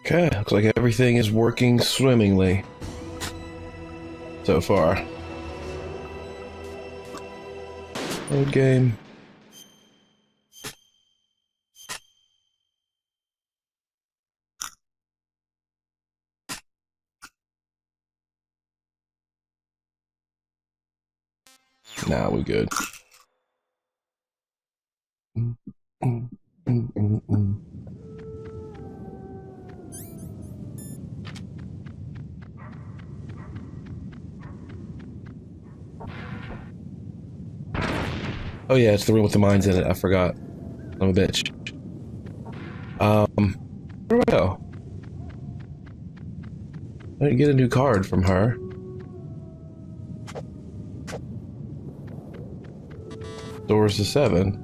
Okay, looks like everything is working swimmingly so far. Load game. Now we good. Oh yeah, it's the room with the mines in it. I forgot. I'm a bitch. Where do I go? I didn't get a new card from her. Doors to 7.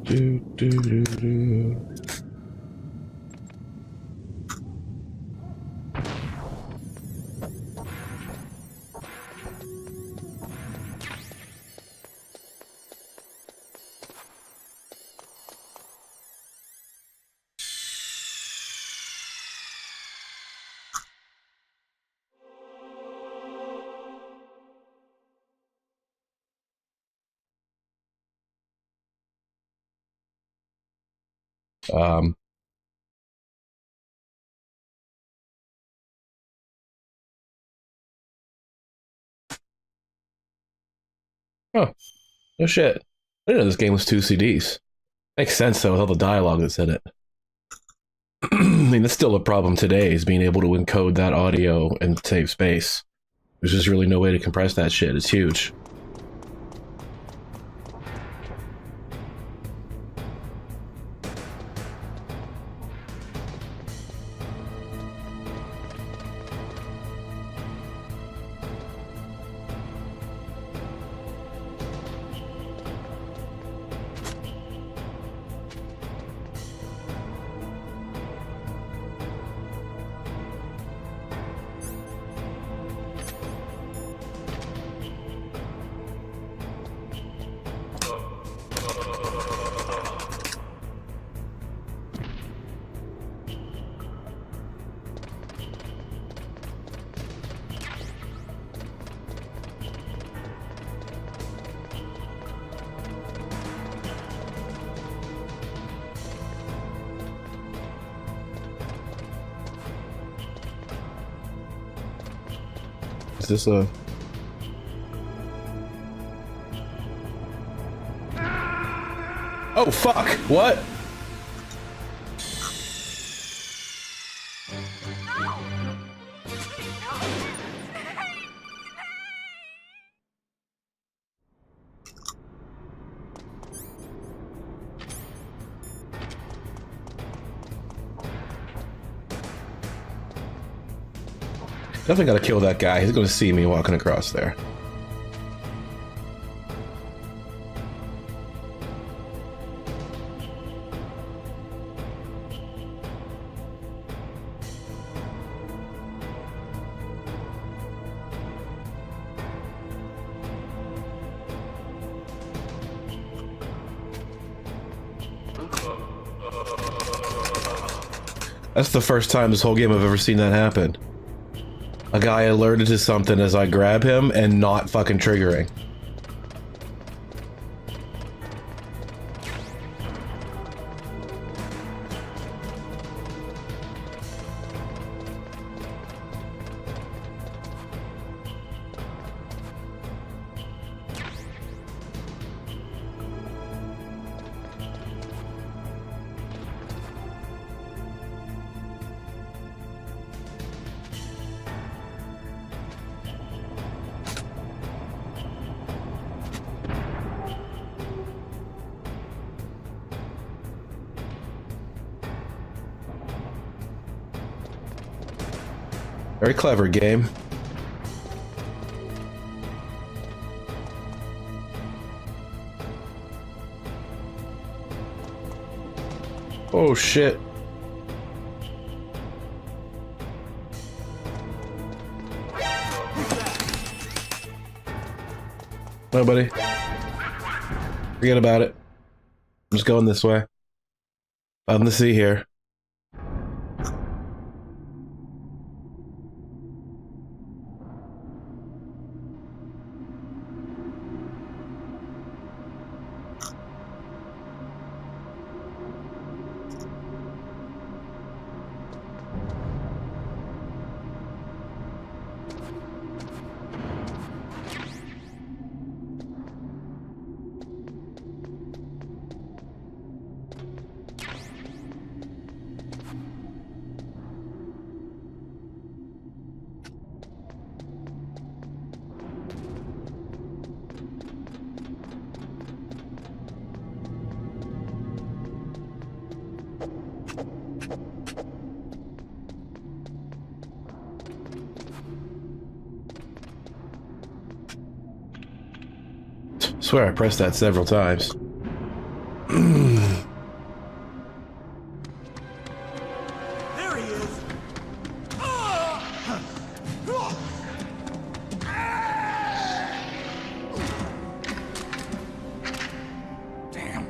Do, do, do, do. Um, oh, no shit. I didn't know this game was 2 CDs. Makes sense though with all the dialogue that's in it. I mean, that's still a problem today, is being able to encode that audio and save space. There's just really no way to compress that shit. It's huge. Is this a... Oh, fuck! What? Definitely gotta kill that guy. He's gonna see me walking across there. That's the first time this whole game I've ever seen that happen. A guy alerted to something as I grab him and not fucking triggering. Very clever game. Oh shit. Nobody. Forget about it. I'm just going this way. Nothing to see here. I swear I pressed that several times. There he is. Damn.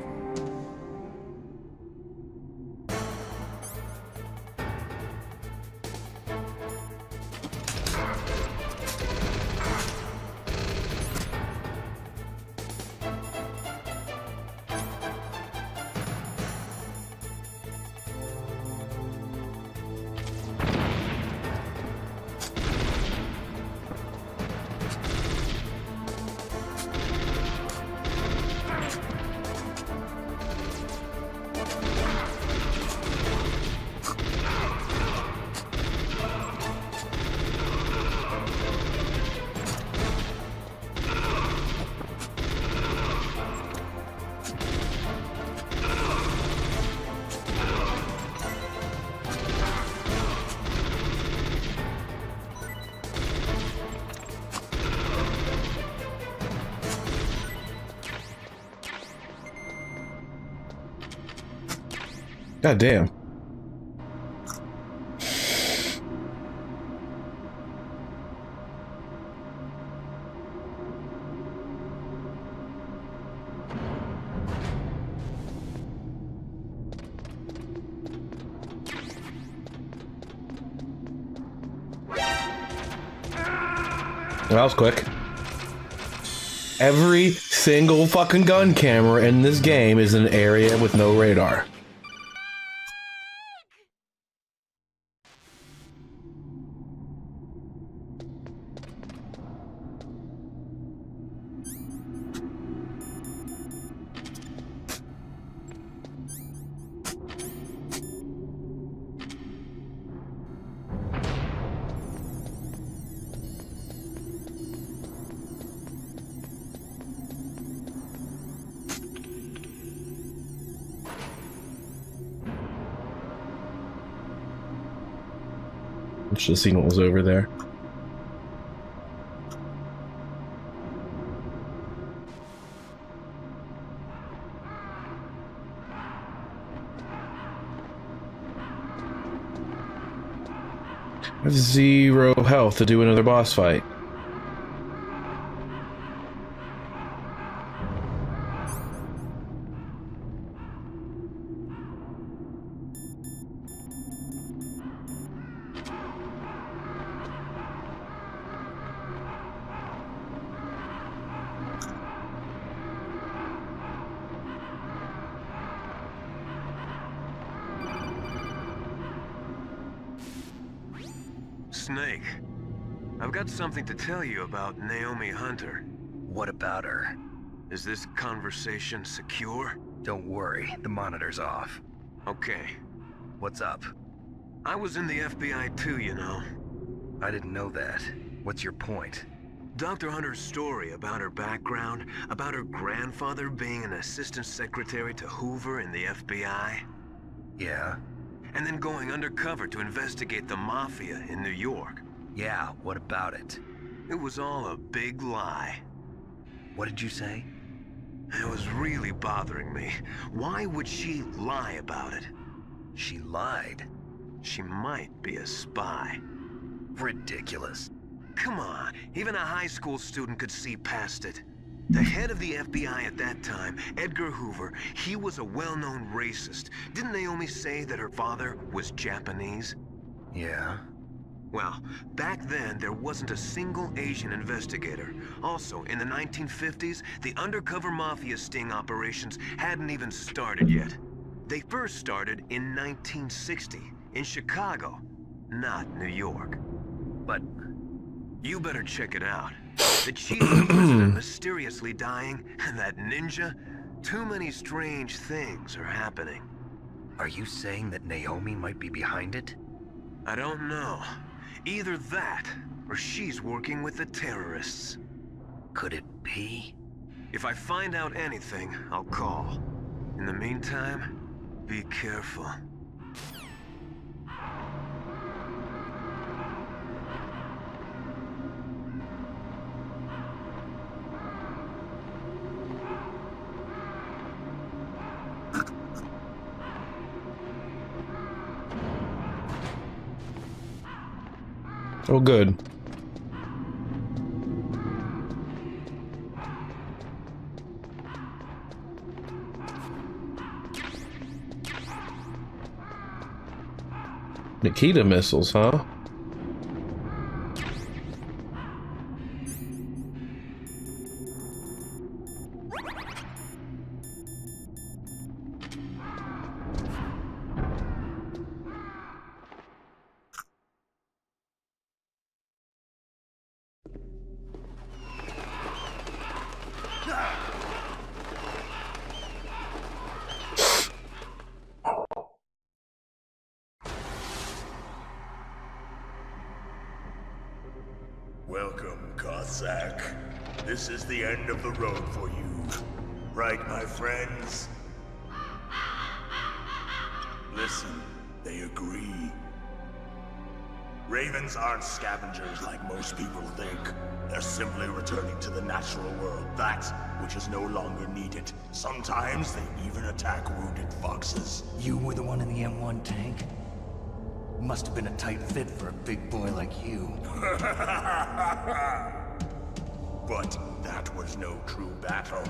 God damn. That was quick. Every single fucking gun camera in this game is an area with no radar. Should have seen what was over there. I have 0 health to do another boss fight. Snake, I've got something to tell you about Naomi Hunter. What about her? Is this conversation secure? Don't worry, the monitor's off. Okay. What's up? I was in the FBI too, you know. I didn't know that. What's your point? Dr. Hunter's story about her background, about her grandfather being an assistant secretary to Hoover in the FBI. Yeah? And then going undercover to investigate the Mafia in New York. Yeah, what about it? It was all a big lie. What did you say? It was really bothering me. Why would she lie about it? She lied. She might be a spy. Ridiculous. Come on, even a high school student could see past it. The head of the FBI at that time, Edgar Hoover, he was a well-known racist. Didn't Naomi say that her father was Japanese? Yeah? Well, back then, there wasn't a single Asian investigator. Also, in the 1950s, the undercover mafia sting operations hadn't even started yet. They first started in 1960, in Chicago, not New York. But You better check it out. The chief of the president mysteriously dying, and that ninja? Too many strange things are happening. are you saying that Naomi might be behind it? I don't know. Either that, or she's working with the terrorists. Could it be? If I find out anything, I'll call. In the meantime, be careful. Oh, good. Nikita missiles, huh? Welcome, Cossack. This is the end of the road for you. Right, my friends? Listen, they agree. Ravens aren't scavengers like most people think. They're simply returning to the natural world, that which is no longer needed. Sometimes they even attack wounded foxes. You were the one in the M1 tank? Must have been a tight fit for a big boy like you. But that was no true battle.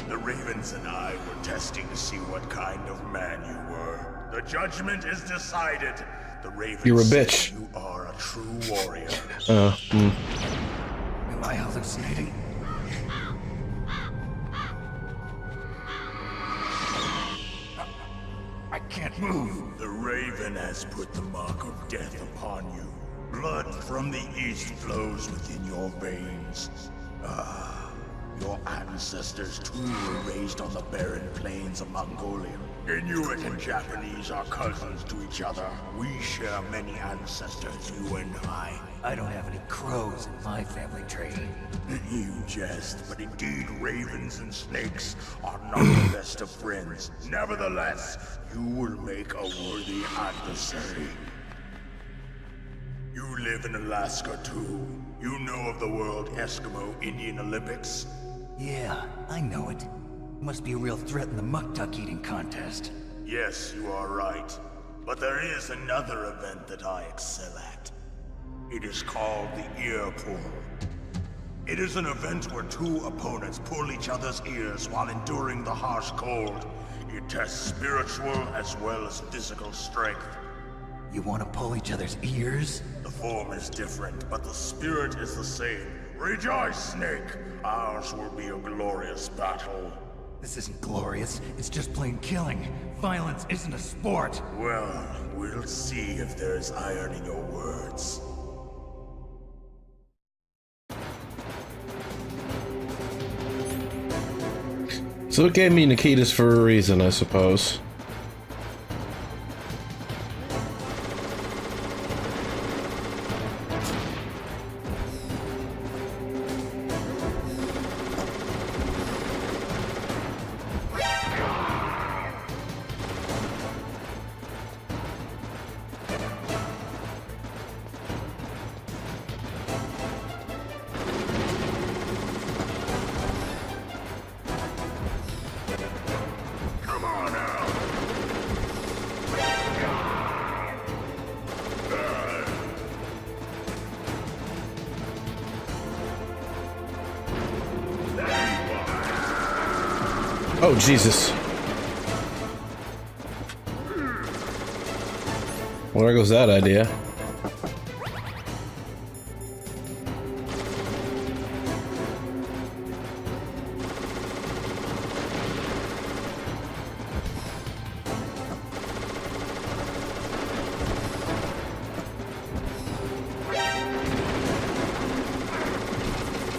The Ravens and I were testing to see what kind of man you were. The judgment is decided. The Ravens You're a say bitch. You are a true warrior. Am I hallucinating? I can't move. The Raven has put the mark of death upon you. Blood from the east flows within your veins. Ah, your ancestors too were raised on the barren plains of Mongolia. Inuit and Japanese are cousins to each other. We share many ancestors, you and I. I don't have any crows in my family tree. You jest, but indeed ravens and snakes are not the best of friends. Nevertheless, you will make a worthy adversary. You live in Alaska too. You know of the World Eskimo Indian Olympics? Yeah, I know it. Must be a real threat in the muck-duck eating contest. Yes, you are right. But there is another event that I excel at. It is called the ear pull. It is an event where two opponents pull each other's ears while enduring the harsh cold. It tests spiritual as well as physical strength. You want to pull each other's ears? The form is different, but the spirit is the same. Rejoice, Snake! Ours will be a glorious battle. This isn't glorious. It's just plain killing. Violence isn't a sport. Well, we'll see if there's iron in your words. So it gave me Nikitas for a reason, I suppose. Come on now! Oh, Jesus. Well, there goes that idea.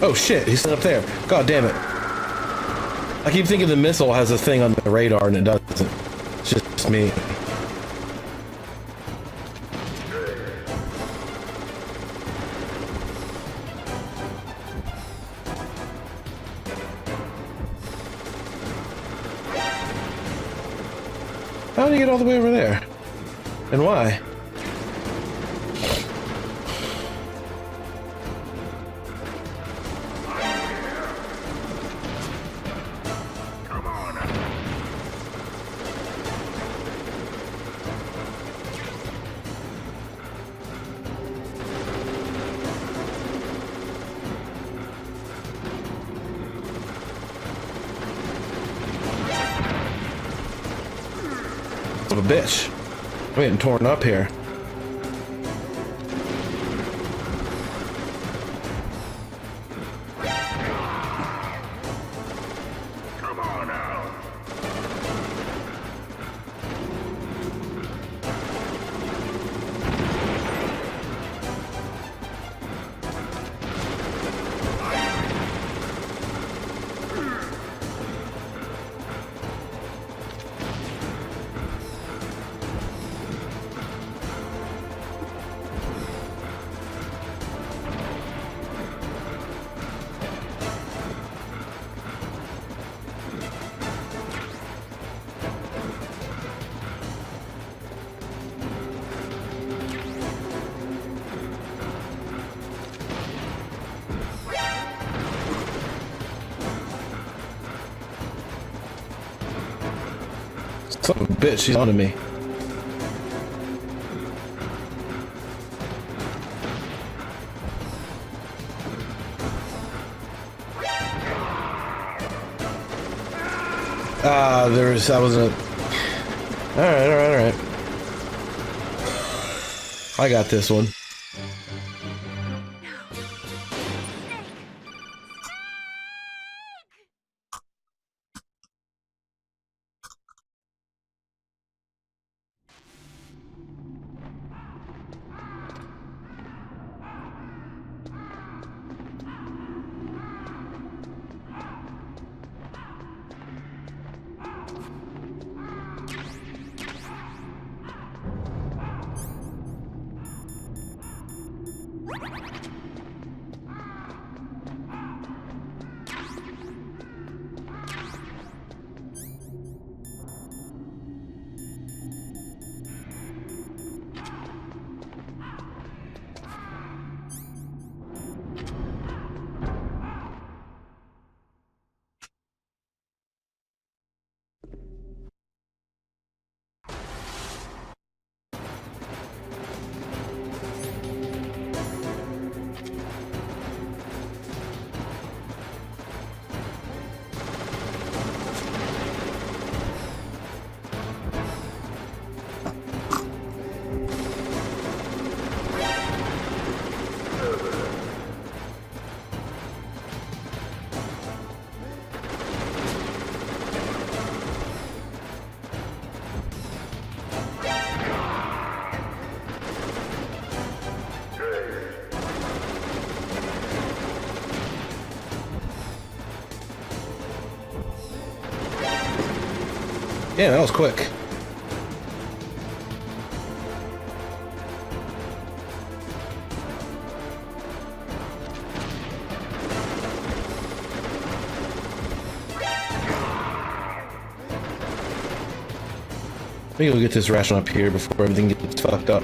Oh shit, he's up there. God damn it. I keep thinking the missile has a thing on the radar and it doesn't. It's just me. How did he get all the way over there? And why? Of a bitch. I'm getting torn up here. Come on out. Son of a bitch, she's onto me. I wasn't. Alright. I got this one. Yeah, that was quick. Maybe we'll get this ration up here before everything gets fucked up.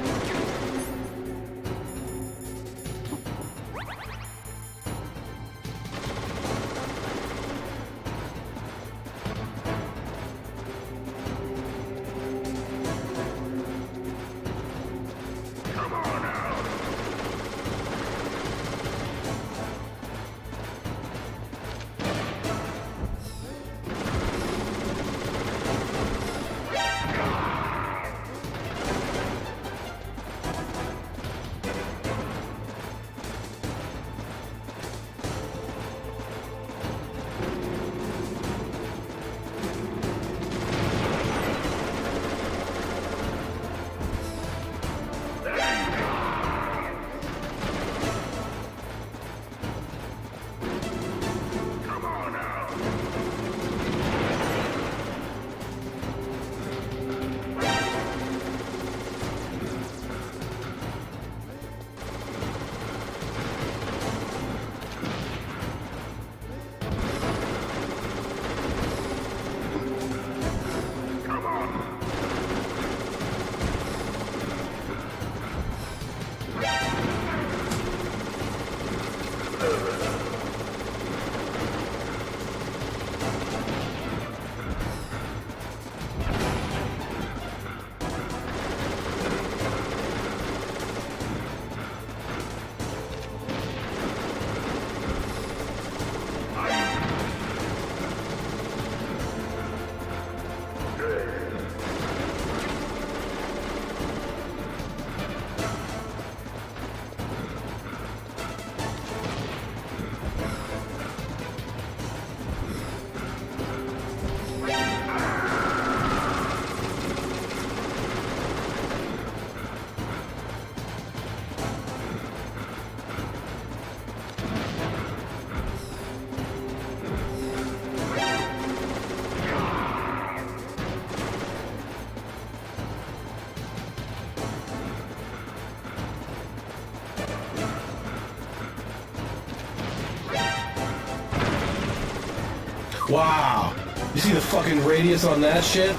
Wow! You see the fucking radius on that shit?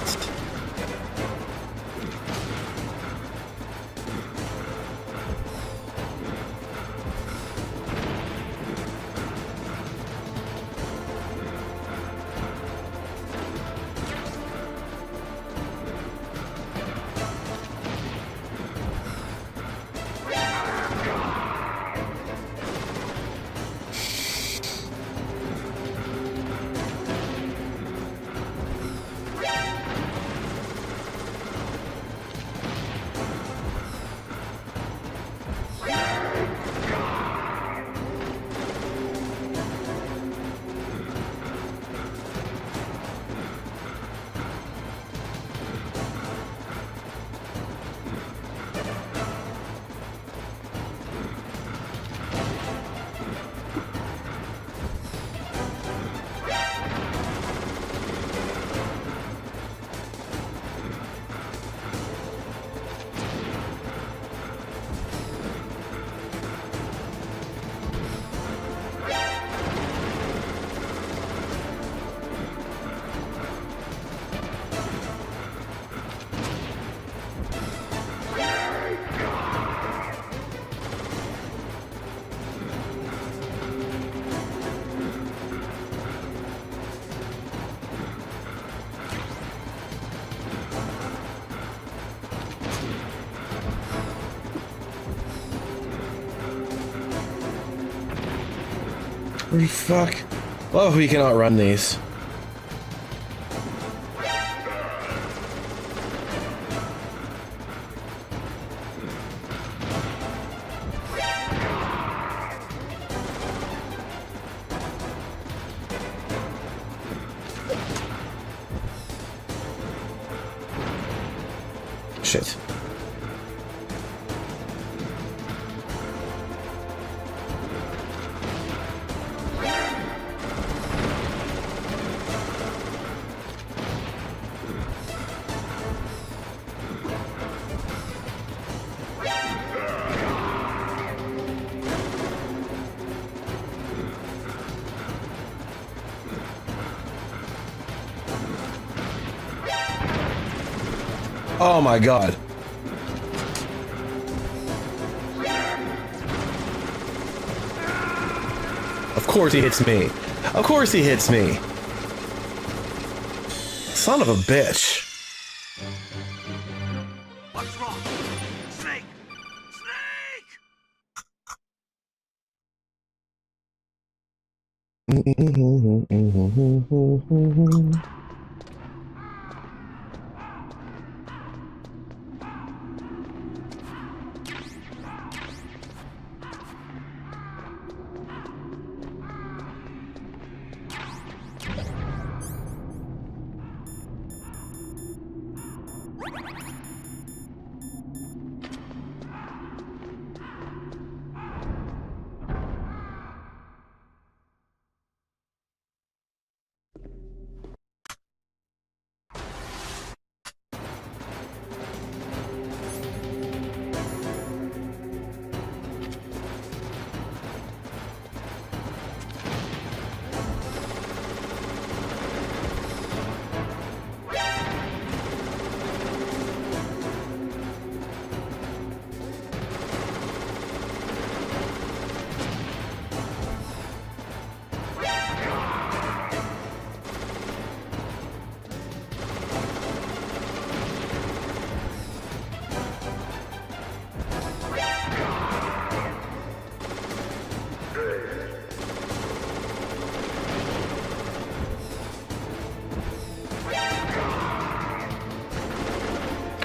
Holy fuck. Oh, we cannot run these. Shit. Oh my god. Of course he hits me. Of course he hits me. Son of a bitch. What's wrong? Snake! Snake!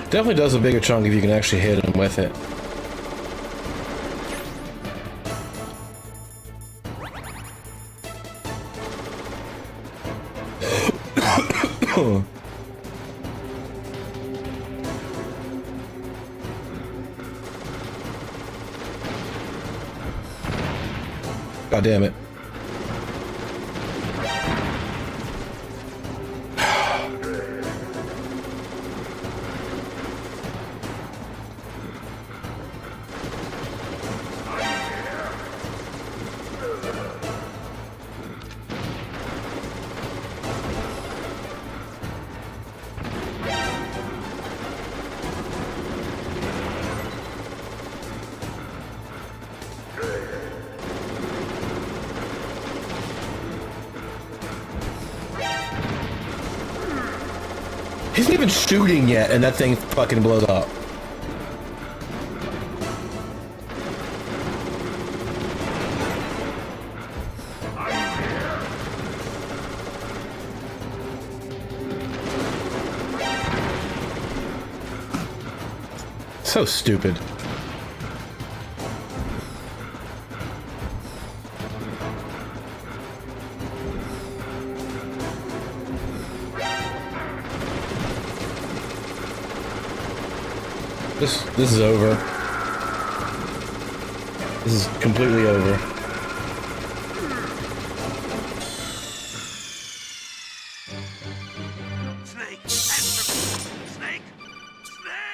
Definitely does a bigger chunk if you can actually hit him with it. God damn it. He's not even shooting yet, and that thing fucking blows up. So stupid. This is over. This is completely over. Snake! Snake! Snake!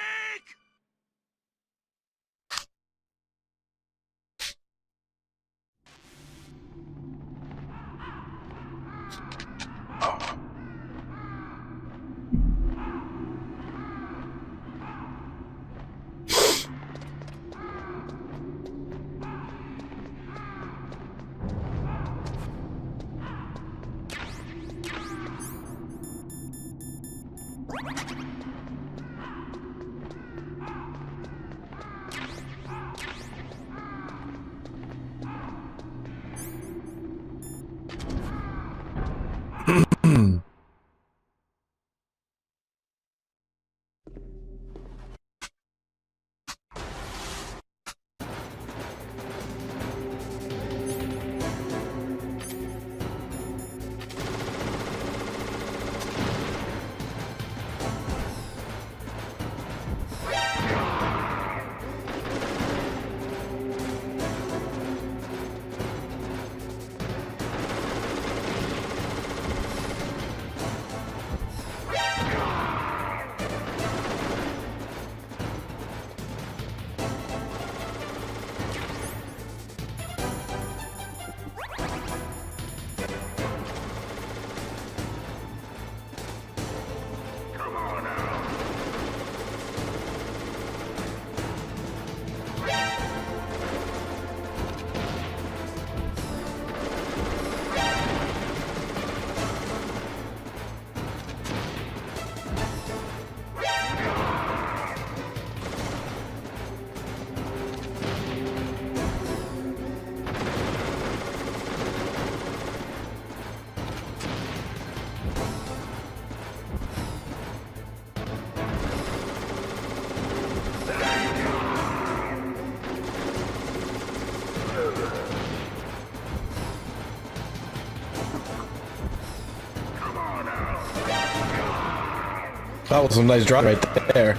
That was a nice drop right there.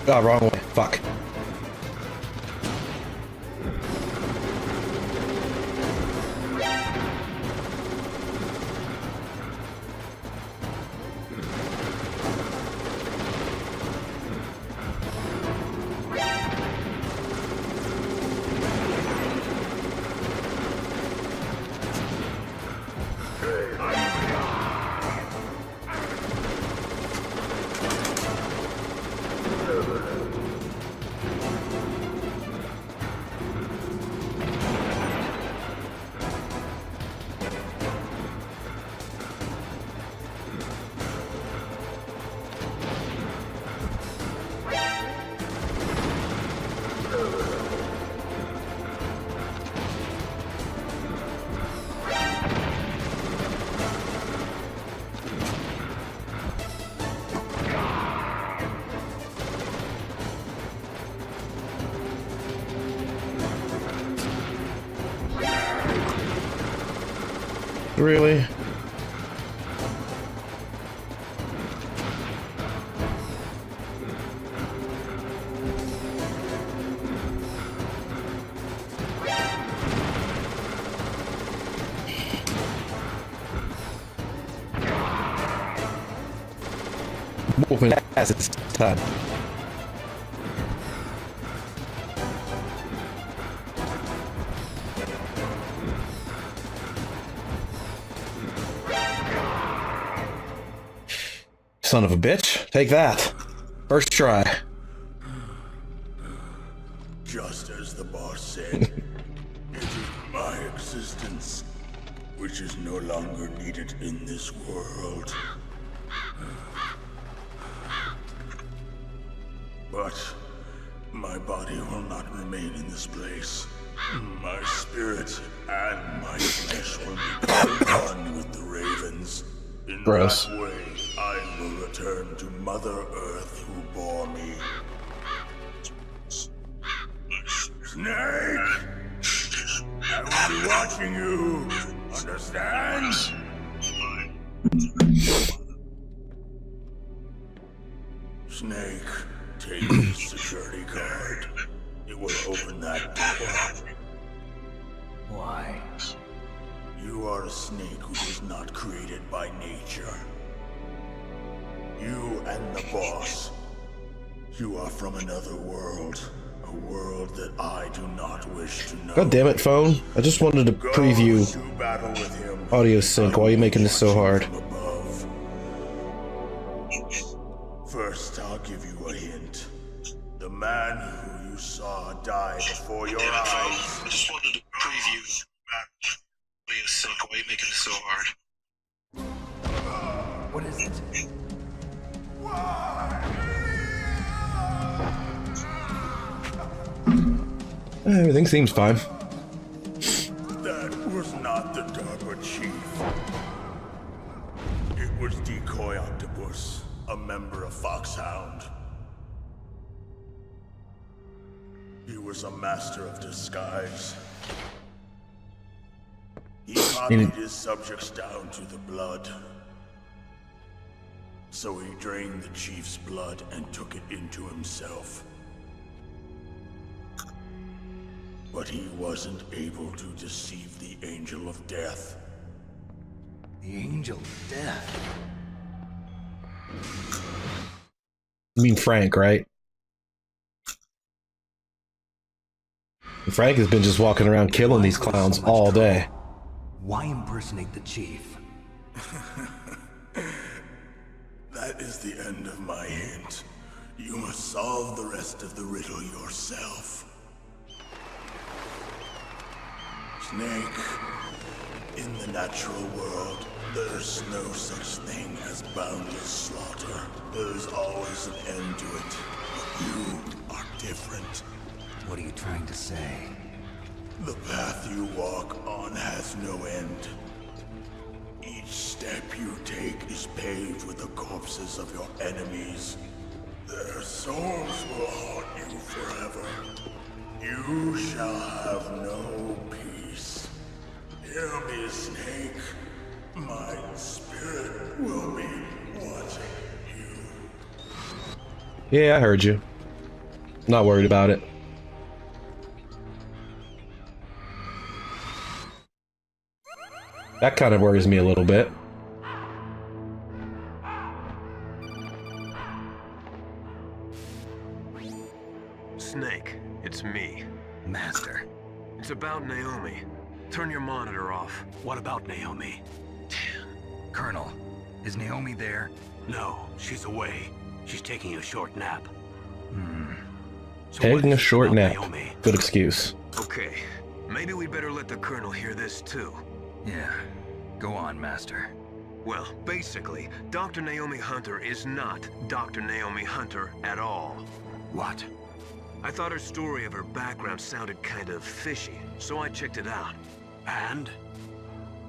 Oh, wrong way. Fuck. Really? Wolfman has its time. Son of a bitch. Take that. First try. Just as the boss said, it is my existence which is no longer needed in this world. But my body will not remain in this place. My spirit and my flesh will become one with the ravens. In Gross. that way, I will return to Mother Earth who bore me. Snake! I will be watching you. Understand? Snake, take this security card. It will open that door. Why? You are a snake who was not created by nature. You and the boss. You are from another world. A world that I do not wish to know. God damn it, phone. I just wanted to Go preview to battle with him. audio sync. Why are you making this so hard? From above. First, I'll give you a hint. The man who you saw die before your eyes. I just wanted to preview audio sync. Why are you making this so hard? What is it? Everything seems fine. That was not the DARPA chief. It was Decoy Octopus, a member of Foxhound. He was a master of disguise. He copied his subjects down to the blood. So he drained the chief's blood and took it into himself. But he wasn't able to deceive the Angel of Death. The Angel of Death. You mean Frank, right? Frank has been just walking around killing these clowns all day. Why impersonate the chief? That is the end of my hint. You must solve the rest of the riddle yourself. Snake, in the natural world, there's no such thing as boundless slaughter. There's always an end to it. But you are different. What are you trying to say? The path you walk on has no end. Each step you take is paved with the corpses of your enemies. Their souls will haunt you forever. You shall have no peace. Hear me, Snake. My spirit will be watching you. Yeah, I heard you. Not worried about it. That kind of worries me a little bit. Snake, it's me. Master. It's about Naomi. Turn your monitor off. What about Naomi? Colonel, is Naomi there? No, she's away. She's taking a short nap. So what Taking a is it short about nap. Naomi? Good excuse. Okay, maybe we better let the Colonel hear this too. Yeah. Go on, Master. Well, basically, Dr. Naomi Hunter is not Dr. Naomi Hunter at all. What? I thought her story of her background sounded kind of fishy, so I checked it out. And?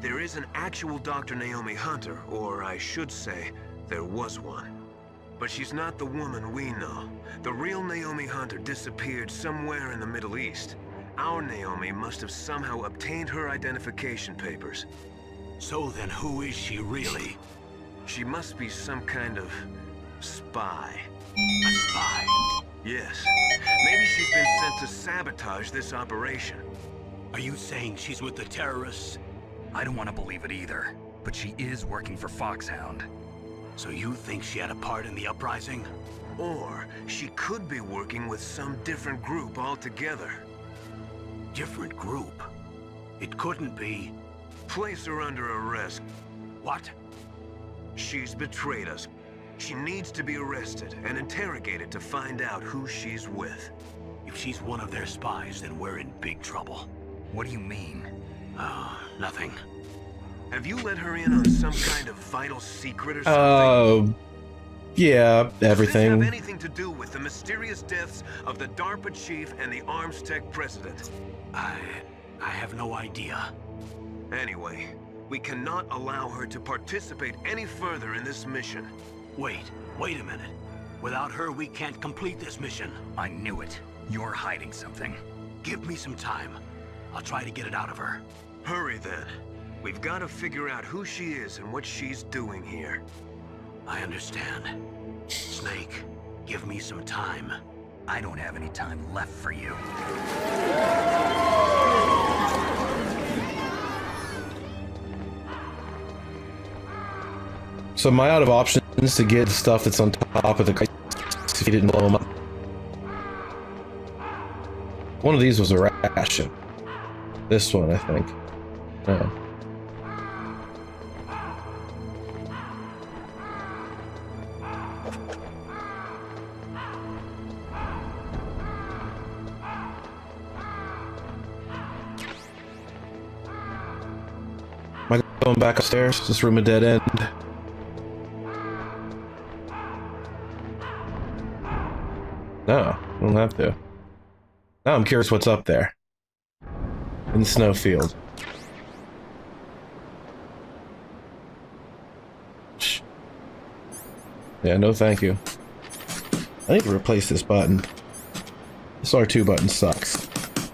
There is an actual Dr. Naomi Hunter, or I should say, there was one. But she's not the woman we know. The real Naomi Hunter disappeared somewhere in the Middle East. Our Naomi must have somehow obtained her identification papers. So then who is she really? She must be some kind of spy. A spy? Yes. Maybe she's been sent to sabotage this operation. Are you saying she's with the terrorists? I don't want to believe it either, but she is working for Foxhound. So you think she had a part in the uprising? Or she could be working with some different group altogether. Different group? It couldn't be... Place her under arrest. What? She's betrayed us. She needs to be arrested and interrogated to find out who she's with. If she's one of their spies, then we're in big trouble. What do you mean? Nothing. Have you let her in on some kind of vital secret or something? Yeah, Does this everything. have anything to do with the mysterious deaths of the DARPA chief and the ArmsTech president? I have no idea. Anyway, we cannot allow her to participate any further in this mission. Wait a minute. Without her, we can't complete this mission. I knew it. You're hiding something. Give me some time. I'll try to get it out of her. Hurry then. We've got to figure out who she is and what she's doing here. I understand. Snake, give me some time. I don't have any time left for you. So am I out of options to get stuff that's on top of the crate if you didn't blow them up? One of these was a ration. This one, I think. No. Am I going back upstairs? Is this room a dead end? No, I don't have to. Now I'm curious what's up there. In the snowfield. Shh. Yeah, no thank you. I need to replace this button. This R2 button sucks. It's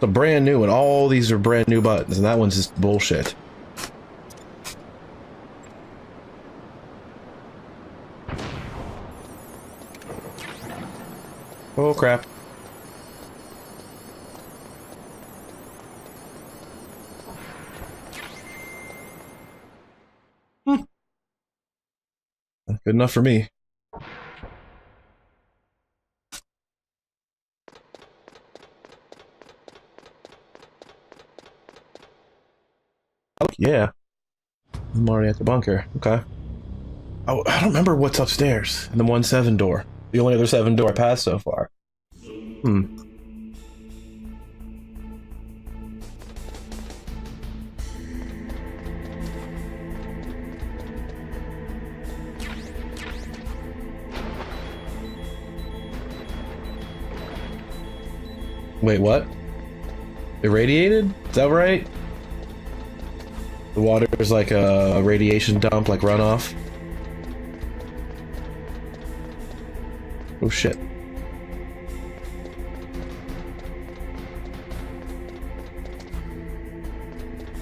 a brand new one. All these are brand new buttons, and that one's just bullshit. Oh crap. Good enough for me. Oh, yeah. I'm already at the bunker. Okay. Oh, I don't remember what's upstairs in the 1-7 door. The only other 7 door I passed so far. Wait, what? Irradiated? Is that right? The water is like a radiation dump, like runoff. Oh shit.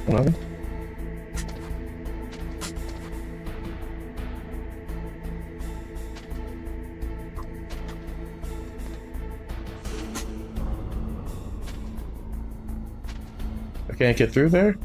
What? I can't get through there?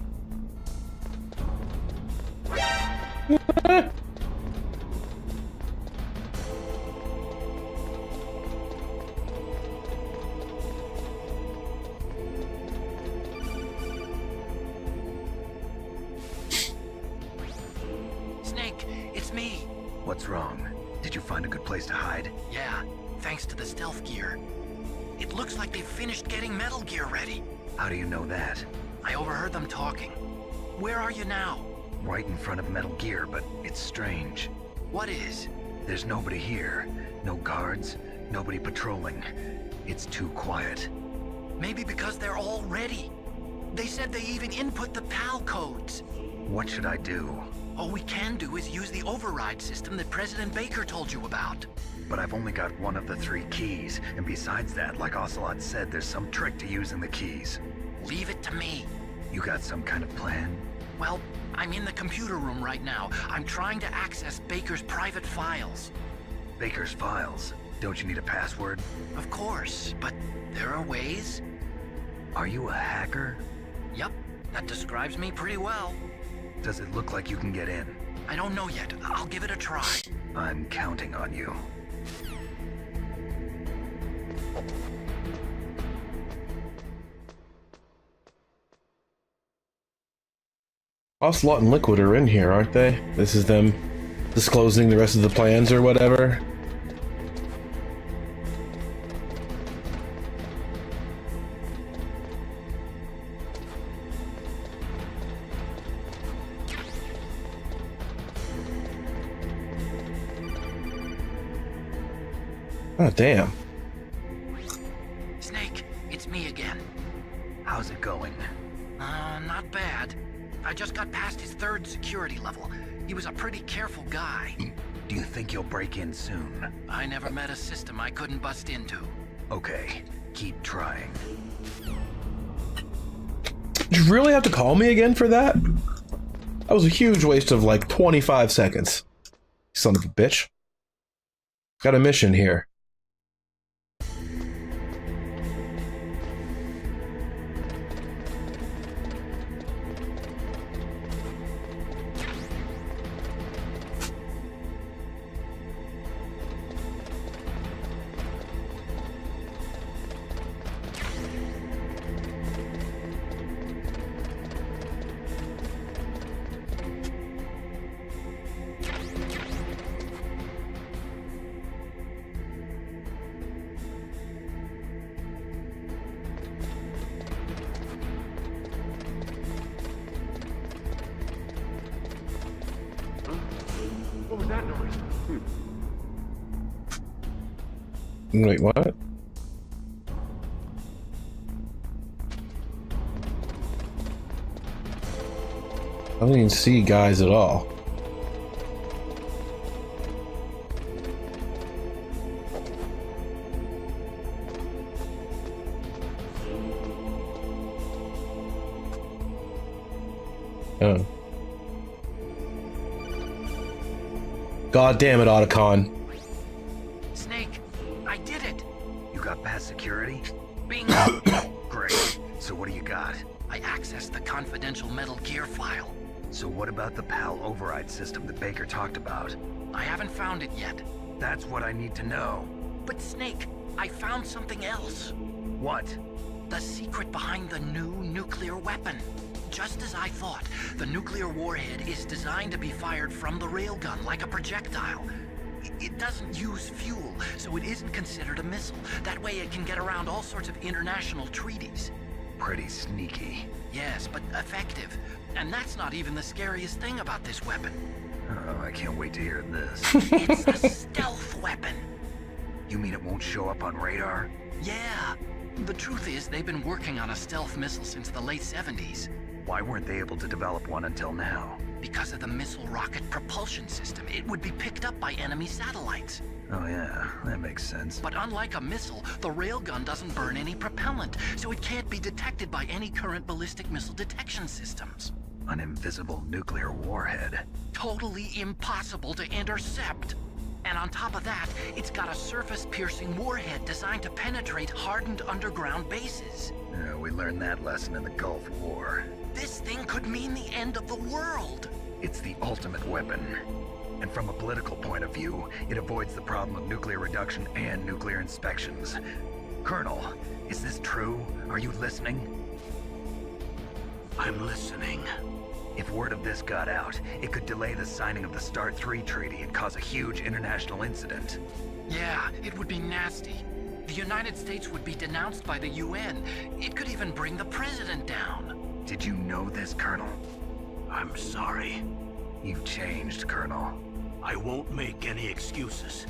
Snake, it's me. What's wrong? Did you find a good place to hide? Yeah, thanks to the stealth gear. It looks like they've finished getting Metal Gear ready. How do you know that? I overheard them talking. Where are you now? Right in front of Metal Gear, but it's strange. What is? There's nobody here. No guards, nobody patrolling. It's too quiet. Maybe because they're all ready. They said they even input the PAL codes. What should I do? All we can do is use the override system that President Baker told you about. But I've only got one of the 3 keys, and besides that, like Ocelot said, there's some trick to using the keys. Leave it to me. You got some kind of plan? Well, I'm in the computer room right now. I'm trying to access Baker's private files. Baker's files. Don't you need a password? Of course, but there are ways. Are you a hacker? Yup, that describes me pretty well. Does it look like you can get in? I don't know yet. I'll give it a try. I'm counting on you. Ocelot and Liquid are in here, aren't they? This is them disclosing the rest of the plans or whatever. Oh, damn. Snake, it's me again. How's it going? Not bad. I just got past his 3rd security level. He was a pretty careful guy. Do you think you'll break in soon? I never met a system I couldn't bust into. Okay, keep trying. Did you really have to call me again for that? That was a huge waste of like 25 seconds. Son of a bitch. Got a mission here. What was that noise? Wait, what? I don't even see guys at all. Oh. God damn it, Otacon. Snake, I did it! You got past security? Bingo! Great. So what do you got? I accessed the confidential Metal Gear file. So what about the PAL override system that Baker talked about? I haven't found it yet. That's what I need to know. But Snake, I found something else. What? The secret behind the new nuclear weapon. Just as I thought, the nuclear warhead is designed to be fired from the railgun like a projectile. It doesn't use fuel, so it isn't considered a missile. That way it can get around all sorts of international treaties. Pretty sneaky. Yes, but effective. And that's not even the scariest thing about this weapon. Oh, I can't wait to hear this. It's a stealth weapon. You mean it won't show up on radar? Yeah. The truth is, they've been working on a stealth missile since the late 70s. Why weren't they able to develop one until now? Because of the missile rocket propulsion system, it would be picked up by enemy satellites. Oh yeah, that makes sense. But unlike a missile, the railgun doesn't burn any propellant, so it can't be detected by any current ballistic missile detection systems. An invisible nuclear warhead. Totally impossible to intercept. And on top of that, it's got a surface-piercing warhead designed to penetrate hardened underground bases. Yeah, we learned that lesson in the Gulf War. This thing could mean the end of the world. It's the ultimate weapon. And from a political point of view, it avoids the problem of nuclear reduction and nuclear inspections. Colonel, is this true? Are you listening? I'm listening. If word of this got out, it could delay the signing of the START 3 treaty and cause a huge international incident. Yeah, it would be nasty. The United States would be denounced by the UN. It could even bring the president down. Did you know this, Colonel? I'm sorry. You've changed, Colonel. I won't make any excuses.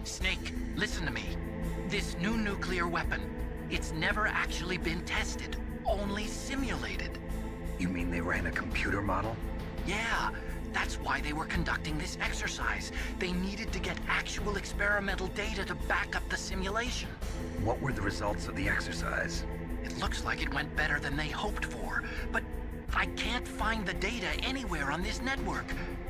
Snake, listen to me. This new nuclear weapon, it's never actually been tested, only simulated. You mean they ran a computer model? Yeah, that's why they were conducting this exercise. They needed to get actual experimental data to back up the simulation. What were the results of the exercise? It looks like it went better than they hoped for, but I can't find the data anywhere on this network.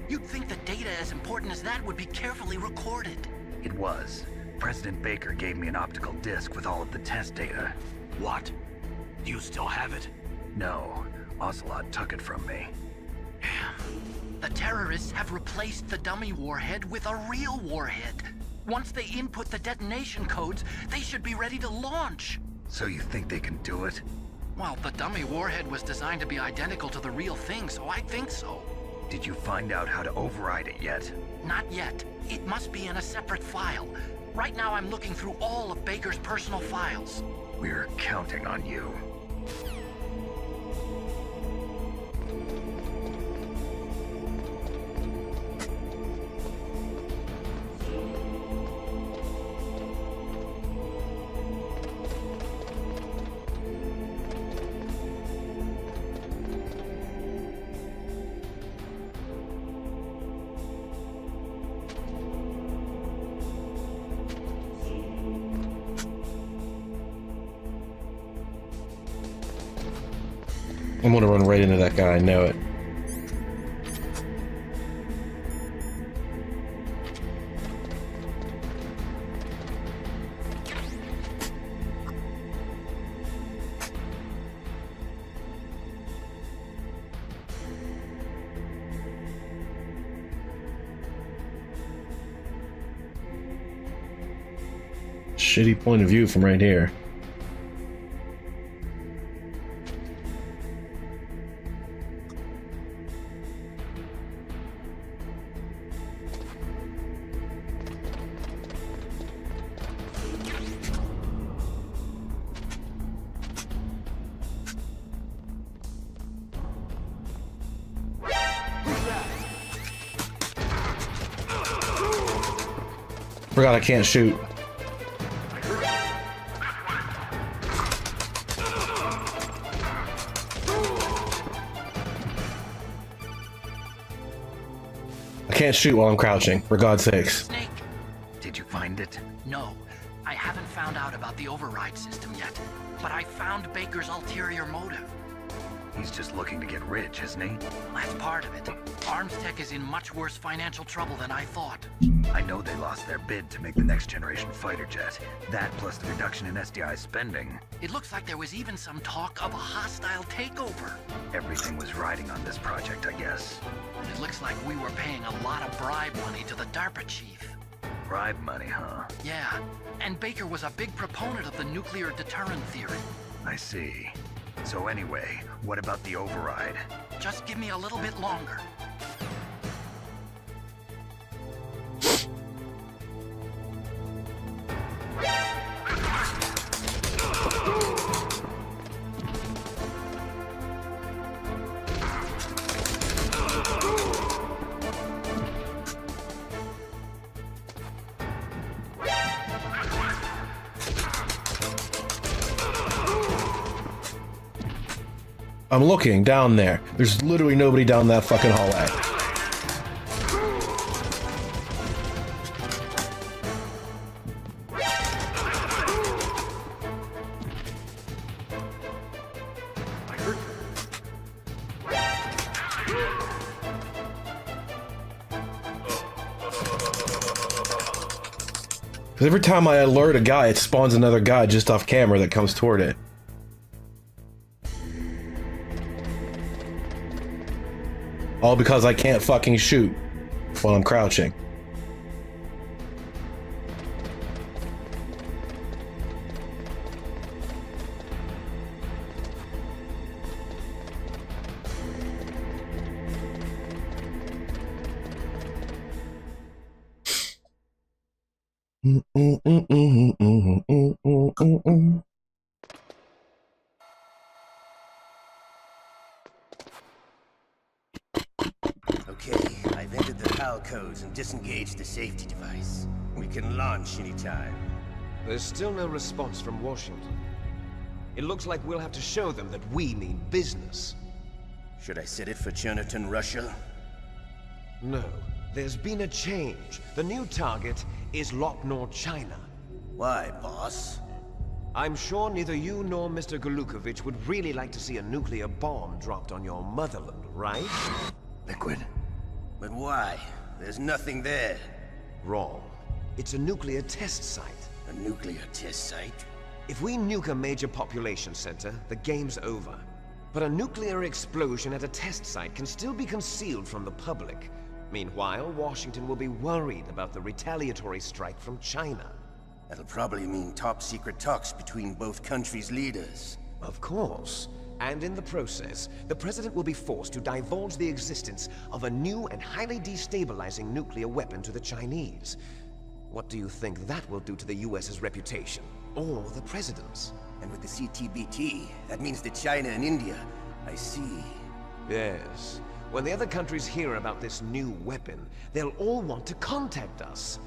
You'd think the data as important as that would be carefully recorded. It was. President Baker gave me an optical disc with all of the test data. What? Do you still have it? No, Ocelot took it from me. The terrorists have replaced the dummy warhead with a real warhead. Once they input the detonation codes, they should be ready to launch. So you think they can do it? Well, the dummy warhead was designed to be identical to the real thing, so I think so. Did you find out how to override it yet? Not yet. It must be in a separate file. Right now I'm looking through all of Baker's personal files. We're counting on you. I'm gonna run right into that guy, I know it. Shitty point of view from right here. Forgot I can't shoot. I can't shoot while I'm crouching, for God's sakes. Snake? Did you find it? No. I haven't found out about the override system yet, but I found Baker's ulterior motive. He's just looking to get rich, isn't he? That's part of it. Armstech is in much worse financial trouble than I thought. I know they lost their bid to make the next generation fighter jet. That plus the reduction in SDI spending. It looks like there was even some talk of a hostile takeover. Everything was riding on this project, I guess. It looks like we were paying a lot of bribe money to the DARPA chief. Bribe money, huh? Yeah, and Baker was a big proponent of the nuclear deterrent theory. I see. So anyway, what about the override? Just give me a little bit longer. I'm looking down there. There's literally nobody down that fucking hallway. Because every time I alert a guy, it spawns another guy just off camera that comes toward it. All because I can't fucking shoot while I'm crouching. Okay, I've entered the PAL codes and disengaged the safety device. We can launch anytime. There's still no response from Washington. It looks like we'll have to show them that we mean business. Should I set it for Cherniton, Russia? No, there's been a change. The new target is Locknor, China. Why, boss? I'm sure neither you nor Mr. Golukovich would really like to see a nuclear bomb dropped on your motherland, right? Liquid. But why? There's nothing there. Wrong. It's a nuclear test site. A nuclear test site? If we nuke a major population center, the game's over. But a nuclear explosion at a test site can still be concealed from the public. Meanwhile, Washington will be worried about the retaliatory strike from China. That'll probably mean top-secret talks between both countries' leaders. Of course. And in the process, the President will be forced to divulge the existence of a new and highly destabilizing nuclear weapon to the Chinese. What do you think that will do to the US's reputation? Or the President's? And with the CTBT, that means that China and India. I see. Yes. When the other countries hear about this new weapon, they'll all want to contact us.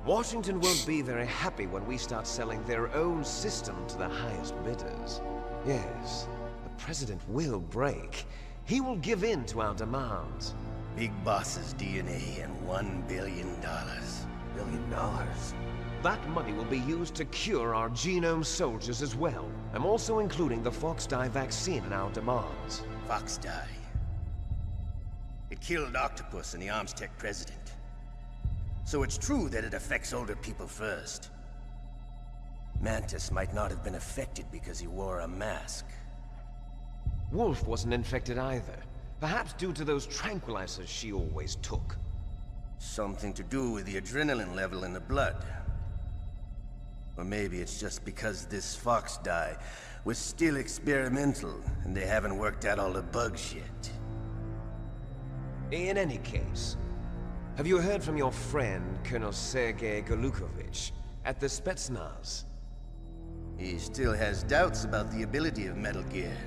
Washington won't be very happy when we start selling their own system to the highest bidders. Yes, the President will break. He will give in to our demands. Big Boss's DNA and $1 billion. $1 billion? That money will be used to cure our genome soldiers as well. I'm also including the Foxdie vaccine in our demands. Foxdie. It killed Octopus and the Armstech president. So it's true that it affects older people first. Mantis might not have been affected because he wore a mask. Wolf wasn't infected either. Perhaps due to those tranquilizers she always took. Something to do with the adrenaline level in the blood. Or maybe it's just because this Foxdie was still experimental and they haven't worked out all the bugs yet. In any case, have you heard from your friend, Colonel Sergei Golukovich, at the Spetsnaz? He still has doubts about the ability of Metal Gear.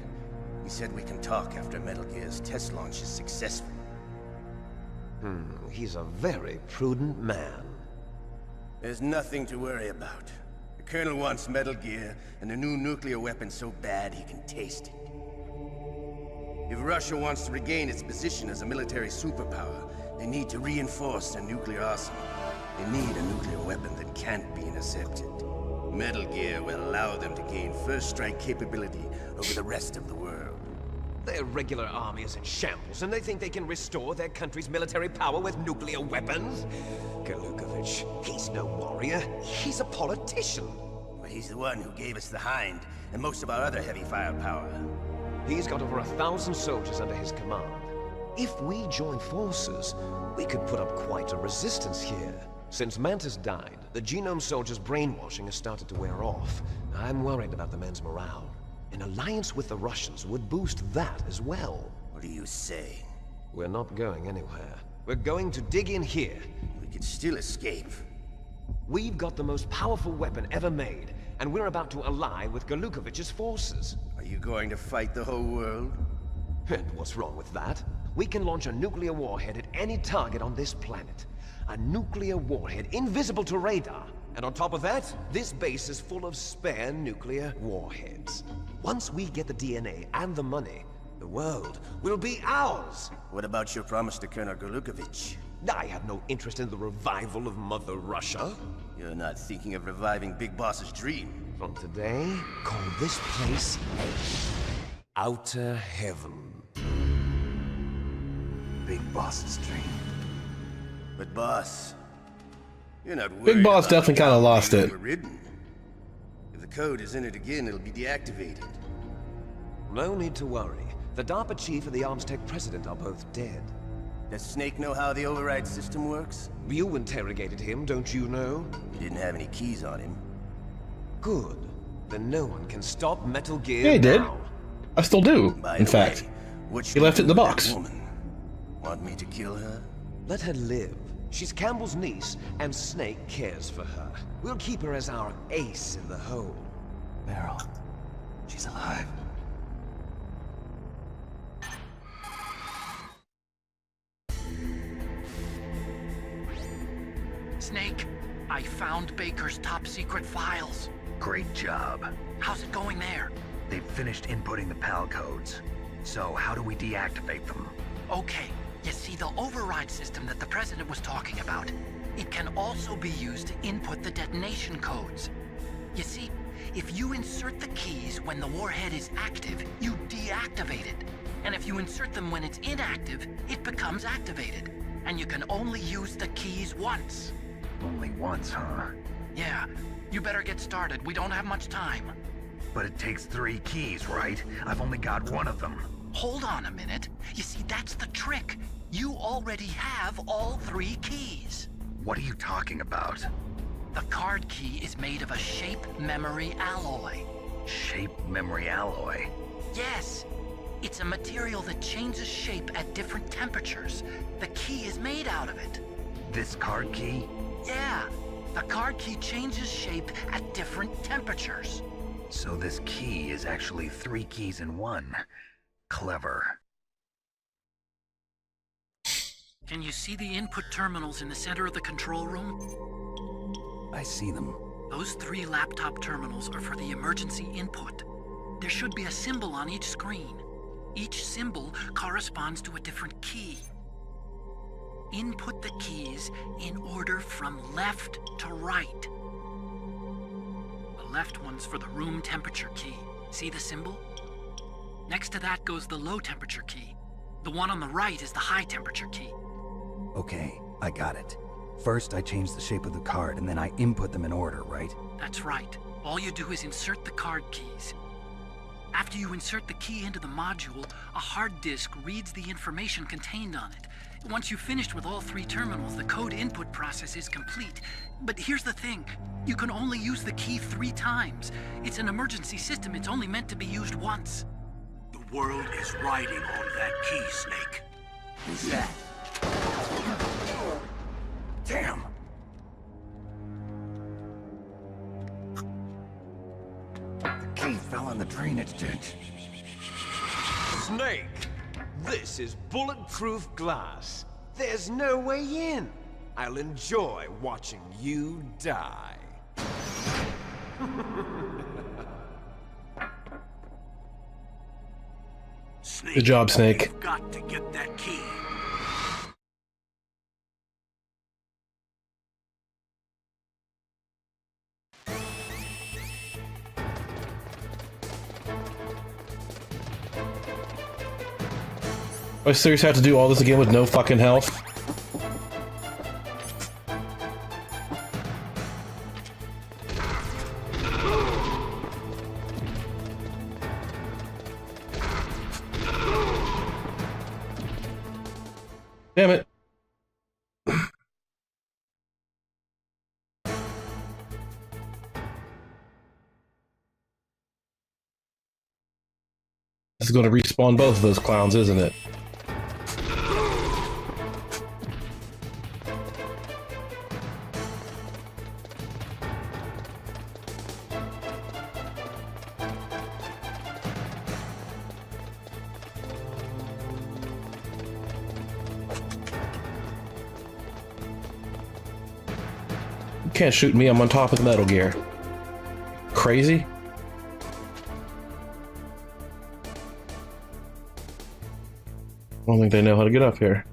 He said we can talk after Metal Gear's test launch is successful. He's a very prudent man. There's nothing to worry about. The Colonel wants Metal Gear and a new nuclear weapon so bad he can taste it. If Russia wants to regain its position as a military superpower, they need to reinforce their nuclear arsenal. They need a nuclear weapon that can't be intercepted. Metal Gear will allow them to gain first strike capability over the rest of the world. Their regular army is in shambles, and they think they can restore their country's military power with nuclear weapons? Golukovich, he's no warrior. He's a politician. But he's the one who gave us the Hind and most of our other heavy firepower. He's got over 1,000 soldiers under his command. If we join forces, we could put up quite a resistance here. Since Mantis died, the genome soldiers' brainwashing has started to wear off. I'm worried about the men's morale. An alliance with the Russians would boost that as well. What are you saying? We're not going anywhere. We're going to dig in here. We could still escape. We've got the most powerful weapon ever made, and we're about to ally with Golukovich's forces. Are you going to fight the whole world? And what's wrong with that? We can launch a nuclear warhead at any target on this planet. A nuclear warhead invisible to radar. And on top of that, this base is full of spare nuclear warheads. Once we get the DNA and the money, the world will be ours! What about your promise to Colonel Golukovich? I have no interest in the revival of Mother Russia. You're not thinking of reviving Big Boss's dream. From today, call this place Outer Heaven. Big Boss's dream. But boss, you're not worried. Big Boss about definitely kind of lost it. overridden. If the code is in it again, it'll be deactivated. No need to worry. The DARPA chief and the Armstech president are both dead. Does Snake know how the override system works? You interrogated him, don't you know? He didn't have any keys on him. Good. Then no one can stop Metal Gear Yeah, he did. now. I still do, By in the fact. way, what He should left we it in the do with box. that woman? Want me to kill her? Let her live. She's Campbell's niece, and Snake cares for her. We'll keep her as our ace in the hole. Meryl. She's alive. Snake, I found Baker's top secret files. Great job. How's it going there? They've finished inputting the PAL codes. So how do we deactivate them? Okay, you see the override system that the President was talking about. It can also be used to input the detonation codes. You see, If you insert the keys when the warhead is active, you deactivate it. And if you insert them when it's inactive, it becomes activated. And you can only use the keys once. Only once, huh? Yeah, you better get started. We don't have much time. But it takes 3 keys, right? I've only got one of them. Hold on a minute. You see, that's the trick. You already have all 3 keys. What are you talking about? The card key is made of a shape memory alloy. Shape memory alloy? Yes. It's a material that changes shape at different temperatures. The key is made out of it. This card key? Yeah. The card key changes shape at different temperatures. So this key is actually 3 keys in one. Clever. Can you see the input terminals in the center of the control room? I see them. Those 3 laptop terminals are for the emergency input. There should be a symbol on each screen. Each symbol corresponds to a different key. Input the keys in order from left to right. The left one's for the room temperature key. See the symbol? Next to that goes the low temperature key. The one on the right is the high temperature key. Okay, I got it. First, I change the shape of the card, and then I input them in order, right? That's right. All you do is insert the card keys. After you insert the key into the module, a hard disk reads the information contained on it. Once you've finished with all 3 terminals, the code input process is complete. But here's the thing. You can only use the key 3 times. It's an emergency system. It's only meant to be used once. The world is riding on that key, Snake. Who's that? Damn! The key fell in the drainage ditch. Snake, this is bulletproof glass. There's no way in. I'll enjoy watching you die. Snake. Good job, Snake. You've got to get that key. I seriously have to do all this again with no fucking health? Damn it. This is going to respawn both of those clowns, isn't it? You can't shoot me, I'm on top of Metal Gear. Crazy? I don't think they know how to get up here.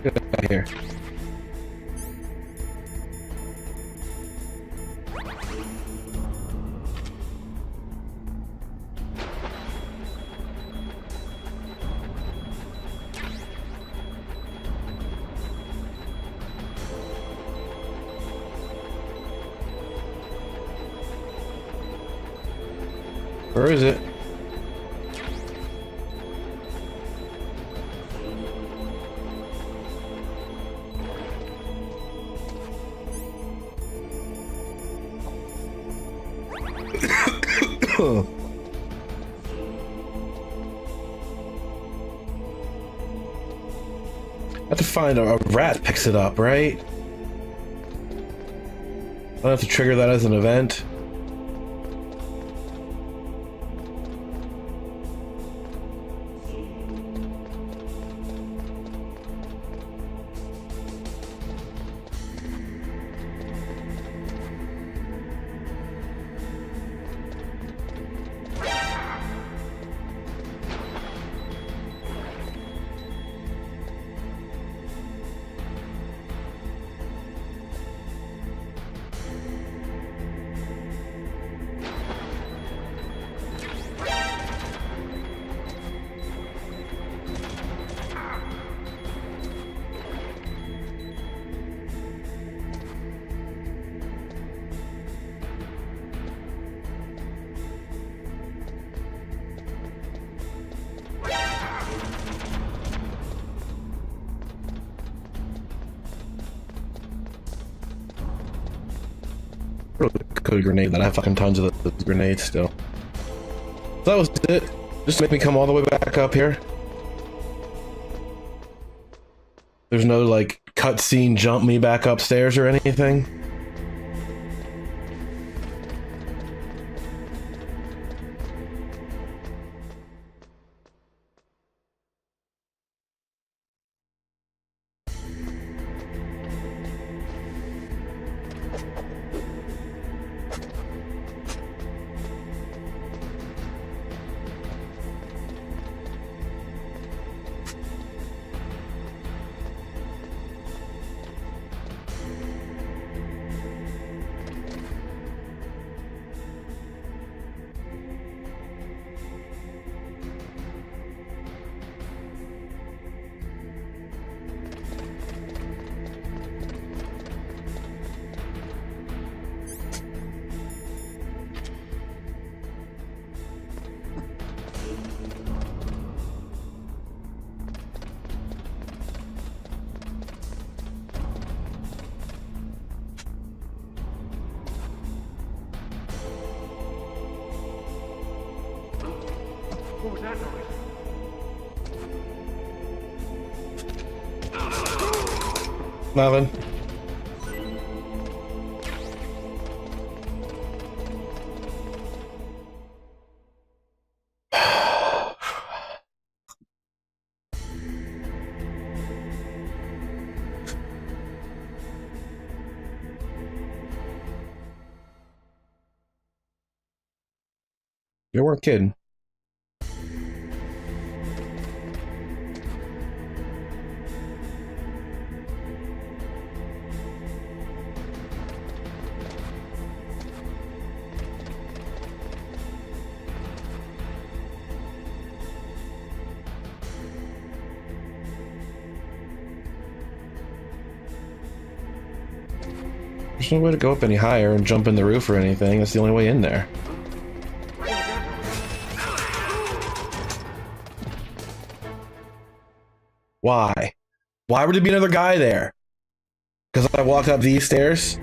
Get out of here. Where is it? I have to find a rat picks it up, right? I don't have to trigger that as an event. Code grenade that I have fucking tons of those grenades still. So that was it. Just to make me come all the way back up here. There's no like cutscene jump me back upstairs or anything. What was that noise? Nothing. You weren't kidding. There's no way to go up any higher and jump in the roof or anything. That's the only way in there. Why? Why would there be another guy there? Because I walked up these stairs?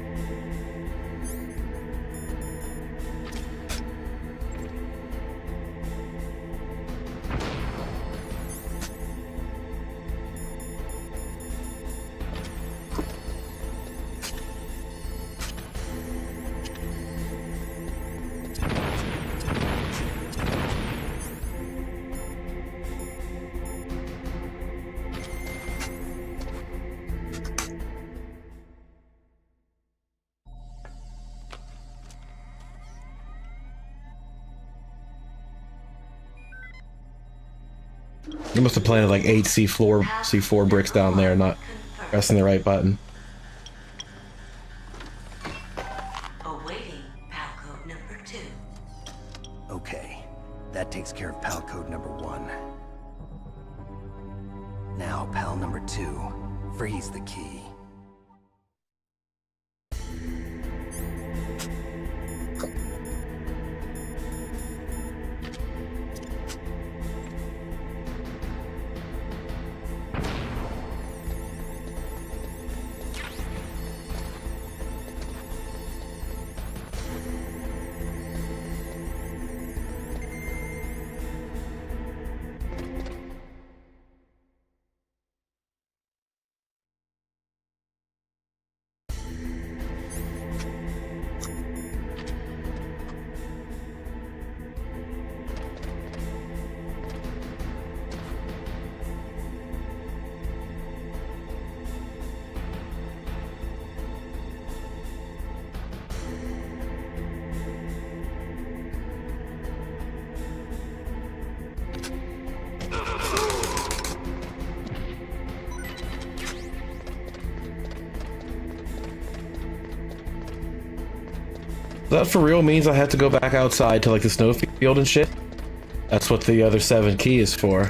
You must have planted like 8 C4 bricks down there, not pressing the right button. Awaiting PAL code number 2. Okay, that takes care of PAL code number 1. Now, PAL number 2, freeze the key. That for real means I have to go back outside to like the snowfield and shit? That's what the other 7 key is for.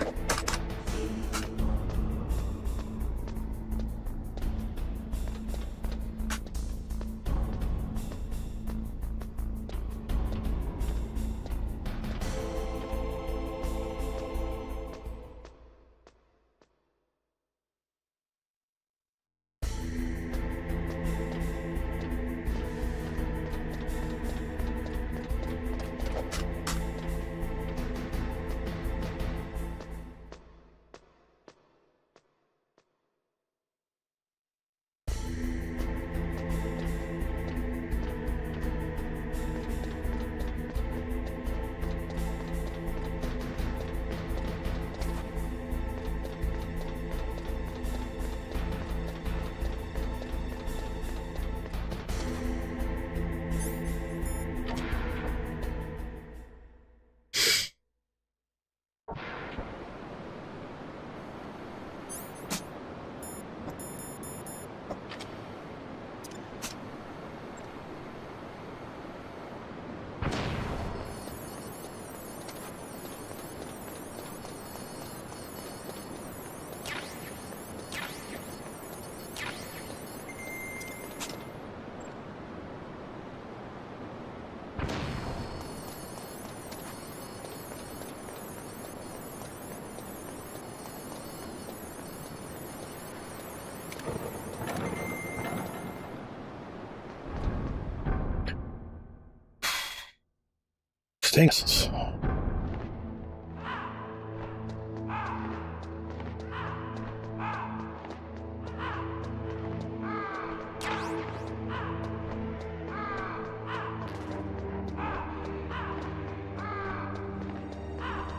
Stinks.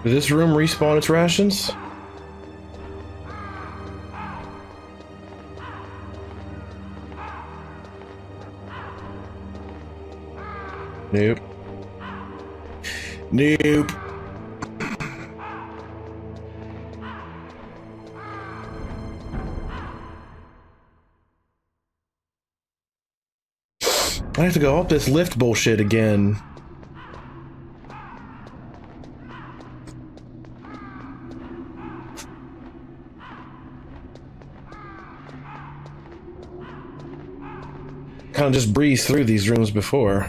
Did this room respawn its rations? Nope. Nope. I have to go up this lift bullshit again. Kind of just breezed through these rooms before.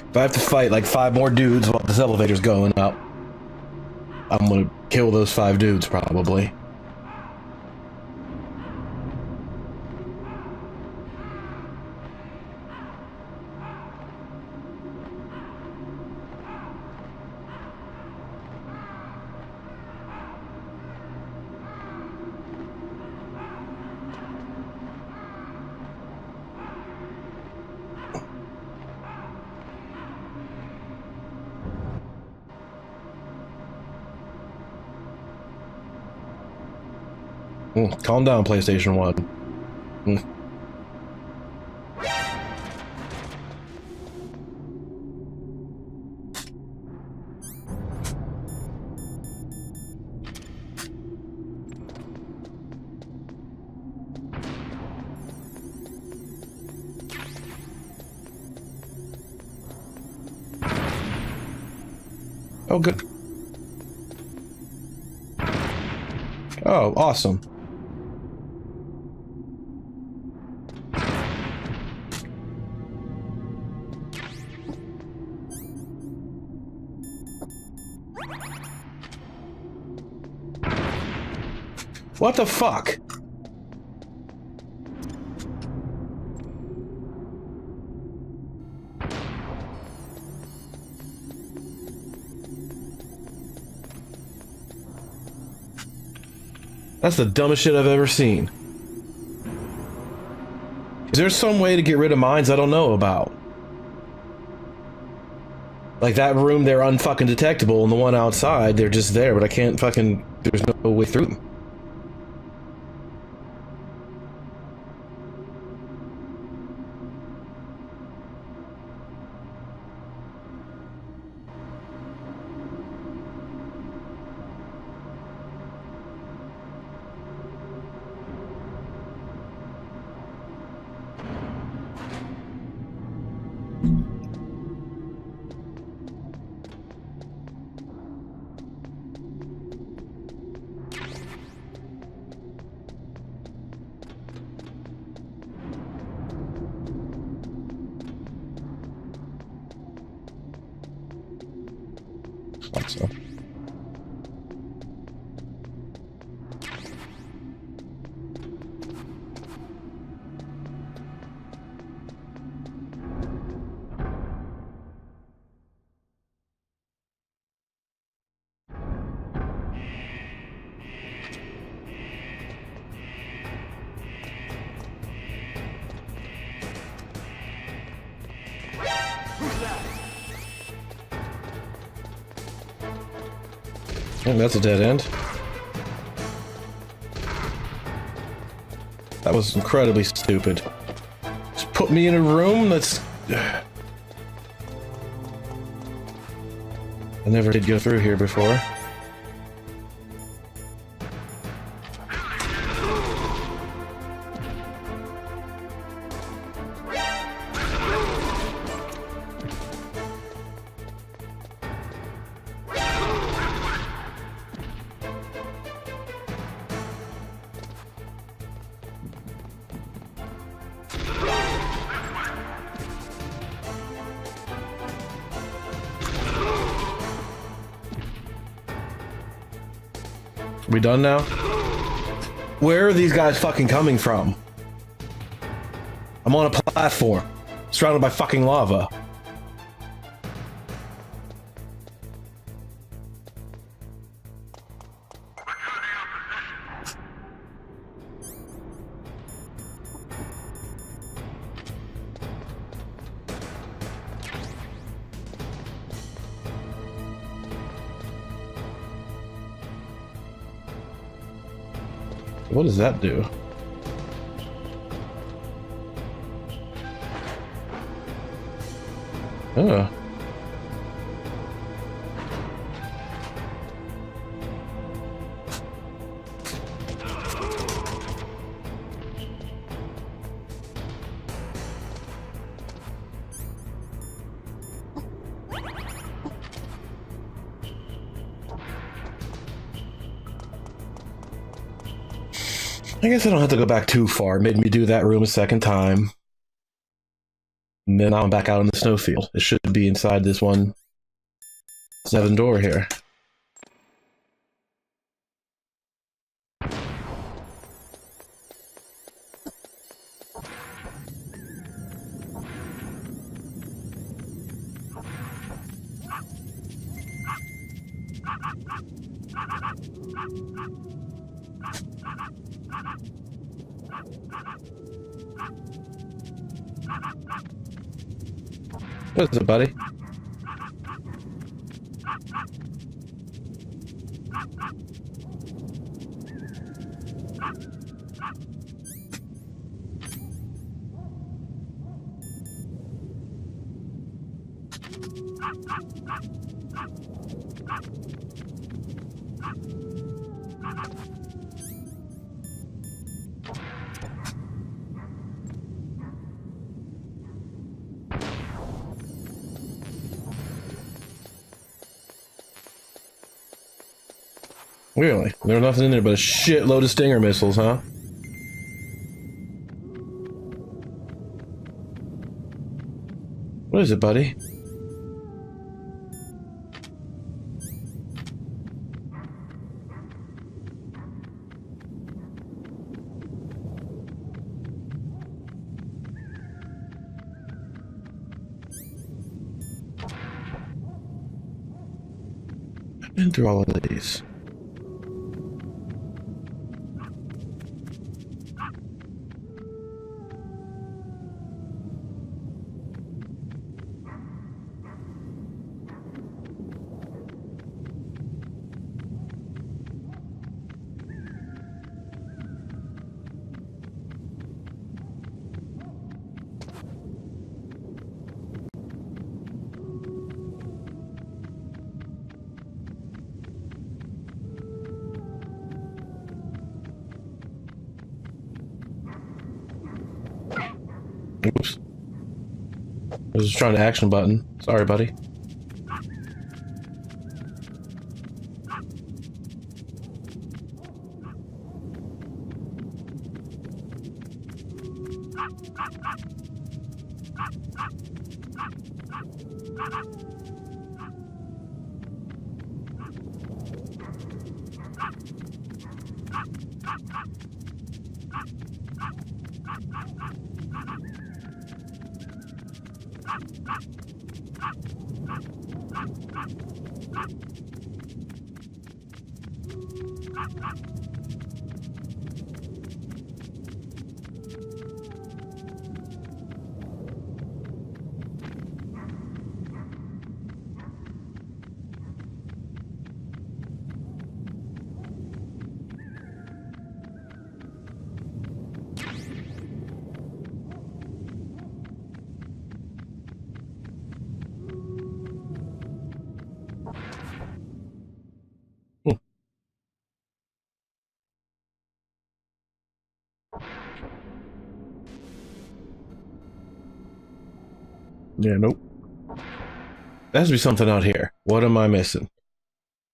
If I have to fight like 5 more dudes while this elevator's going up, I'm gonna kill those 5 dudes probably. Calm down, PlayStation 1. Oh, good. Oh, awesome. What the fuck? That's the dumbest shit I've ever seen. Is there some way to get rid of mines I don't know about? Like that room, they're unfucking detectable, and the one outside, they're just there, but I can't fucking. There's no way through them. So. I think that's a dead end. That was incredibly stupid. Just put me in a room that's... I never did go through here before. We done now? Where are these guys fucking coming from? I'm on a platform, surrounded by fucking lava. What does that do? Oh. I guess I don't have to go back too far. It made me do that room a second time. And then now I'm back out in the snowfield. It should be inside this 7 door here. What is it, buddy? Really? There's nothing in there but a shitload of Stinger missiles, huh? What is it, buddy? I've been through all of these. Oops. I was just trying to action button. Sorry, buddy. Yeah, nope. There has to be something out here. What am I missing?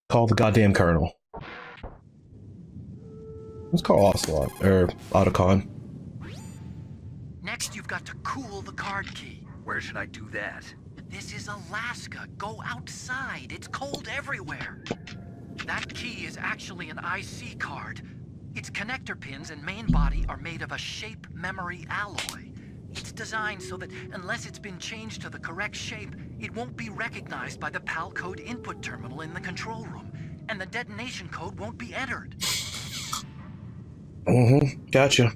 Call the goddamn Colonel. Let's call Ocelot, or Otacon. Next, you've got to cool the card key. Where should I do that? This is Alaska. Go outside. It's cold everywhere. That key is actually an IC card. Its connector pins and main body are made of a shape memory alloy. It's designed so that unless it's been changed to the correct shape, it won't be recognized by the PAL code input terminal in the control room, and the detonation code won't be entered. Gotcha.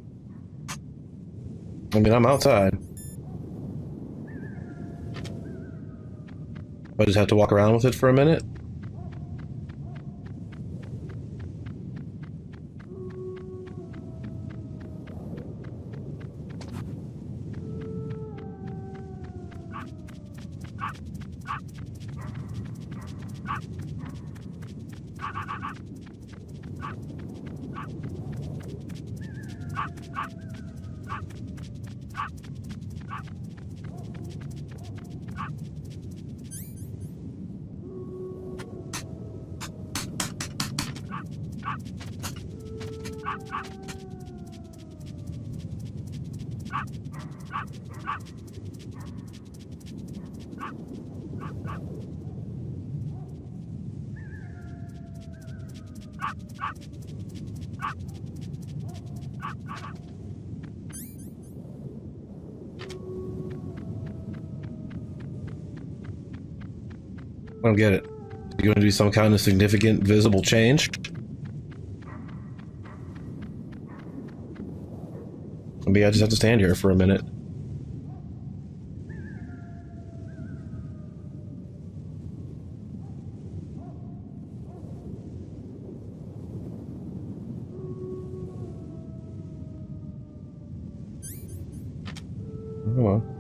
I mean, I'm outside. I just have to walk around with it for a minute. I don't get it. You going to do some kind of significant visible change? Maybe I just have to stand here for a minute. Come on.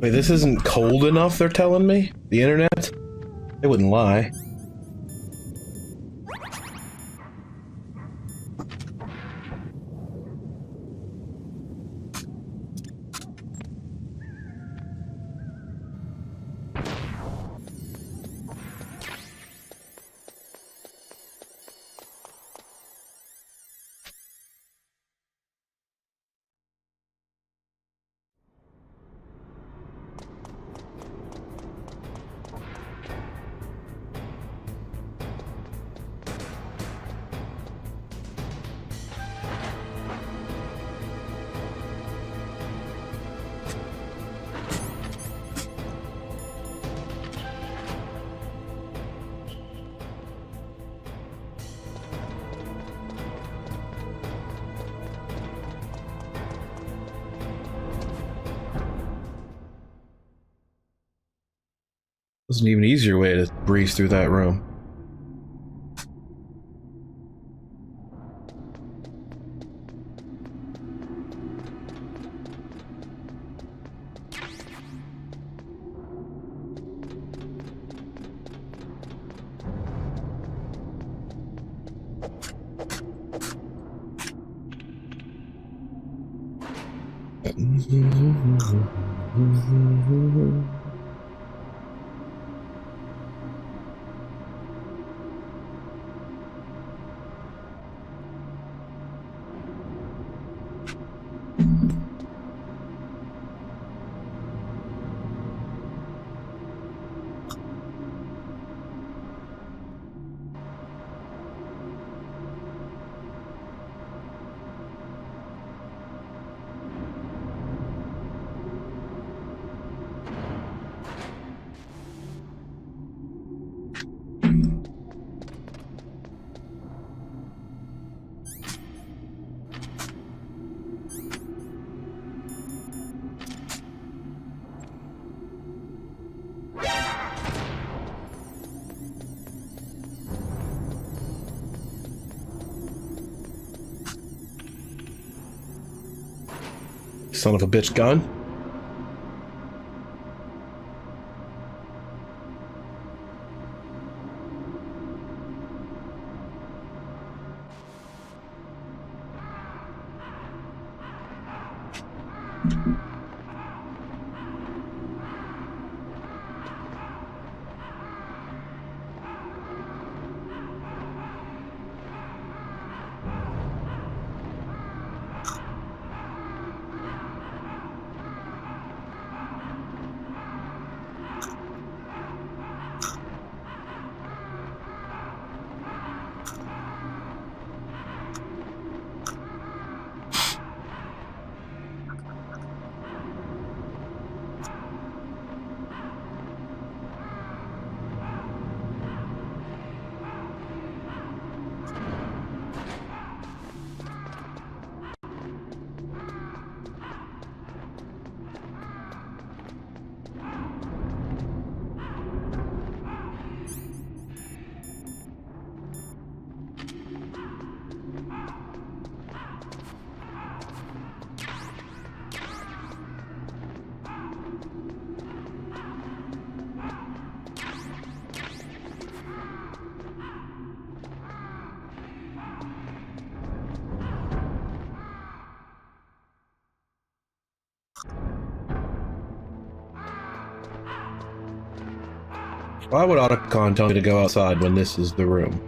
Wait, this isn't cold enough, they're telling me? The internet? They wouldn't lie. There's an even easier way to breeze through that room. Son of a bitch gun. Why would Otacon tell me to go outside when this is the room?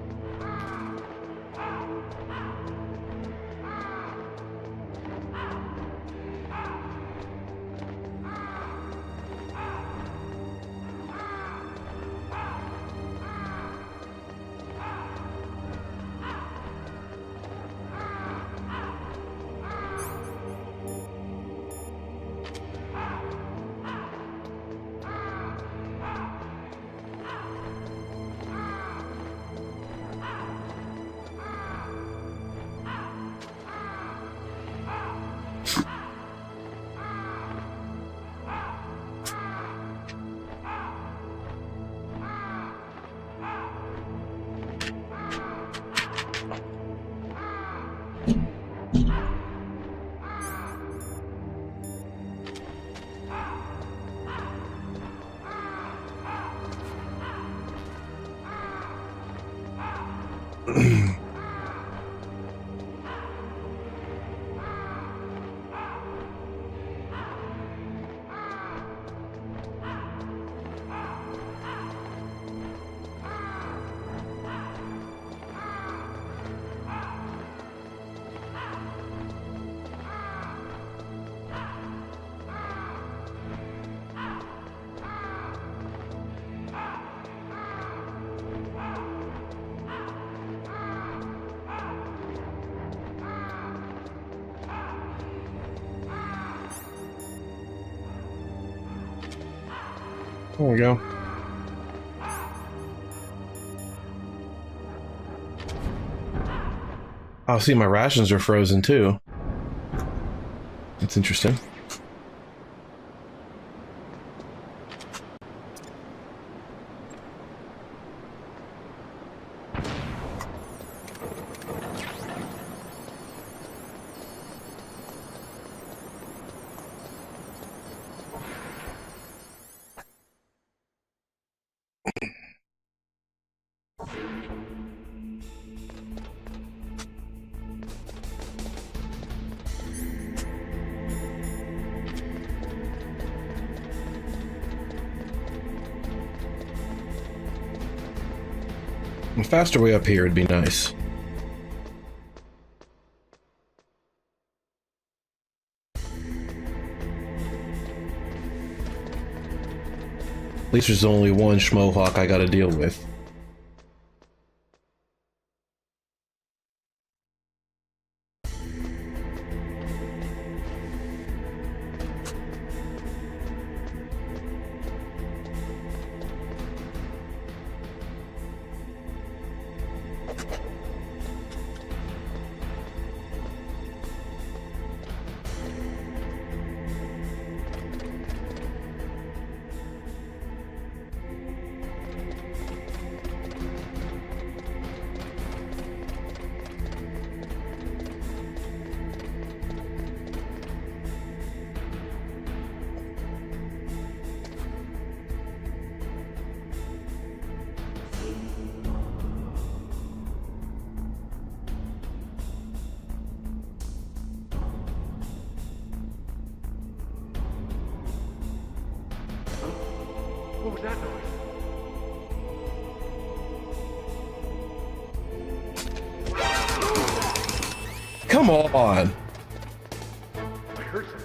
There we go. Oh, see, my rations are frozen too. That's interesting. A faster way up here would be nice. At least there's only one Schmohawk I gotta deal with. What was that noise? Come on! I heard something.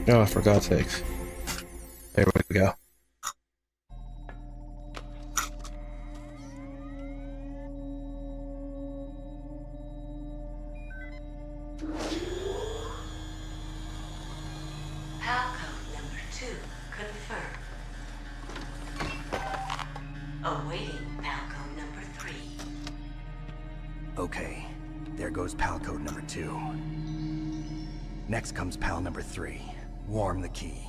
Oh, for God's sakes. There we go. Palcode number 2 confirmed. Awaiting Palcode number 3. Okay, there goes pal code number 2. Next comes pal number 3. Warm the key.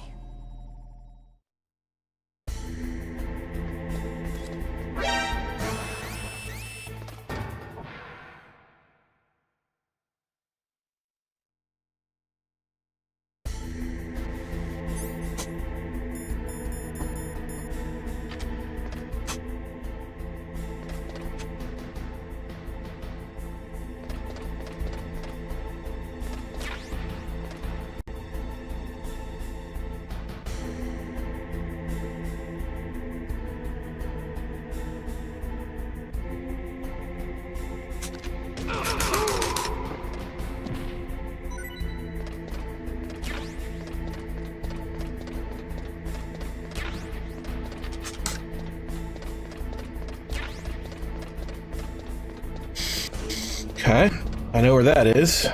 Okay, I know where that is.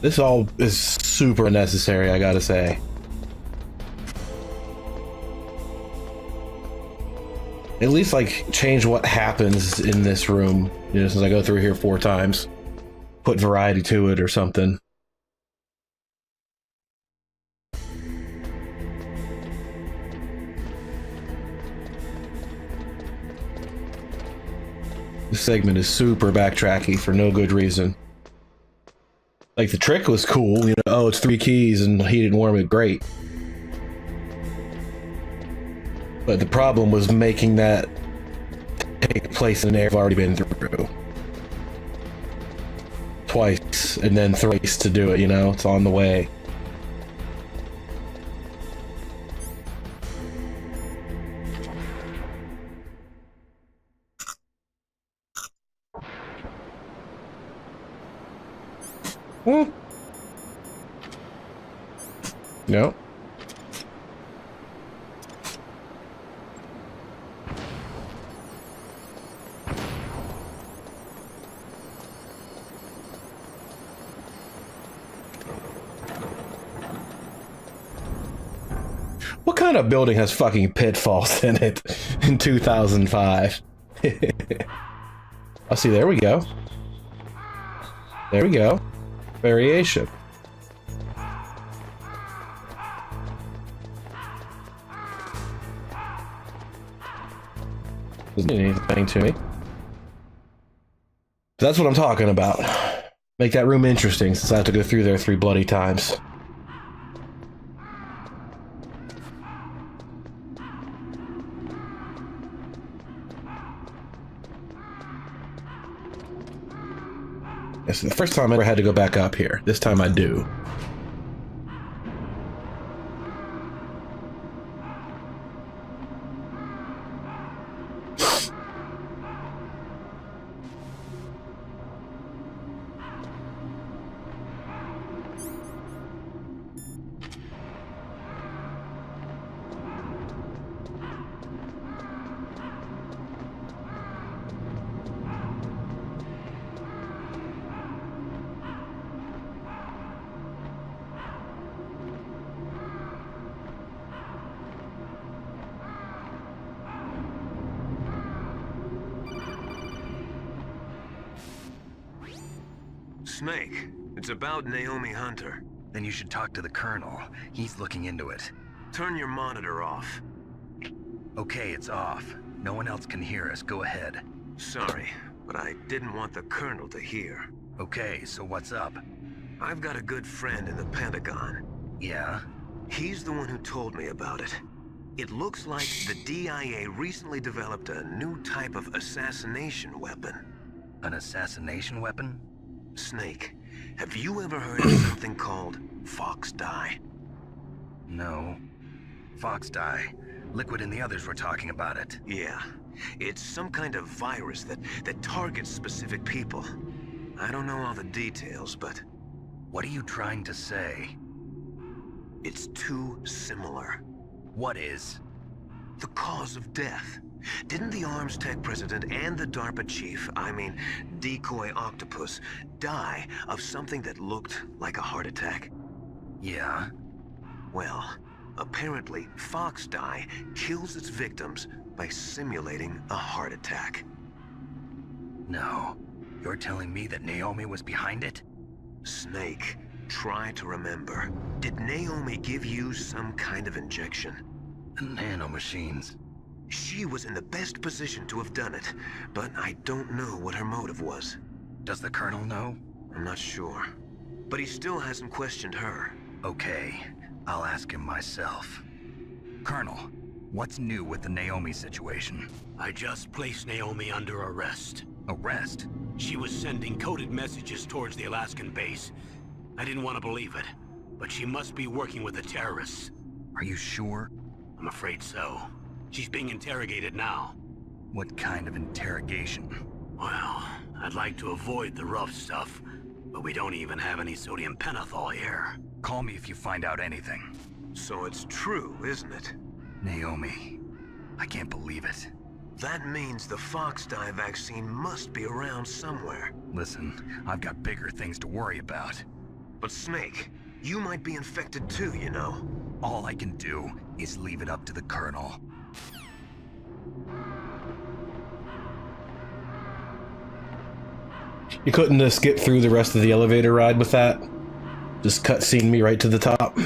This all is super unnecessary, I gotta say. At least like change what happens in this room, you know, since I go through here 4 times. Put variety to it or something. This segment is super backtracky for no good reason. Like, the trick was cool, you know, oh, it's 3 keys and heated and warm it, great. But the problem was making that take place in an area I've already been through. Twice, and then thrice to do it, you know? It's on the way. No. What kind of building has fucking pitfalls in it in 2005? Oh, see, there we go. There we go. Variation. Doesn't mean anything to me. That's what I'm talking about. Make that room interesting, since I have to go through there 3 bloody times. This is the first time I ever had to go back up here. This time I do. Snake, it's about Naomi Hunter. Then you should talk to the Colonel. He's looking into it. Turn your monitor off. Okay, it's off. No one else can hear us. Go ahead. Sorry, but I didn't want the Colonel to hear. Okay, so what's up? I've got a good friend in the Pentagon. Yeah? He's the one who told me about it. It looks like the DIA recently developed a new type of assassination weapon. An assassination weapon? Snake, have you ever heard of something called Fox Dye? No. Fox Dye. Liquid and the others were talking about it. Yeah. It's some kind of virus that targets specific people. I don't know all the details, but... What are you trying to say? It's too similar. What is? The cause of death. Didn't the Arms Tech president and the DARPA chief, I mean, Decoy Octopus, die of something that looked like a heart attack? Yeah? Well, apparently Fox Dye kills its victims by simulating a heart attack. No. You're telling me that Naomi was behind it? Snake, try to remember. Did Naomi give you some kind of injection? The nanomachines. She was in the best position to have done it, but I don't know what her motive was. Does the Colonel know? I'm not sure. But he still hasn't questioned her. Okay, I'll ask him myself. Colonel, what's new with the Naomi situation? I just placed Naomi under arrest. Arrest? She was sending coded messages towards the Alaskan base. I didn't want to believe it, but she must be working with the terrorists. Are you sure? I'm afraid so. She's being interrogated now. What kind of interrogation? Well, I'd like to avoid the rough stuff, but we don't even have any sodium pentothal here. Call me if you find out anything. So it's true, isn't it? Naomi, I can't believe it. That means the Fox Dye vaccine must be around somewhere. Listen, I've got bigger things to worry about. But Snake, you might be infected too, you know. All I can do is leave it up to the Colonel. You couldn't have skipped through the rest of the elevator ride with that? Just cutscene me right to the top?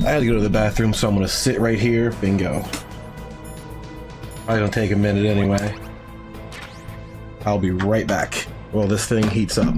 I had to go to the bathroom, so I'm gonna sit right here. Bingo. Probably gonna take a minute anyway. I'll be right back while this thing heats up.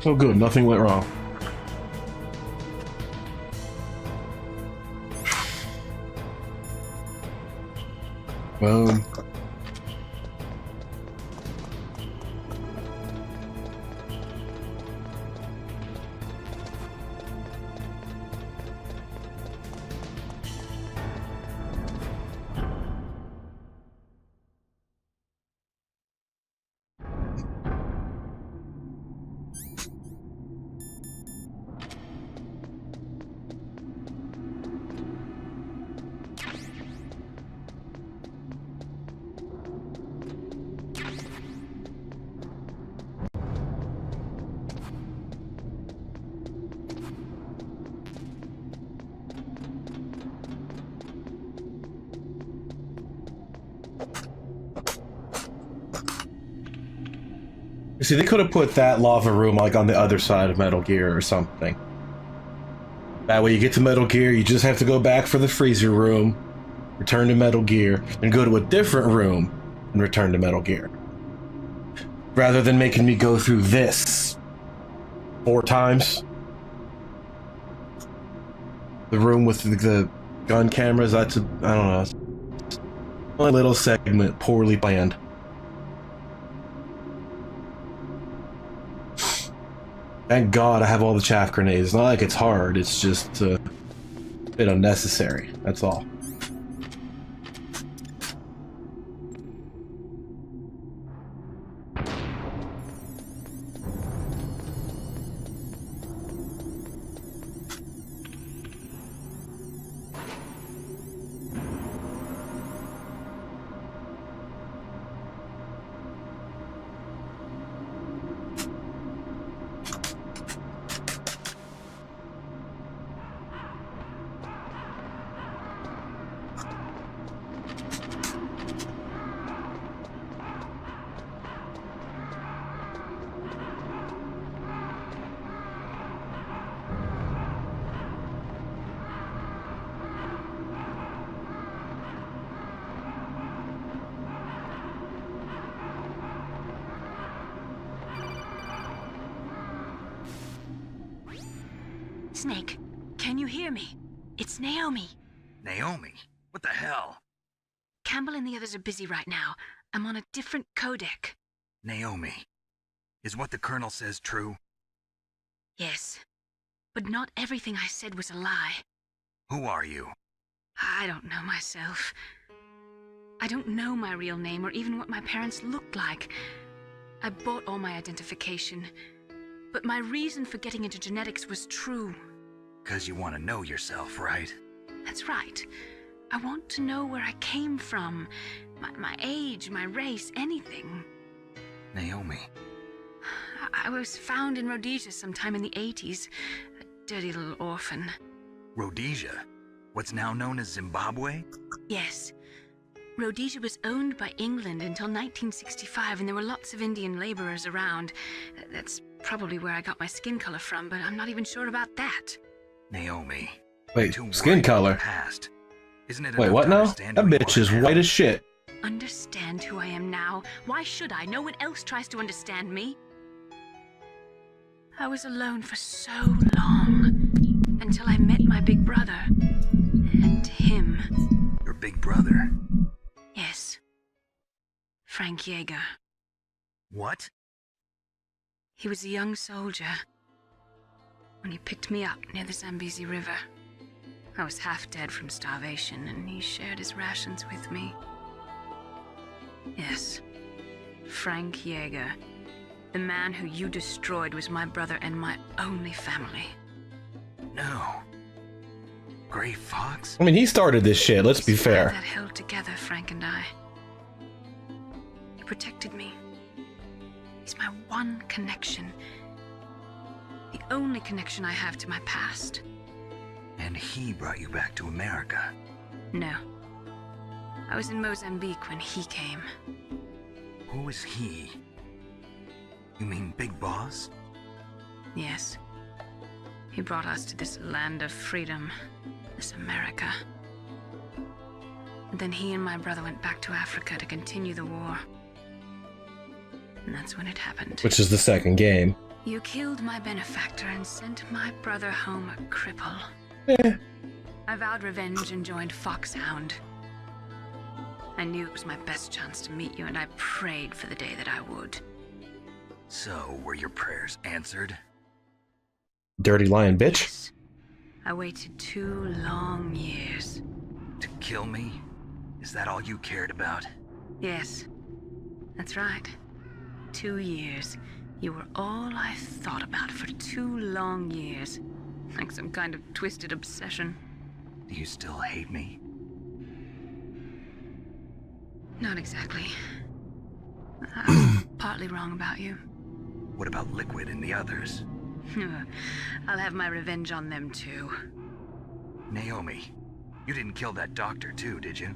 So good, nothing went wrong. Boom. See, they could have put that lava room like on the other side of Metal Gear or something. That way you get to Metal Gear, you just have to go back for the freezer room, return to Metal Gear, and go to a different room and return to Metal Gear. Rather than making me go through this 4 times. The room with the gun cameras, that's I don't know. One little segment poorly planned. Thank God I have all the chaff grenades. It's not like it's hard, it's just a bit unnecessary, that's all. Snake, can you hear me? It's Naomi. Naomi? What the hell? Campbell and the others are busy right now. I'm on a different codec. Naomi, is what the Colonel says true? Yes, but not everything I said was a lie. Who are you? I don't know myself. I don't know my real name or even what my parents looked like. I bought all my identification, but my reason for getting into genetics was true. 'Cause you want to know yourself, right? That's right. I want to know where I came from, my age, my race, anything. Naomi. I was found in Rhodesia sometime in the 80s, a dirty little orphan. Rhodesia? What's now known as Zimbabwe? Yes. Rhodesia was owned by England until 1965, and there were lots of Indian laborers around. That's probably where I got my skin color from, but I'm not even sure about that. Naomi. Wait, too skin worried color? about the past. Isn't it Wait, enough what to now? understand That who you bitch are is now? white as shit. Understand who I am now? Why should I? No one else tries to understand me. I was alone for so long, until I met my big brother. And him. Your big brother? Yes. Frank Yeager. What? He was a young soldier when he picked me up near the Zambezi River. I was half dead from starvation, and he shared his rations with me. Yes, Frank Yeager. The man who you destroyed was my brother and my only family. No. Gray Fox? I mean, he started this shit, let's be It's the fair. that held together Frank and I. He protected me. He's my one connection. The only connection I have to my past. And he brought you back to America? No. I was in Mozambique when he came. Who is he? You mean Big Boss? Yes. He brought us to this land of freedom, this America. And then he and my brother went back to Africa to continue the war. And that's when it happened. Which is the second game. You killed my benefactor and sent my brother home a cripple. Eh. I vowed revenge and joined Foxhound. I knew it was my best chance to meet you, and I prayed for the day that I would. So, were your prayers answered? Dirty lion bitch. Yes. I waited 2 long years. To kill me? Is that all you cared about? Yes. That's right. 2 years. You were all I thought about for 2 long years. Like some kind of twisted obsession. Do you still hate me? Not exactly. I was partly wrong about you. What about Liquid and the others? I'll have my revenge on them too. Naomi, you didn't kill that doctor too, did you?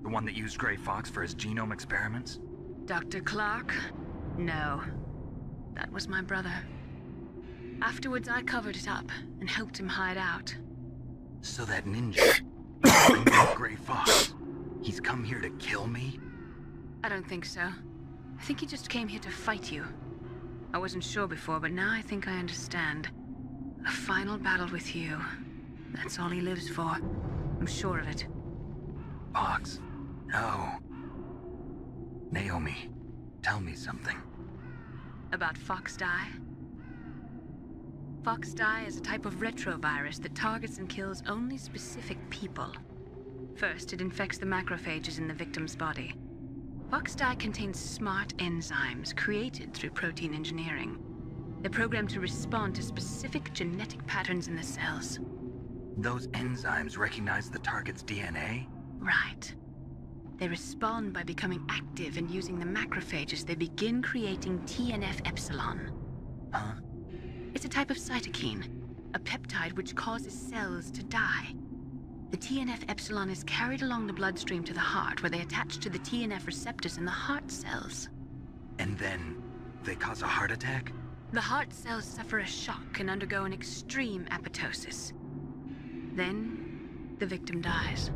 The one that used Gray Fox for his genome experiments? Dr. Clark? No. That was my brother. Afterwards, I covered it up and helped him hide out. So that ninja, Gray Fox, he's come here to kill me? I don't think so. I think he just came here to fight you. I wasn't sure before, but now I think I understand. A final battle with you. That's all he lives for. I'm sure of it. Fox, no. Naomi, tell me something. About FoxDie? FoxDie is a type of retrovirus that targets and kills only specific people. First, it infects the macrophages in the victim's body. FoxDie contains smart enzymes created through protein engineering. They're programmed to respond to specific genetic patterns in the cells. Those enzymes recognize the target's DNA? Right. They respond by becoming active and using the macrophages. They begin creating TNF-epsilon. Huh? It's a type of cytokine, a peptide which causes cells to die. The TNF-epsilon is carried along the bloodstream to the heart, where they attach to the TNF receptors in the heart cells. And then they cause a heart attack? The heart cells suffer a shock and undergo an extreme apoptosis. Then, the victim dies.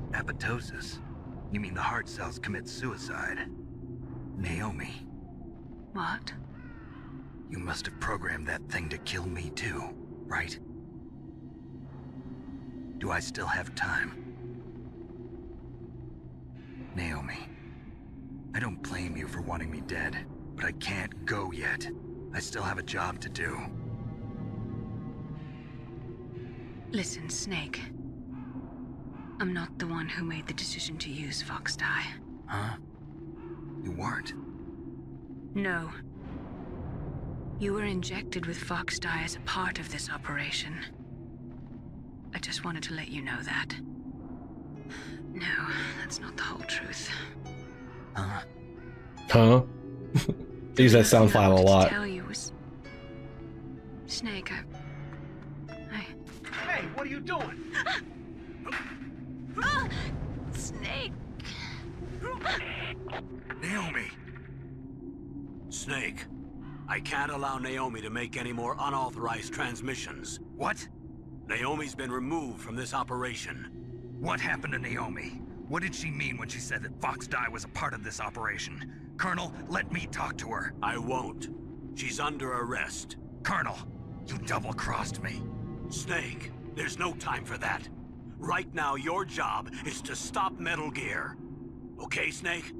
Apoptosis? You mean the heart cells commit suicide? Naomi. What? You must have programmed that thing to kill me too, right? Do I still have time? Naomi, I don't blame you for wanting me dead, but I can't go yet. I still have a job to do. Listen, Snake. I'm not the one who made the decision to use Fox Dye. Huh? You weren't? No. You were injected with Fox Dye as a part of this operation. I just wanted to let you know that. No, that's not the whole truth. Huh? Huh? I use that sound file a lot. Tell you was... Snake, Hey, what are you doing? Snake! Naomi! Snake, I can't allow Naomi to make any more unauthorized transmissions. What? Naomi's been removed from this operation. What happened to Naomi? What did she mean when she said that Fox Dye was a part of this operation? Colonel, let me talk to her. I won't. She's under arrest. Colonel, you double-crossed me. Snake, there's no time for that. Right now, your job is to stop Metal Gear. Okay, Snake?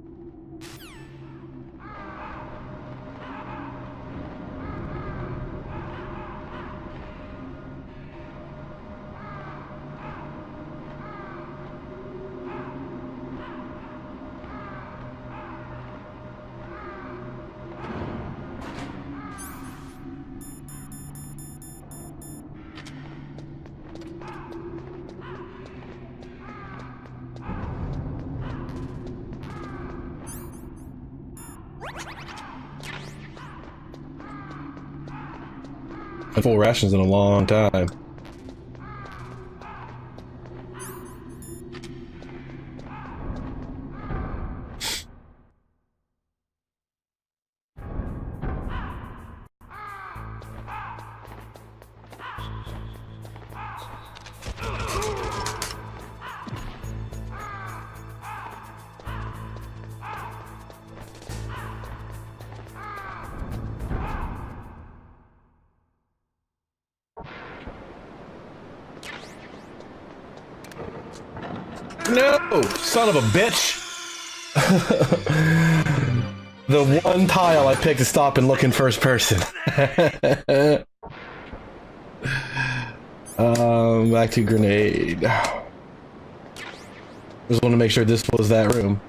Full rations in a long time. No! Son of a bitch! The one tile I picked to stop and look in first person. Back to grenade. Just want to make sure this was that room.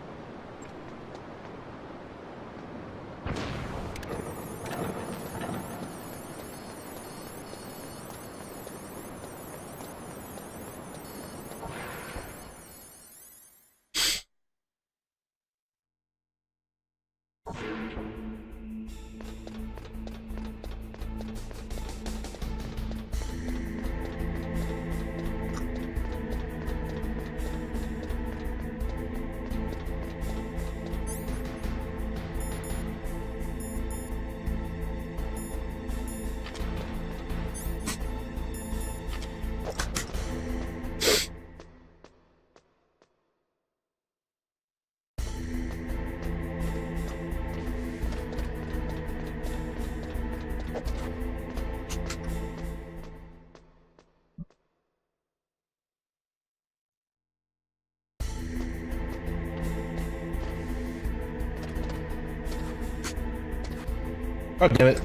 Oh, damn it.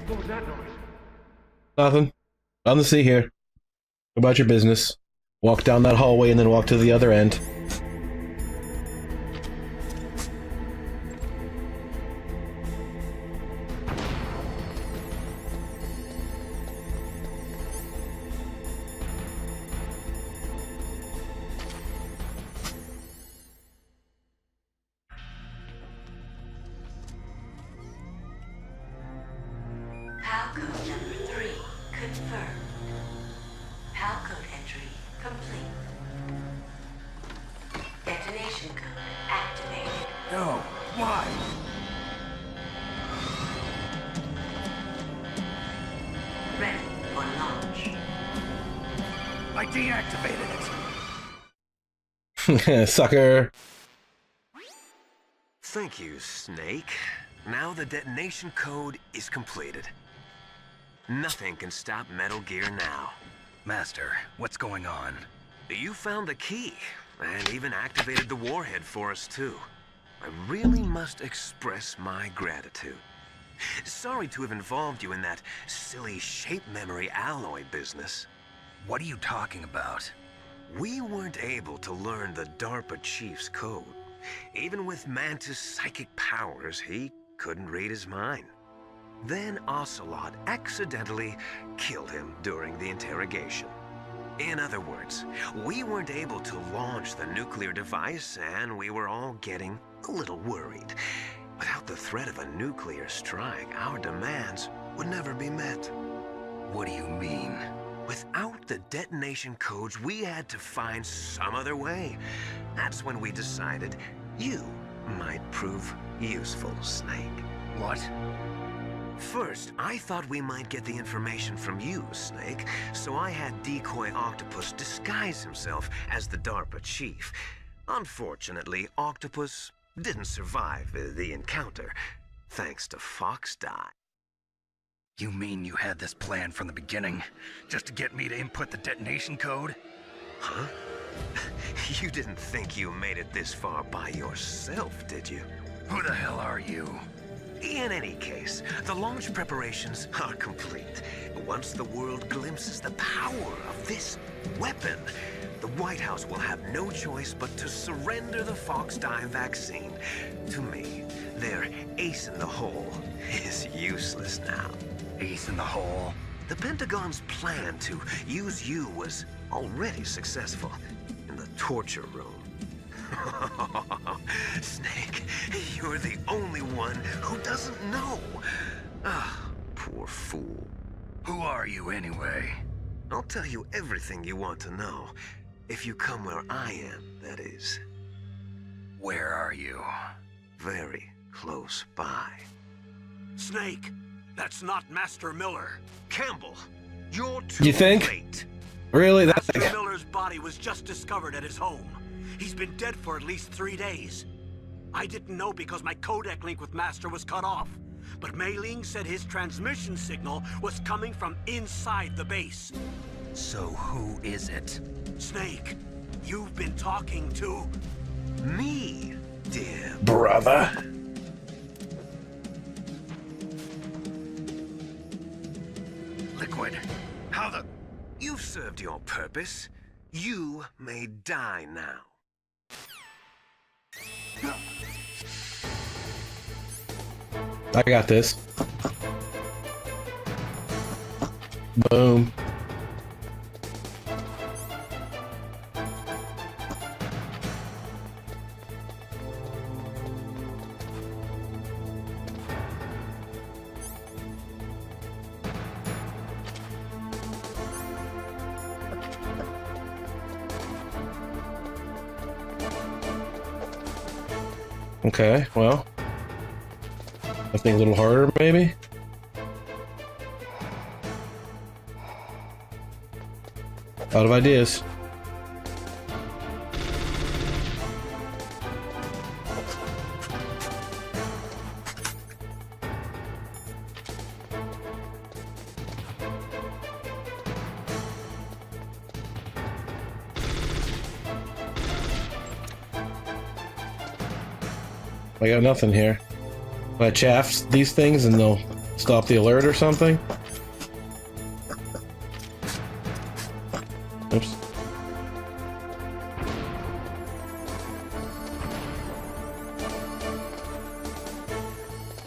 What was that noise? Nothing. Nothing to see here. Go about your business. Walk down that hallway and then walk to the other end. PAL code number 3 confirmed. PAL code entry complete. Detonation code active. No. Why? Ready for launch. I deactivated it. Sucker. Thank you, Snake. Now the detonation code is completed. Nothing can stop Metal Gear now. Master, what's going on? You found the key, and even activated the warhead for us, too. I really must express my gratitude. Sorry to have involved you in that silly shape memory alloy business. What are you talking about? We weren't able to learn the DARPA chief's code. Even with Mantis' psychic powers, he couldn't read his mind. Then Ocelot accidentally killed him during the interrogation. In other words, we weren't able to launch the nuclear device, and we were all getting a little worried. Without the threat of a nuclear strike, our demands would never be met. What do you mean? Without the detonation codes, we had to find some other way. That's when we decided you might prove useful, Snake. What? First, I thought we might get the information from you, Snake, so I had Decoy Octopus disguise himself as the DARPA chief. Unfortunately, Octopus didn't survive the encounter, thanks to Fox Die. You mean you had this plan from the beginning, just to get me to input the detonation code? Huh? You didn't think you made it this far by yourself, did you? Who the hell are you? In any case, the launch preparations are complete. Once the world glimpses the power of this weapon, the White House will have no choice but to surrender the Fox Die vaccine. To me, their ace in the hole is useless now. Ace in the hole? The Pentagon's plan to use you was already successful in the torture room. Snake, you're the only one who doesn't know. Ah, poor fool. Who are you anyway? I'll tell you everything you want to know. If you come where I am, that is. Where are you? Very close by. Snake, that's not Master Miller. Campbell, you're too You think? late. Really? That's Master Miller's body was just discovered at his home. He's been dead for at least 3 days. I didn't know because my codec link with Master was cut off. But Mei Ling said his transmission signal was coming from inside the base. So who is it? Snake, you've been talking to... Me, dear brother. Liquid. How the... You've served your purpose. You may die now. I got this. Boom. Okay, well, I think a little harder, maybe? Out of ideas. I got nothing here. I chaff these things and they'll stop the alert or something? Oops.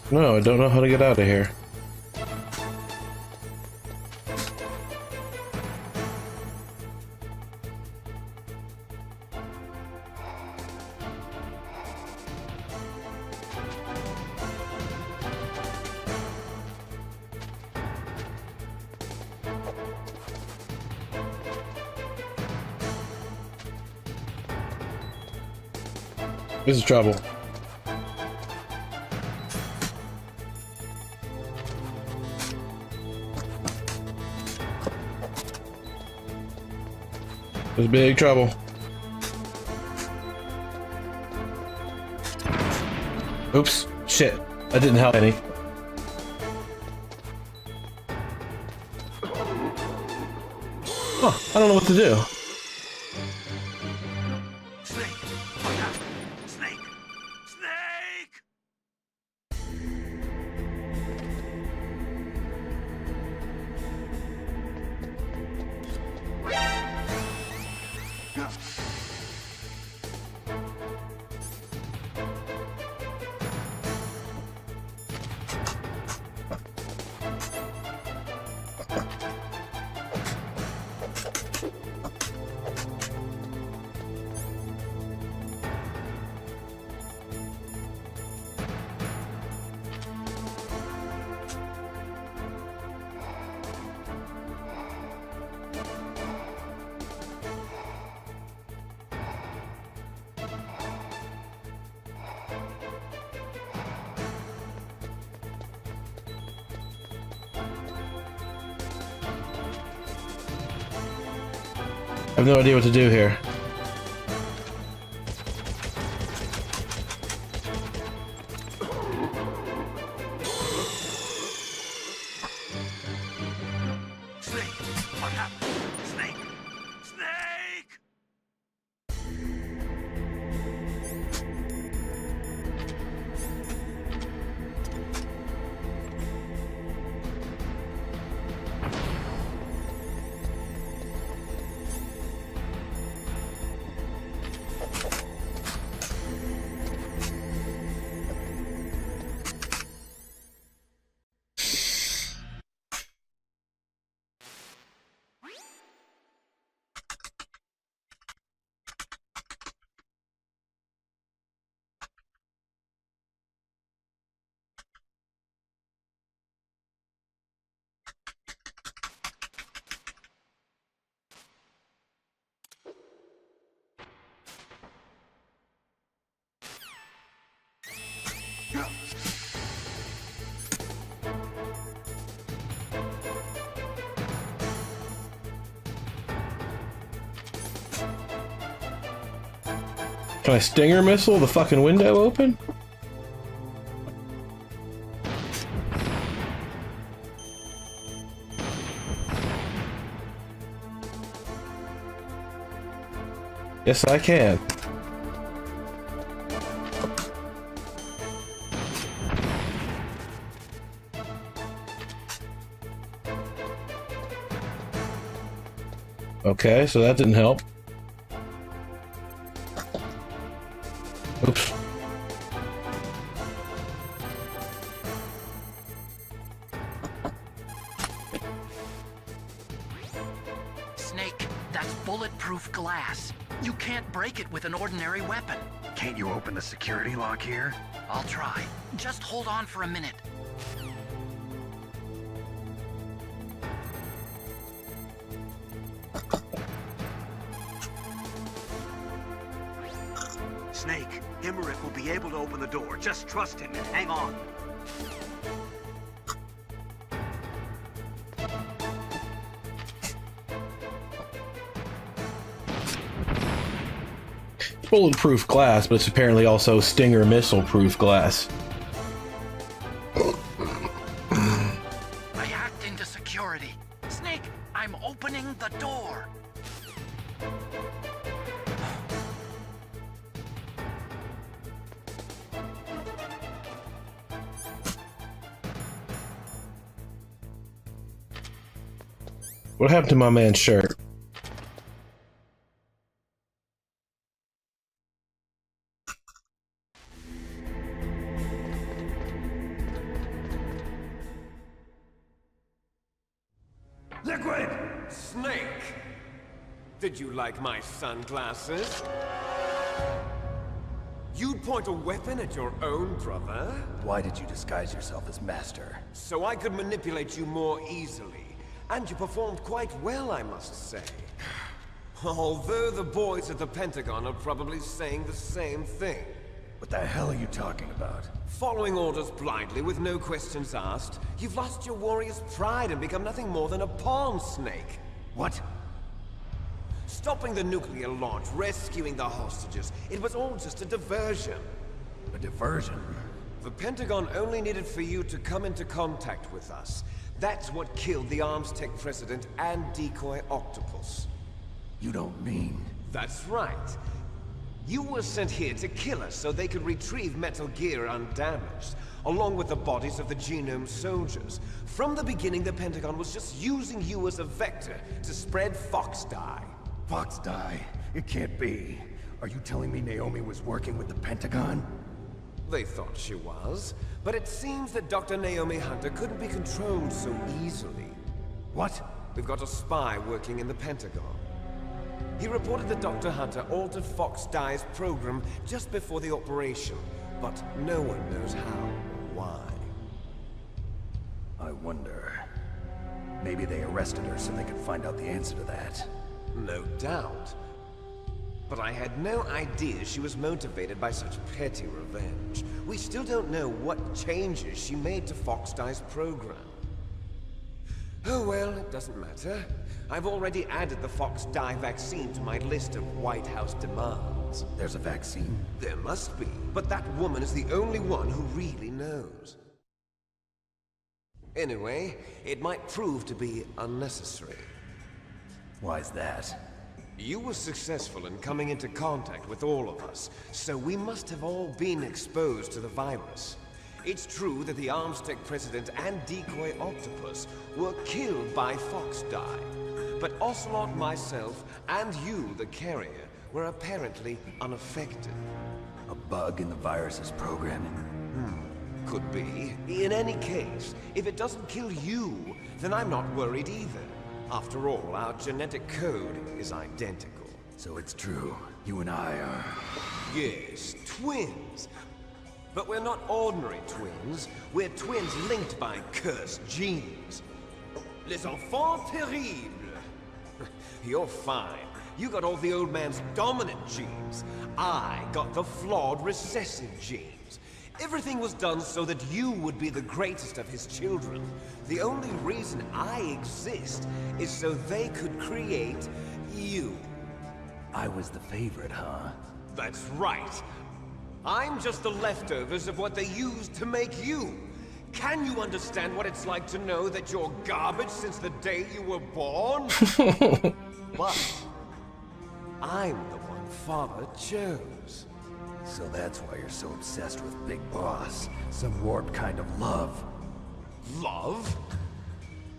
No, I don't know how to get out of here. This is trouble. There's big trouble. Oops. Shit. That didn't help any. Huh. I don't know what to do. Snake! Look out! Snake! Snake! I have no idea what to do here. Snake! What happened? Snake! Snake! Can I Stinger missile the fucking window open? Yes, I can. Okay, so that didn't help. Oops. Snake, that's bulletproof glass. You can't break it with an ordinary weapon. Can't you open the security lock here? I'll try. Just hold on for a minute. Snake, Emmerich will be able to open the door. Just trust him and hang on. Bulletproof glass, but it's apparently also Stinger missile-proof glass. I hacked into security. Snake, I'm opening the door. What happened to my man's shirt? Liquid! Snake! Did you like my sunglasses? You'd point a weapon at your own brother? Why did you disguise yourself as Master? So I could manipulate you more easily. And you performed quite well, I must say. Although the boys at the Pentagon are probably saying the same thing. What the hell are you talking about? Following orders blindly with no questions asked, you've lost your warrior's pride and become nothing more than a pawn, Snake. What? Stopping the nuclear launch, rescuing the hostages, it was all just a diversion. A diversion? The Pentagon only needed for you to come into contact with us. That's what killed the Armstech president and Decoy Octopus. You don't mean... That's right. You were sent here to kill us so they could retrieve Metal Gear undamaged, along with the bodies of the Genome soldiers. From the beginning, the Pentagon was just using you as a vector to spread Fox Die. Fox Die? It can't be. Are you telling me Naomi was working with the Pentagon? They thought she was, but it seems that Dr. Naomi Hunter couldn't be controlled so easily. What? We've got a spy working in the Pentagon. He reported that Dr. Hunter altered Fox Die's program just before the operation, but no one knows how or why. I wonder... Maybe they arrested her so they could find out the answer to that. No doubt. But I had no idea she was motivated by such petty revenge. We still don't know what changes she made to Fox Die's program. Oh well, it doesn't matter. I've already added the Fox Die vaccine to my list of White House demands. There's a vaccine? There must be, but that woman is the only one who really knows. Anyway, it might prove to be unnecessary. Why's that? You were successful in coming into contact with all of us, so we must have all been exposed to the virus. It's true that the Armstech president and Decoy Octopus were killed by Fox Die, but Ocelot, myself, and you, the carrier, were apparently unaffected. A bug in the virus's programming? Could be. In any case, if it doesn't kill you, then I'm not worried either. After all, our genetic code is identical. So it's true. You and I are... Yes, twins. But we're not ordinary twins. We're twins linked by cursed genes. Les enfants terribles. You're fine. You got all the old man's dominant genes. I got the flawed recessive genes. Everything was done so that you would be the greatest of his children. The only reason I exist is so they could create you. I was the favorite, huh? That's right. I'm just the leftovers of what they used to make you. Can you understand what it's like to know that you're garbage since the day you were born? But I'm the one Father chose. So that's why you're so obsessed with Big Boss. Some warped kind of love. Love?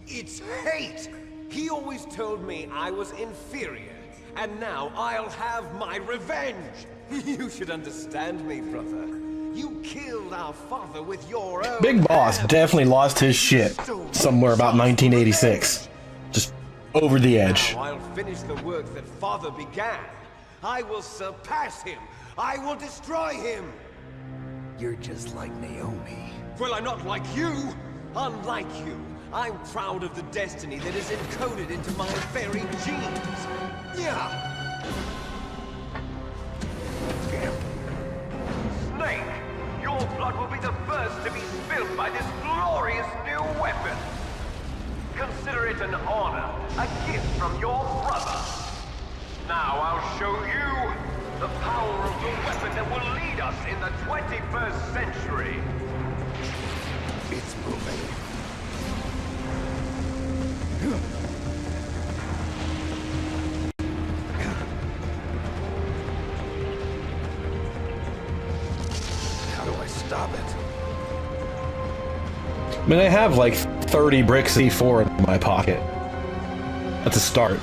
It's hate! He always told me I was inferior, and now I'll have my revenge! You should understand me, brother. You killed our father with your own Big Boss hand. definitely lost his shit somewhere about 1986. Just over the edge. Now I'll finish the work that Father began. I will surpass him. I will destroy him. You're just like Naomi. Well, I'm not like you. Unlike you, I'm proud of the destiny that is encoded into my very genes. Yeah. Snake, your blood will be the first to be spilled by this glorious new weapon. Consider it an honor, a gift from your brother. Now I'll show you the power of the weapon that will lead us in the 21st century. It's moving. How do I stop it? I mean, I have like 30 bricks C4 in my pocket. That's a start.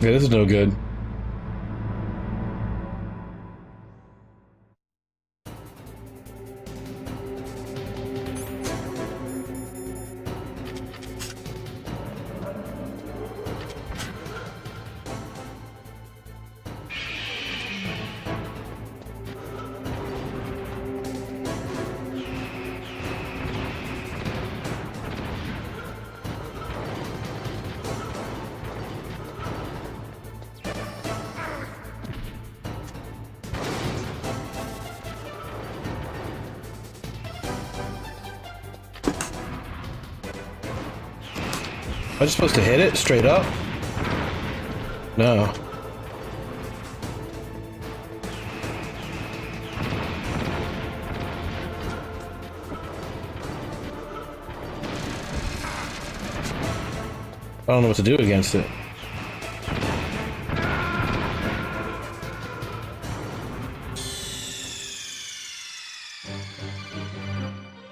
Yeah, this is no good. I just supposed to hit it straight up? No. I don't know what to do against it.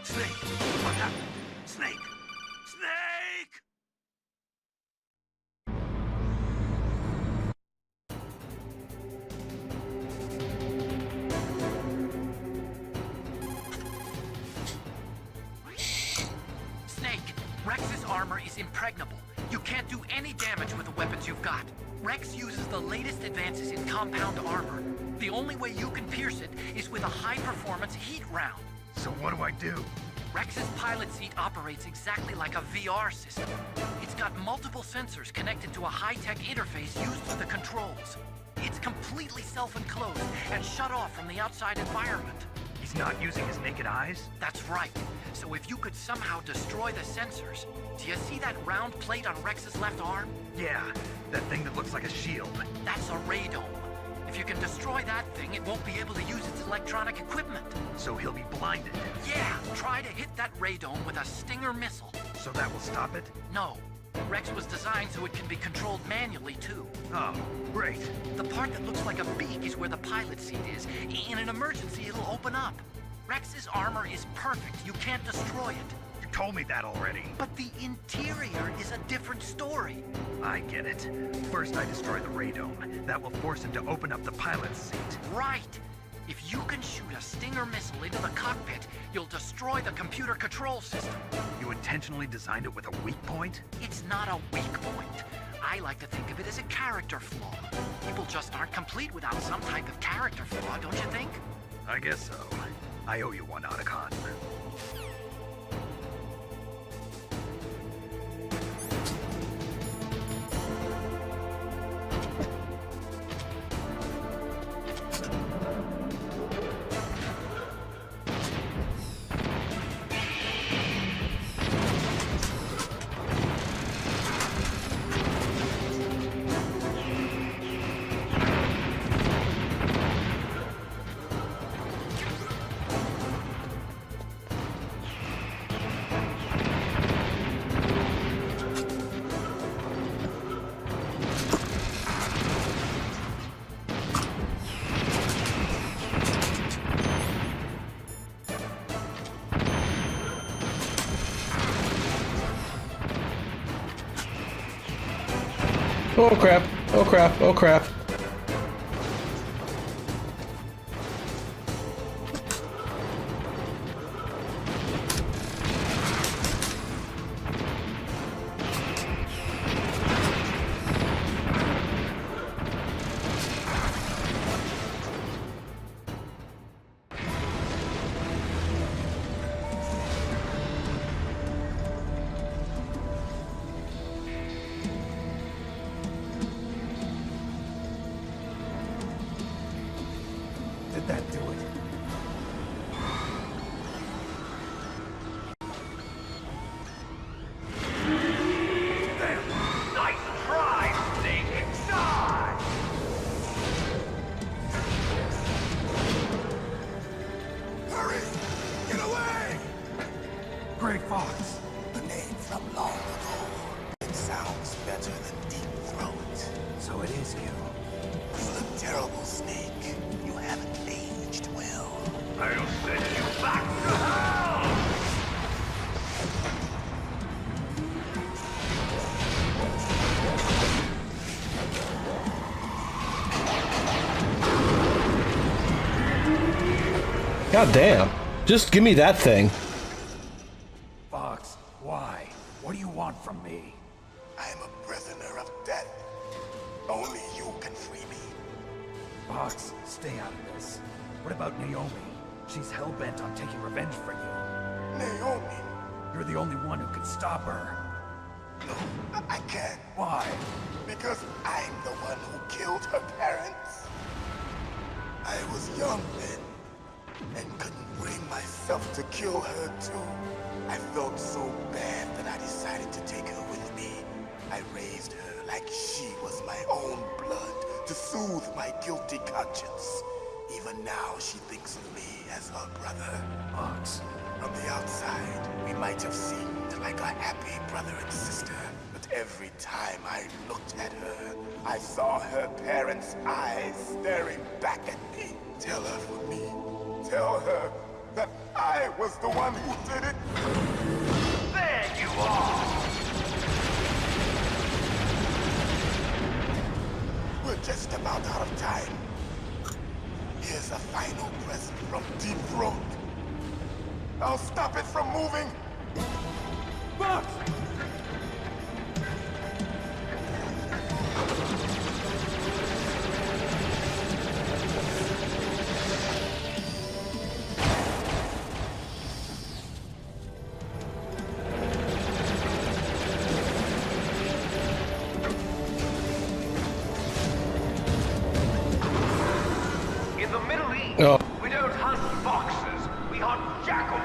Snake! What happened? Snake! Snake! Snake, Rex's armor is impregnable. You can't do any damage with the weapons you've got. Rex uses the latest advances in compound armor. The only way you can pierce it is with a high-performance heat round. So what do I do? Rex's pilot seat operates exactly like a VR system. It's got multiple sensors connected to a high-tech interface used for the controls. It's completely self-enclosed and shut off from the outside environment. He's not using his naked eyes? That's right. So if you could somehow destroy the sensors... Do you see that round plate on Rex's left arm? Yeah, that thing that looks like a shield. That's a radome. If you can destroy that thing, it won't be able to use its electronic equipment. So he'll be blinded. Yeah, try to hit that radome with a Stinger missile. So that will stop it? No. Rex was designed so it can be controlled manually, too. Oh, great. The part that looks like a beak is where the pilot seat is. In an emergency, it'll open up. Rex's armor is perfect. You can't destroy it. You told me that already. But the interior is a different story. I get it. First I destroy the radome. That will force him to open up the pilot's seat. Right. If you can shoot a Stinger missile into the cockpit, you'll destroy the computer control system. You intentionally designed it with a weak point? It's not a weak point. I like to think of it as a character flaw. People just aren't complete without some type of character flaw, don't you think? I guess so. I owe you one, Otacon. Oh crap, oh crap, oh crap. Did that do it? Grey Fox. The name from long ago. It sounds better than Deep Throat. So it is you. You look terrible, Snake. You haven't aged well. I'll send you back to hell! God damn. Just give me that thing. Fox, why? What do you want from me? I am a prisoner of death. Only you can free me. Fox, stay out of this. What about Naomi? She's hell-bent on taking revenge for you. Naomi? You're the only one who can stop her. No, I can't. Why? Because I'm the one who killed her parents. I was young then, and couldn't bring myself to kill her too. I felt so bad that I decided to take her with me. raised her like she was my own blood to soothe my guilty conscience. Even now, she thinks of me as her brother. Fox. From the outside, we might have seemed like a happy brother and sister, but every time I looked at her, I saw her parents' eyes staring back at me. Tell her for me. Tell her that I was the one who did it. There you are! We're just about out of time. Here's a final present from Deep Throat. I'll stop it from moving. Fox! In the Middle East, Oh. we don't hunt foxes, we hunt jackals.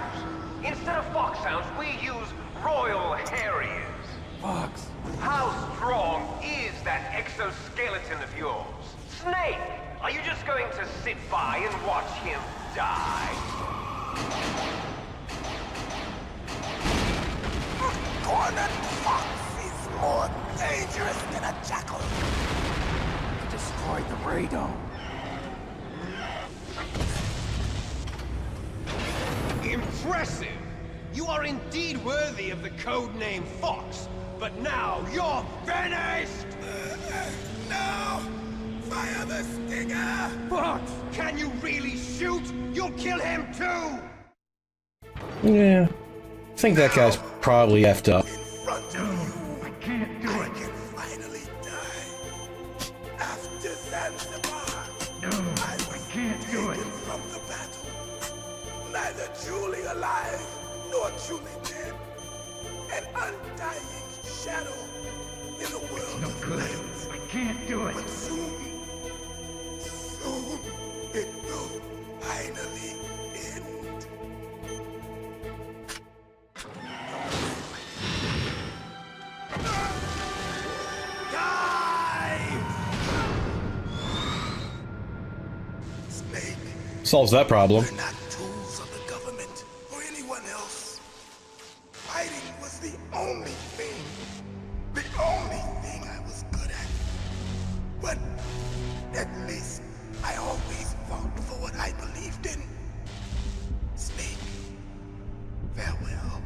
Instead of foxhounds, we use Royal Harriers. Fox! How strong is that exoskeleton of yours? Snake, are you just going to sit by and watch him die? Cornered fox is more dangerous than a jackal. Destroyed the radome. Impressive! You are indeed worthy of the code name Fox, but now you're finished! No! Fire the stinger! Fox! Can you really shoot? You'll kill him too! Yeah. I think that guy's probably effed up. In front of you, I can't do I it! can finally die. After Zanzibar, No, I I was can't do it! taken from the battle. Neither truly alive, nor truly dead. An undying shadow in a world No of good. light. I can't do it! But soon, it will finally end. Die! Snake, Solves that problem. we're not tools of the government or anyone else. Fighting was the only thing I was good at. But at least I always fought for what I believed in. Snake, farewell.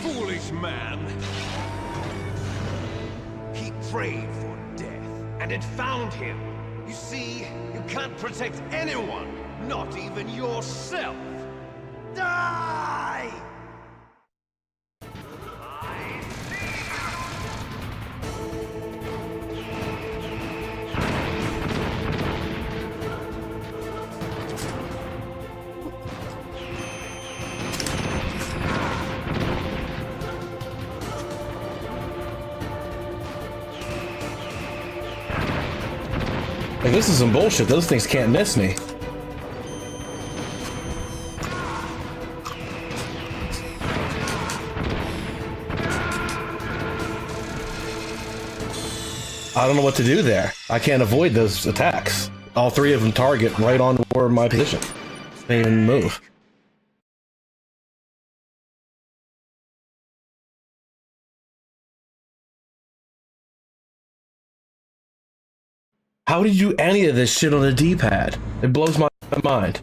Foolish man! He prayed for death, and it found him. You see, you can't protect anyone, not even yourself. Die! Like, this is some bullshit. Those things can't miss me. I don't know what to do there. I can't avoid those attacks. All three of them target right on where my position. They didn't even move. How did you do any of this shit on a D-pad? It blows my mind.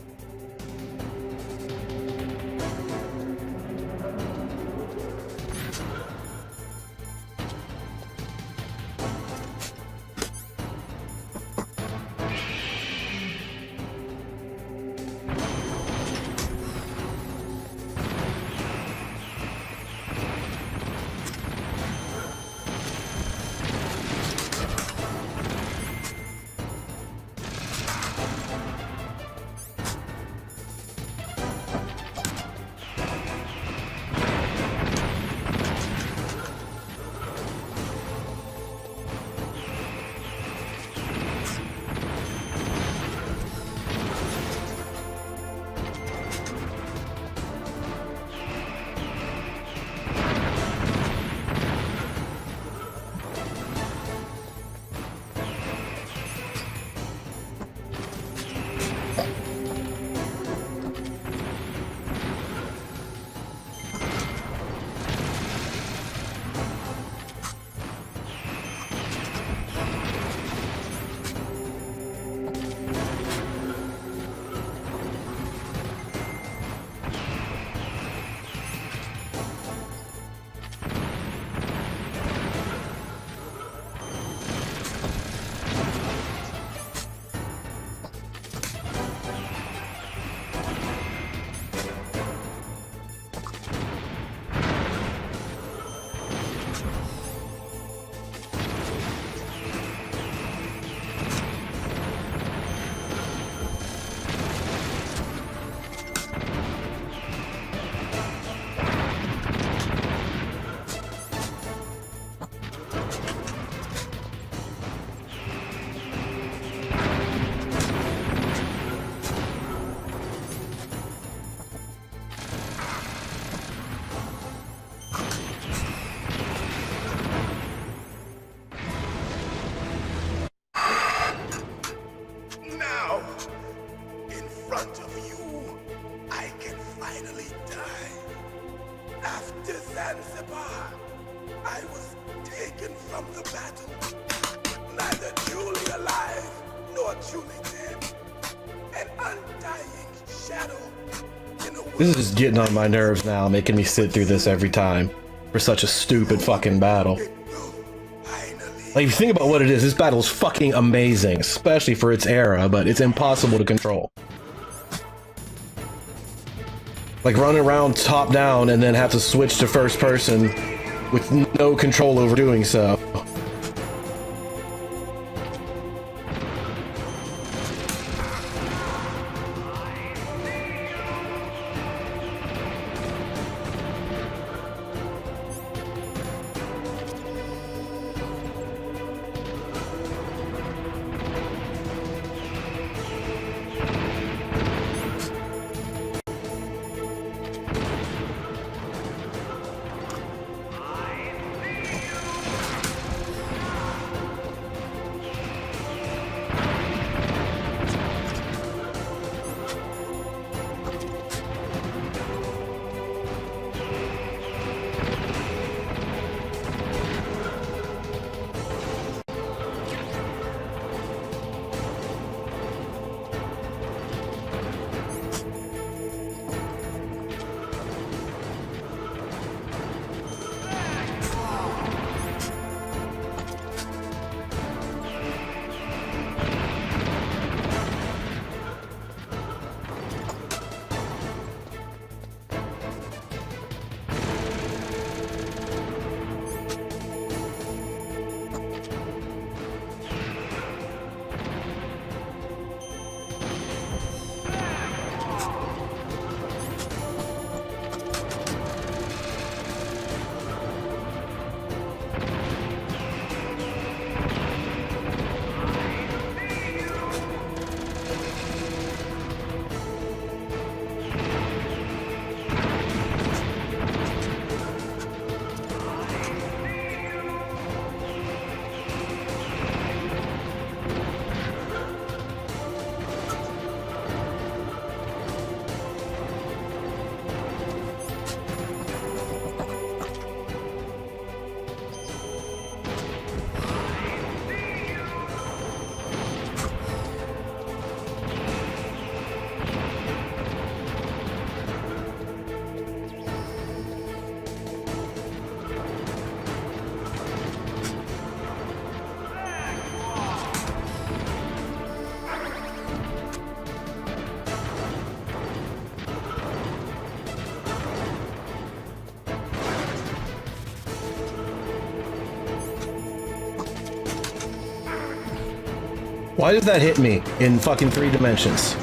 Zanzibar. I was taken from the battle, neither truly alive nor truly dead. An undying shadow in a This is just getting on my nerves now, making me sit through this every time for such a stupid fucking battle. Like, if you think about what it is, this battle is fucking amazing, especially for its era, but it's impossible to control. Like, running around top down and then have to switch to first person with no control over doing so. Why does that hit me in fucking 3 dimensions?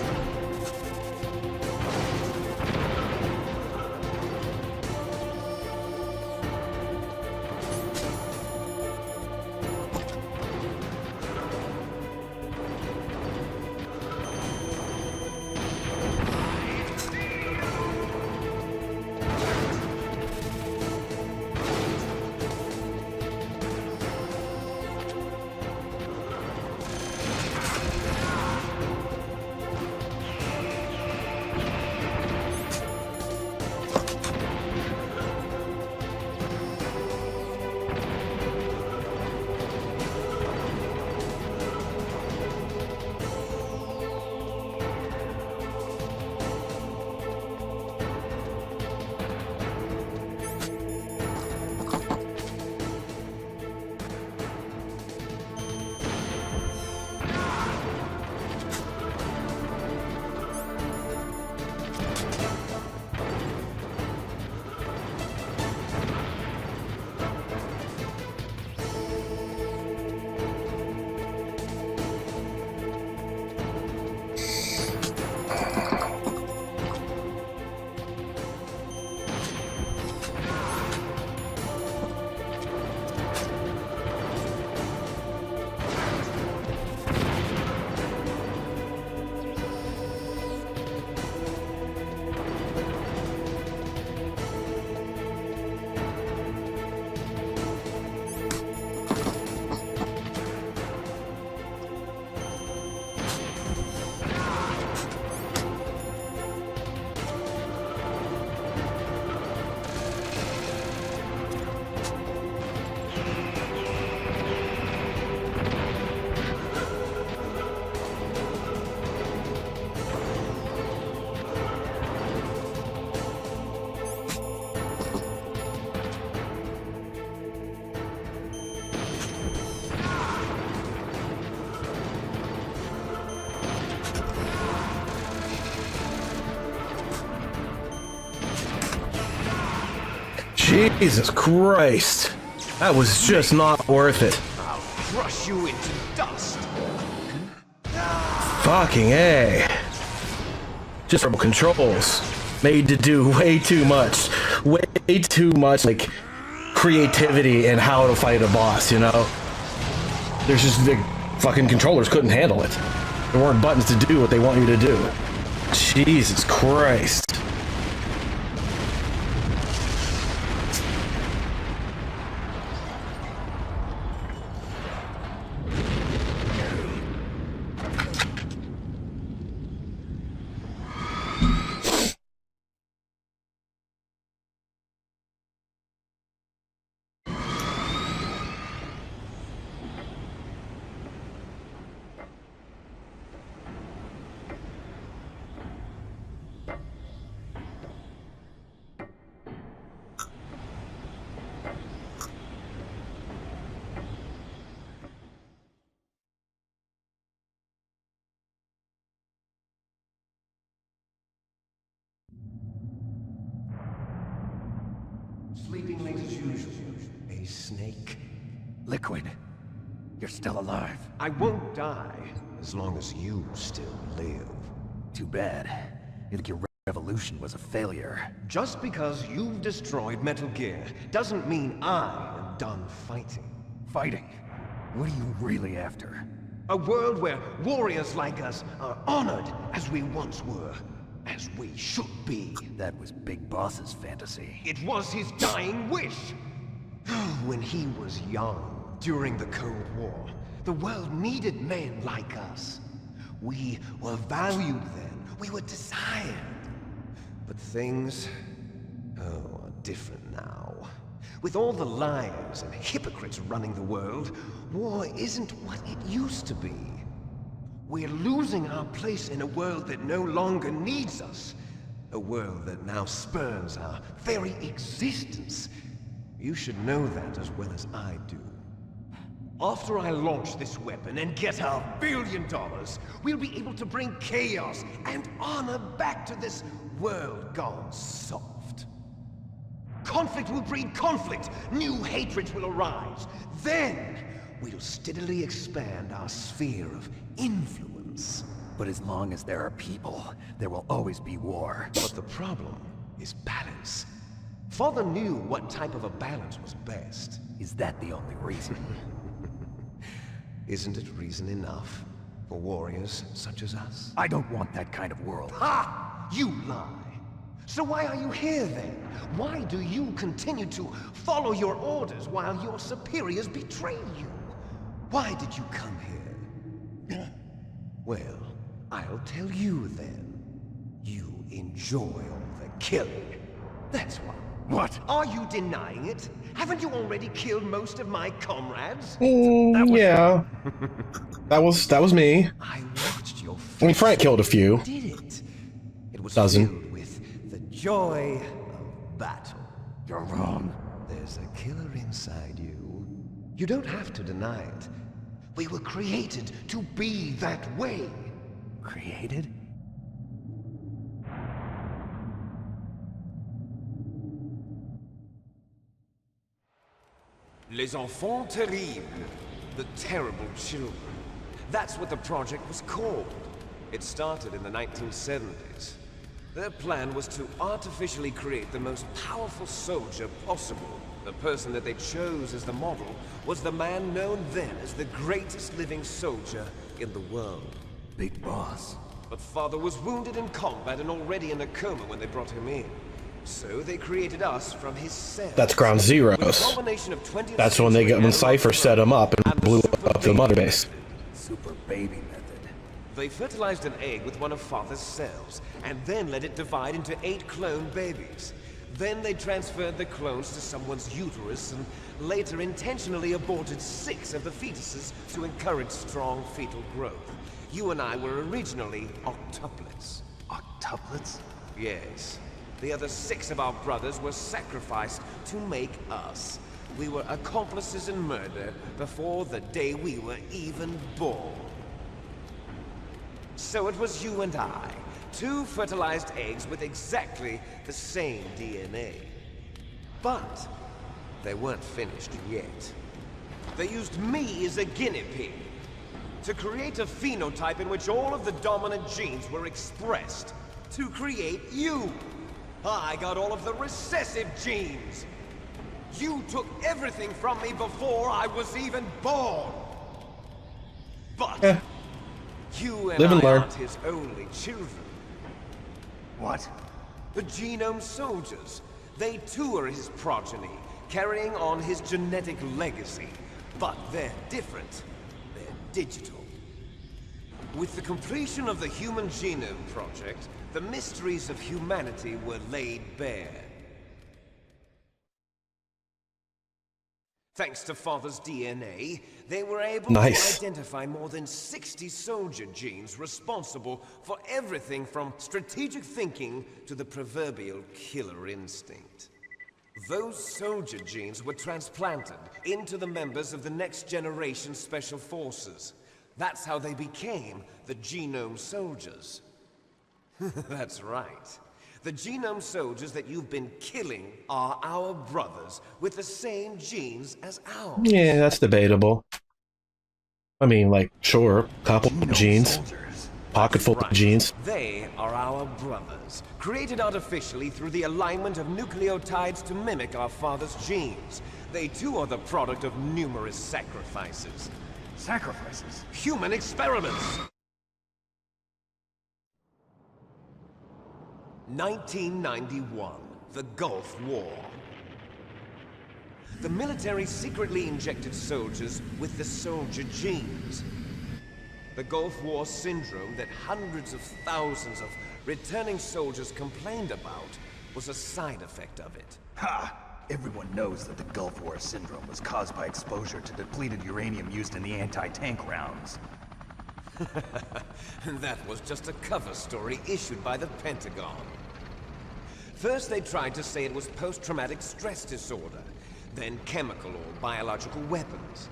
Jesus Christ. That was just not worth it. I'll crush you into dust. Fucking A. Just rebel controls. Made to do way too much. Way too much, like, creativity in how to fight a boss, you know? There's just the fucking controllers couldn't handle it. There weren't buttons to do what they want you to do. Jesus Christ. Sleeping late as usual. A snake. Liquid, you're still alive. I won't die as long as you still live. Too bad. You think your revolution was a failure. Just because you've destroyed Metal Gear doesn't mean I am done fighting. Fighting? What are you really after? A world where warriors like us are honored as we once were. As we should be. That was Big Boss's fantasy. It was his dying wish. When he was young, during the Cold War, the world needed men like us. We were valued then. We were desired. But things, are different now. With all the liars and hypocrites running the world, war isn't what it used to be. We're losing our place in a world that no longer needs us. A world that now spurns our very existence. You should know that as well as I do. After I launch this weapon and get our $1 billion, we'll be able to bring chaos and honor back to this world gone soft. Conflict will breed conflict. New hatreds will arise. Then, we'll steadily expand our sphere of influence. But as long as there are people, there will always be war. But the problem is balance. Father knew what type of a balance was best. Is that the only reason? Isn't it reason enough for warriors such as us? I don't want that kind of world. Ha! You lie! So why are you here then? Why do you continue to follow your orders while your superiors betray you? Why did you come here? Well, I'll tell you then. You enjoy all the killing. That's why. What? Are you denying it? Haven't you already killed most of my comrades? Yeah. that was me. I watched your face. I mean, Frank killed a few. Did it? It was Dozen. filled with the joy of battle. You're wrong. There's a killer inside you. You don't have to deny it. We were created to be that way. Created? Les enfants terribles. The terrible children. That's what the project was called. It started in the 1970s. Their plan was to artificially create the most powerful soldier possible. The person that they chose as the model was the man known then as the greatest living soldier in the world. Big Boss. But Father was wounded in combat and already in a coma when they brought him in. So they created us from his cells. That's Ground Zeroes. That's when when Cypher set him up and blew up the mother base. Super baby method. They fertilized an egg with one of Father's cells, and then let it divide into 8 clone babies. Then they transferred the clones to someone's uterus, and later intentionally aborted 6 of the fetuses to encourage strong fetal growth. You and I were originally octuplets. Octuplets? Yes. The other 6 of our brothers were sacrificed to make us. We were accomplices in murder before the day we were even born. So it was you and I, 2 fertilized eggs with exactly the same DNA. But they weren't finished yet. They used me as a guinea pig to create a phenotype in which all of the dominant genes were expressed. To create you! I got all of the recessive genes! You took everything from me before I was even born! But you and I aren't his only children. What? The Genome Soldiers. They too are his progeny, carrying on his genetic legacy. But they're different. They're digital. With the completion of the Human Genome Project, the mysteries of humanity were laid bare. Thanks to Father's DNA, they were able to identify more than 60 soldier genes responsible for everything from strategic thinking to the proverbial killer instinct. Those soldier genes were transplanted into the members of the next generation Special Forces. That's how they became the Genome Soldiers. That's right. The Genome Soldiers that you've been killing are our brothers with the same genes as ours. Yeah, that's debatable. I mean, like, sure, couple of genes, pocket full of genes. They are our brothers, created artificially through the alignment of nucleotides to mimic our father's genes. They too are the product of numerous sacrifices. Sacrifices? Human experiments! 1991, the Gulf War. The military secretly injected soldiers with the soldier genes. The Gulf War syndrome that hundreds of thousands of returning soldiers complained about was a side effect of it. Ha! Everyone knows that the Gulf War syndrome was caused by exposure to depleted uranium used in the anti-tank rounds. That was just a cover story issued by the Pentagon. First they tried to say it was post-traumatic stress disorder, then chemical or biological weapons.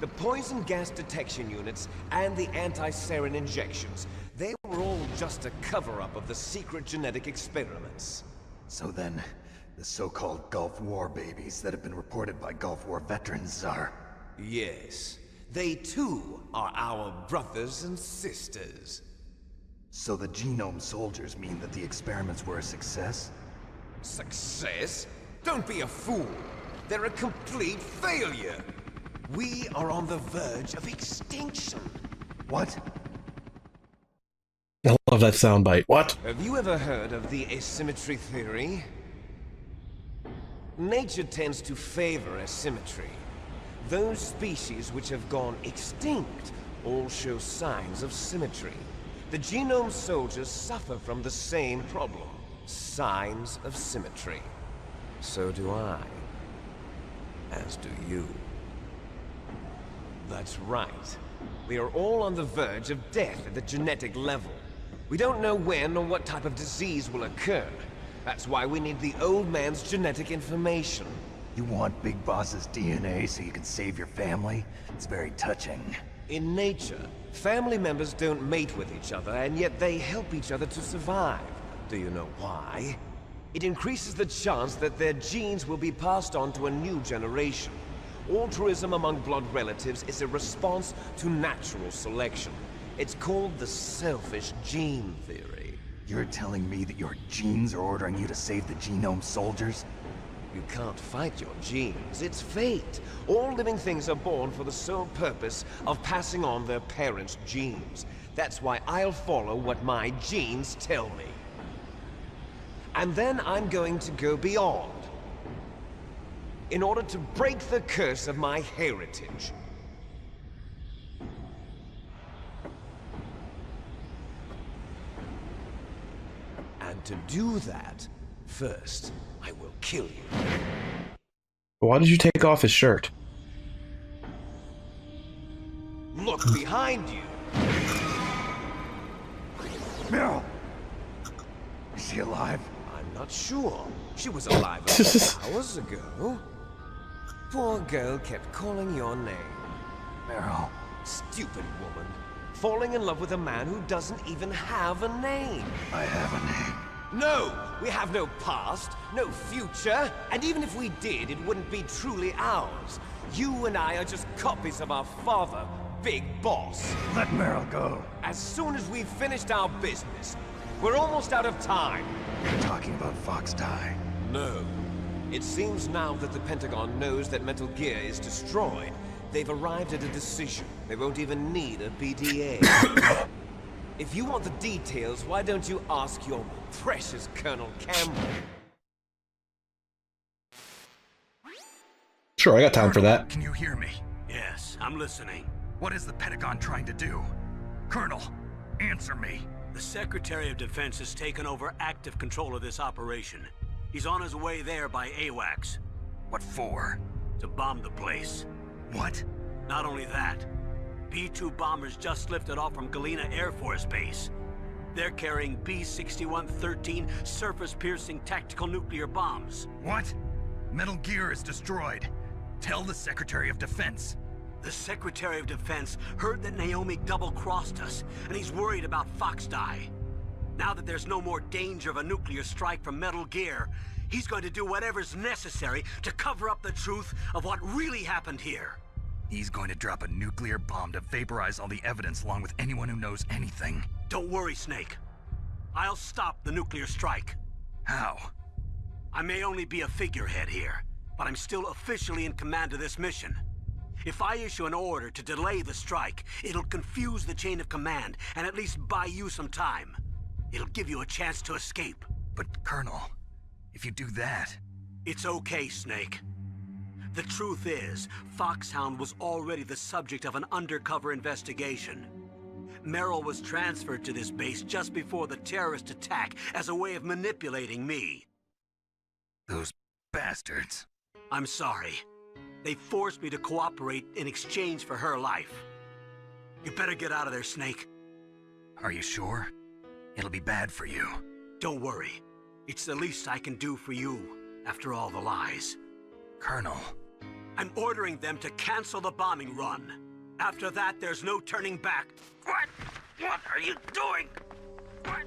The poison gas detection units and the anti-sarin injections, they were all just a cover-up of the secret genetic experiments. So then, the so-called Gulf War babies that have been reported by Gulf War veterans are... Yes. They too are our brothers and sisters. So the Genome Soldiers mean that the experiments were a success? Success? Don't be a fool! They're a complete failure! We are on the verge of extinction. What? I love that soundbite. What? Have you ever heard of the asymmetry theory? Nature tends to favor asymmetry. Those species which have gone extinct all show signs of symmetry. The Genome Soldiers suffer from the same problem. Signs of symmetry. So do I. As do you. That's right. We are all on the verge of death at the genetic level. We don't know when or what type of disease will occur. That's why we need the old man's genetic information. You want Big Boss's DNA so you can save your family? It's very touching. In nature, family members don't mate with each other, and yet they help each other to survive. Do you know why? It increases the chance that their genes will be passed on to a new generation. Altruism among blood relatives is a response to natural selection. It's called the selfish gene theory. You're telling me that your genes are ordering you to save the Genome Soldiers? You can't fight your genes. It's fate. All living things are born for the sole purpose of passing on their parents' genes. That's why I'll follow what my genes tell me. And then I'm going to go beyond. In order to break the curse of my heritage. And to do that, first, I will kill you. Why did you take off his shirt? Look behind you! Meryl! Is she alive? I'm not sure. She was alive a few hours ago. Poor girl kept calling your name. Meryl. Stupid woman. Falling in love with a man who doesn't even have a name. I have a name. No, we have no past, no future, and even if we did, it wouldn't be truly ours. You and I are just copies of our father, Big Boss. Let Meryl go. As soon as we've finished our business, we're almost out of time. You're talking about Fox Die. No. It seems now that the Pentagon knows that Metal Gear is destroyed. They've arrived at a decision. They won't even need a BDA. If you want the details, why don't you ask your precious Colonel Campbell? Sure, I got time for that. Can you hear me? Yes, I'm listening. What is the Pentagon trying to do? Colonel, answer me. The Secretary of Defense has taken over active control of this operation. He's on his way there by AWACS. What for? To bomb the place. What? Not only that, B-2 bombers just lifted off from Galena Air Force Base. They're carrying B-6113 surface-piercing tactical nuclear bombs. What? Metal Gear is destroyed. Tell the Secretary of Defense. The Secretary of Defense heard that Naomi double-crossed us, and he's worried about Fox Die. Now that there's no more danger of a nuclear strike from Metal Gear, he's going to do whatever's necessary to cover up the truth of what really happened here. He's going to drop a nuclear bomb to vaporize all the evidence along with anyone who knows anything. Don't worry, Snake. I'll stop the nuclear strike. How? I may only be a figurehead here, but I'm still officially in command of this mission. If I issue an order to delay the strike, it'll confuse the chain of command and at least buy you some time. It'll give you a chance to escape. But, Colonel, if you do that... It's okay, Snake. The truth is, Foxhound was already the subject of an undercover investigation. Meryl was transferred to this base just before the terrorist attack as a way of manipulating me. Those bastards. I'm sorry. They forced me to cooperate in exchange for her life. You better get out of there, Snake. Are you sure? It'll be bad for you. Don't worry. It's the least I can do for you, after all the lies. Colonel. I'm ordering them to cancel the bombing run. After that, there's no turning back. What? What are you doing? What?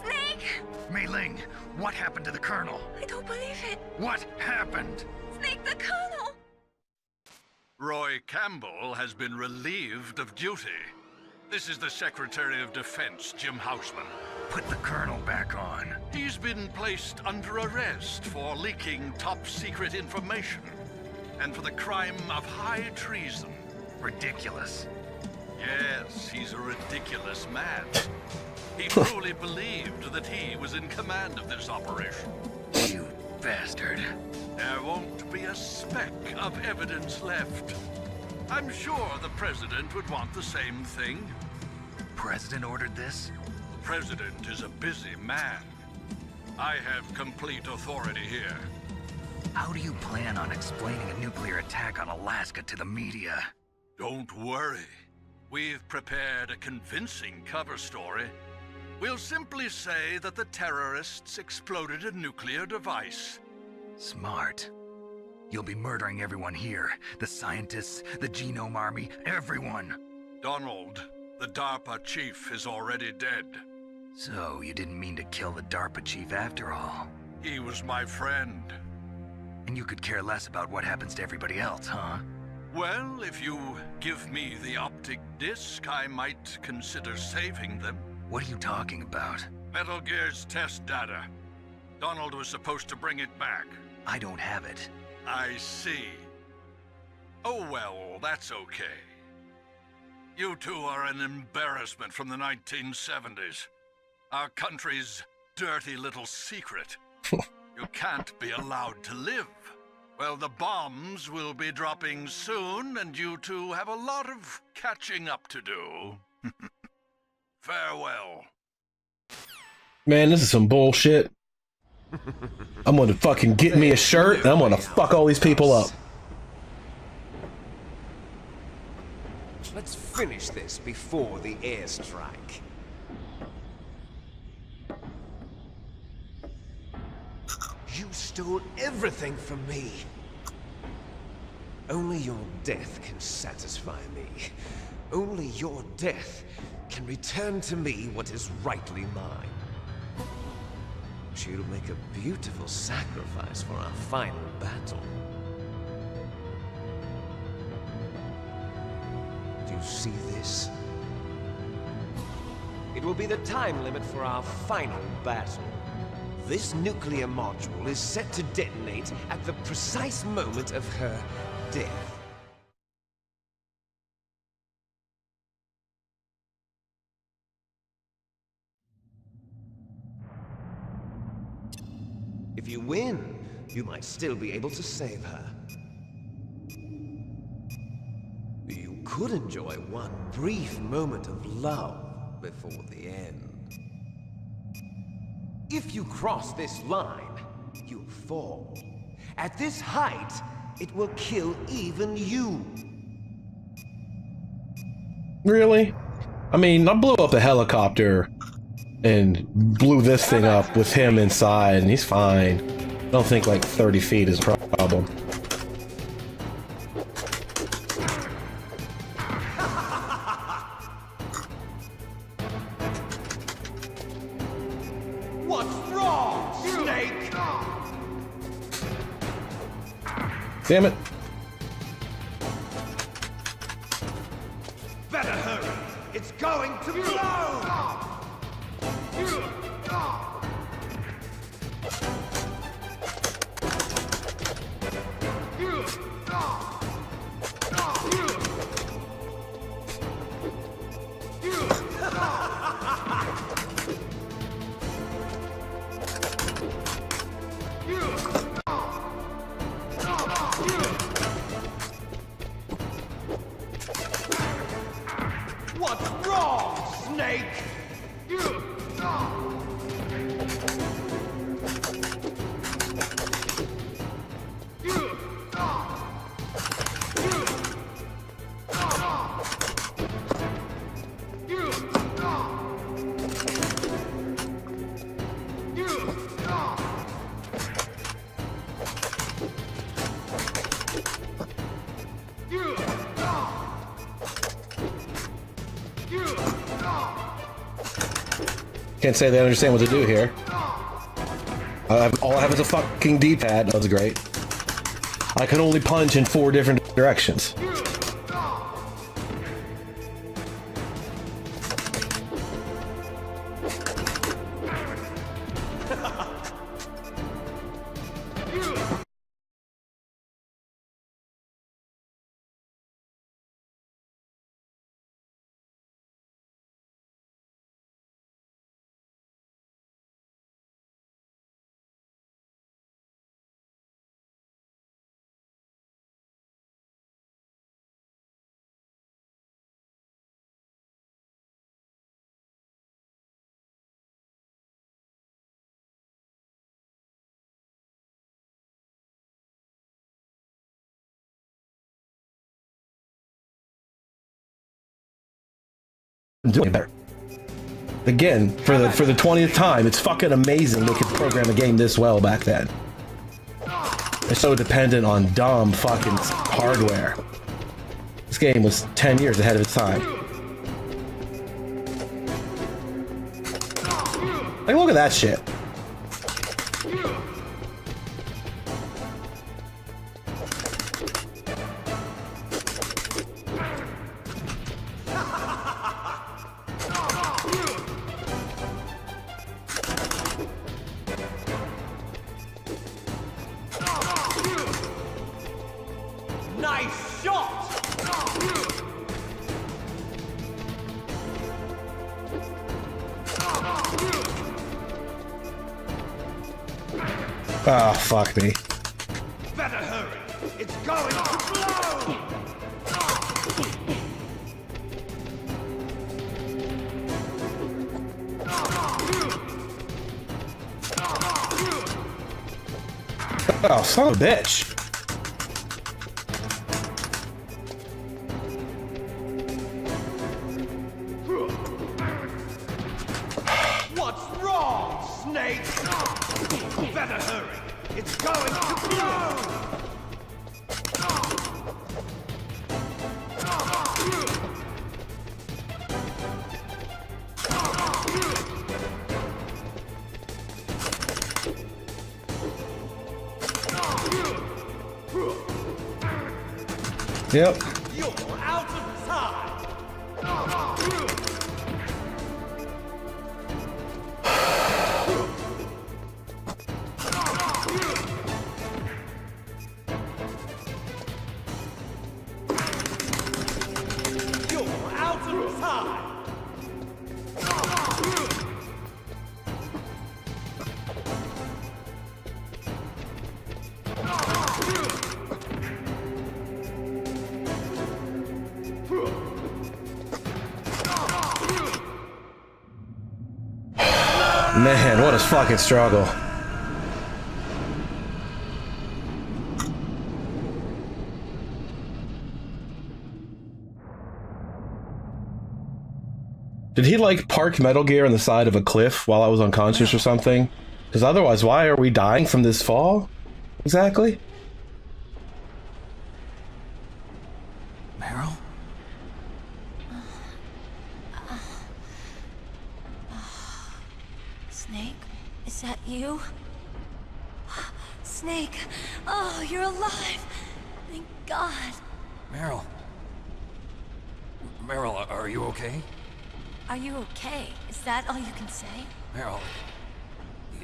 Snake! Mei Ling, what happened to the Colonel? I don't believe it. What happened? Snake, the Colonel! Roy Campbell has been relieved of duty. This is the Secretary of Defense, Jim Houseman. Put the Colonel back on. He's been placed under arrest for leaking top-secret information and for the crime of high treason. Ridiculous. Yes, he's a ridiculous man. He truly believed that he was in command of this operation. You bastard. There won't be a speck of evidence left. I'm sure the President would want the same thing. President ordered this? The President is a busy man. I have complete authority here. How do you plan on explaining a nuclear attack on Alaska to the media? Don't worry. We've prepared a convincing cover story. We'll simply say that the terrorists exploded a nuclear device. Smart. You'll be murdering everyone here. The scientists, the Genome Army, everyone. Donald, the DARPA chief, is already dead. So, you didn't mean to kill the DARPA chief after all. He was my friend. And you could care less about what happens to everybody else, huh? Well, if you give me the optic disc, I might consider saving them. What are you talking about? Metal Gear's test data. Donald was supposed to bring it back. I don't have it. I see. Oh well, that's okay. You two are an embarrassment from the 1970s. Our country's dirty little secret. You can't be allowed to live. Well, the bombs will be dropping soon, and you two have a lot of catching up to do. Farewell. Man, this is some bullshit. I'm gonna fucking get me a shirt, and I'm gonna fuck all these people up. Let's finish this before the airstrike. You stole everything from me. Only your death can satisfy me. Only your death can return to me what is rightly mine. She'll make a beautiful sacrifice for our final battle. Do you see this? It will be the time limit for our final battle. This nuclear module is set to detonate at the precise moment of her death. If you win, you might still be able to save her. You could enjoy one brief moment of love before the end. If you cross this line, you'll fall. At this height, it will kill even you. Really? I mean, I blew up a helicopter and blew this thing up with him inside, and he's fine. I don't think like 30 feet is a problem. What's wrong, Snake? Damn it. Better hurry. It's going to blow! What's wrong, Snake? Can't say they understand what to do here. All I have is a fucking D-pad. That's great. I can only punch in 4 different directions. Doing better. Again, for the 20th time, it's fucking amazing they could program a game this well back then. They're so dependent on dumb fucking hardware. This game was 10 years ahead of its time. Like, look at that shit. Nice shot! Ah, fuck me. Better hurry! It's going to blow! Oh, son of a bitch. What's wrong, Snake? Better hurry! It's going to blow! Yep. You're out of time! You're out of time! Man, what a fucking struggle. Did he like park Metal Gear on the side of a cliff while I was unconscious or something? Because otherwise, why are we dying from this fall? Exactly? Meryl? Snake, is that you? Snake, oh, you're alive! Thank God. Meryl. Meryl, are you okay? Are you okay? Is that all you can say? Meryl,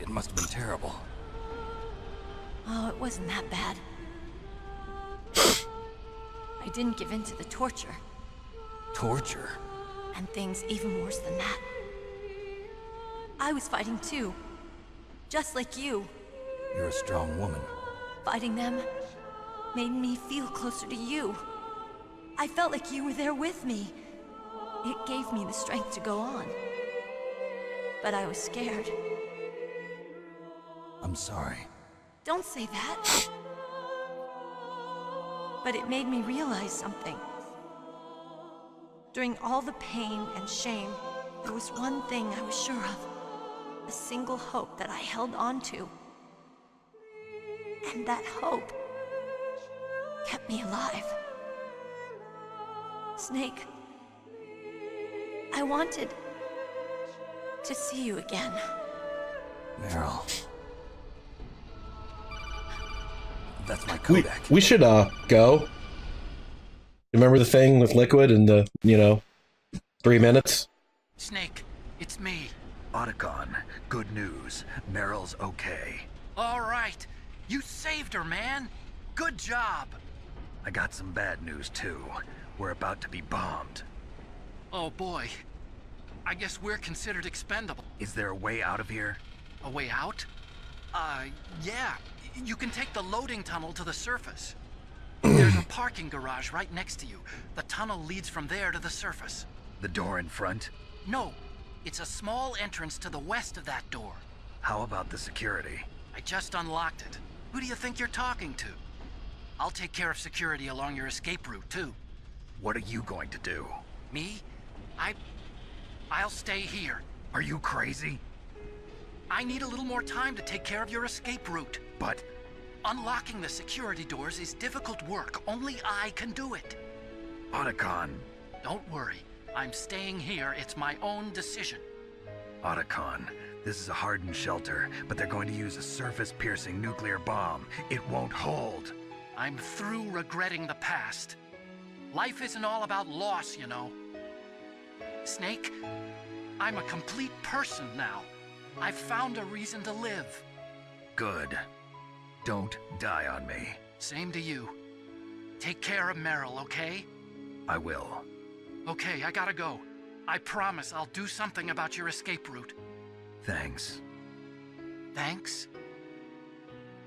it must have been terrible. Oh, it wasn't that bad. I didn't give in to the torture. Torture? And things even worse than that. I was fighting too. Just like you. You're a strong woman. Fighting them made me feel closer to you. I felt like you were there with me. It gave me the strength to go on. But I was scared. I'm sorry. Don't say that. But it made me realize something. During all the pain and shame, there was one thing I was sure of. A single hope that I held on to. And that hope kept me alive. Snake, I wanted to see you again. Meryl. That's my Kodak. We should go. Remember the thing with Liquid and the, 3 minutes? Snake, it's me. Otacon, good news. Meryl's okay. All right. You saved her, man. Good job. I got some bad news, too. We're about to be bombed. Oh, boy. I guess we're considered expendable. Is there a way out of here? A way out? Yeah. You can take the loading tunnel to the surface. There's a parking garage right next to you. The tunnel leads from there to the surface. The door in front? No. It's a small entrance to the west of that door. How about the security? I just unlocked it. Who do you think you're talking to? I'll take care of security along your escape route, too. What are you going to do? Me? I'll stay here. Are you crazy? I need a little more time to take care of your escape route. But unlocking the security doors is difficult work. Only I can do it. Otacon. Don't worry. I'm staying here. It's my own decision. Otacon, this is a hardened shelter, but they're going to use a surface-piercing nuclear bomb. It won't hold. I'm through regretting the past. Life isn't all about loss, you know. Snake, I'm a complete person now. I've found a reason to live. Good. Don't die on me. Same to you. Take care of Meryl, okay? I will. Okay, I gotta go. I promise I'll do something about your escape route. Thanks. Thanks?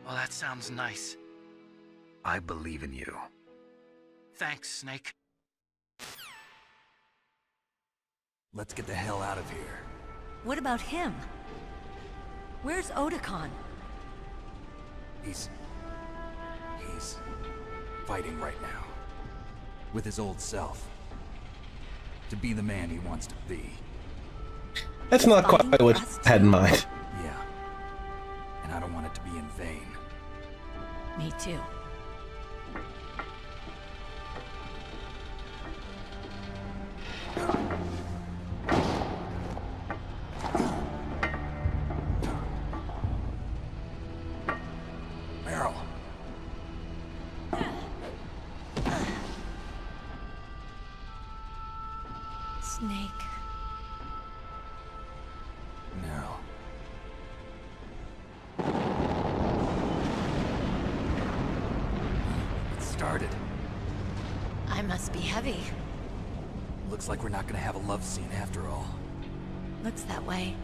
Well, that sounds nice. I believe in you. Thanks, Snake. Let's get the hell out of here. What about him? Where's Otacon? He's fighting right now. With his old self. To be the man he wants to be. That's not quite what I had in mind. Yeah. And I don't want it to be in vain. Me too. Meryl. Snake. No. It started. I must be heavy. Looks like we're not gonna have a love scene after all. Looks that way.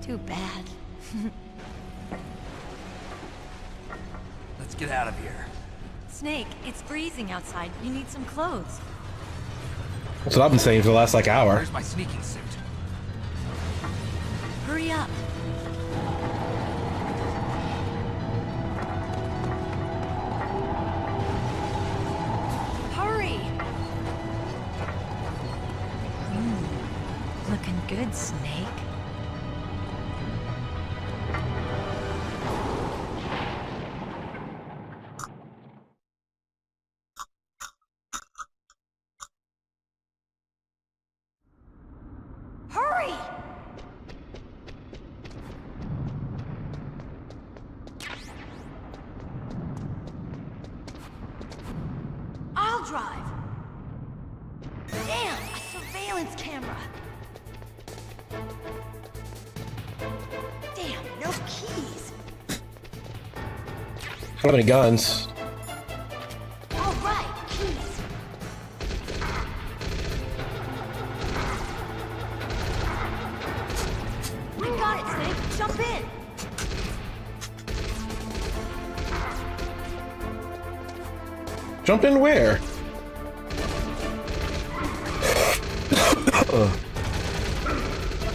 Too bad. Let's get out of here. Snake, it's freezing outside. You need some clothes. That's what I've been saying for the last, like, hour. Where's my sneaking suit? Hurry up. Hurry! Looking good, Snake. Hurry! I'll drive. Damn, a surveillance camera. Damn, no keys. I don't have any guns. All right, keys. We got it, Snake. Jump in. Jump in where?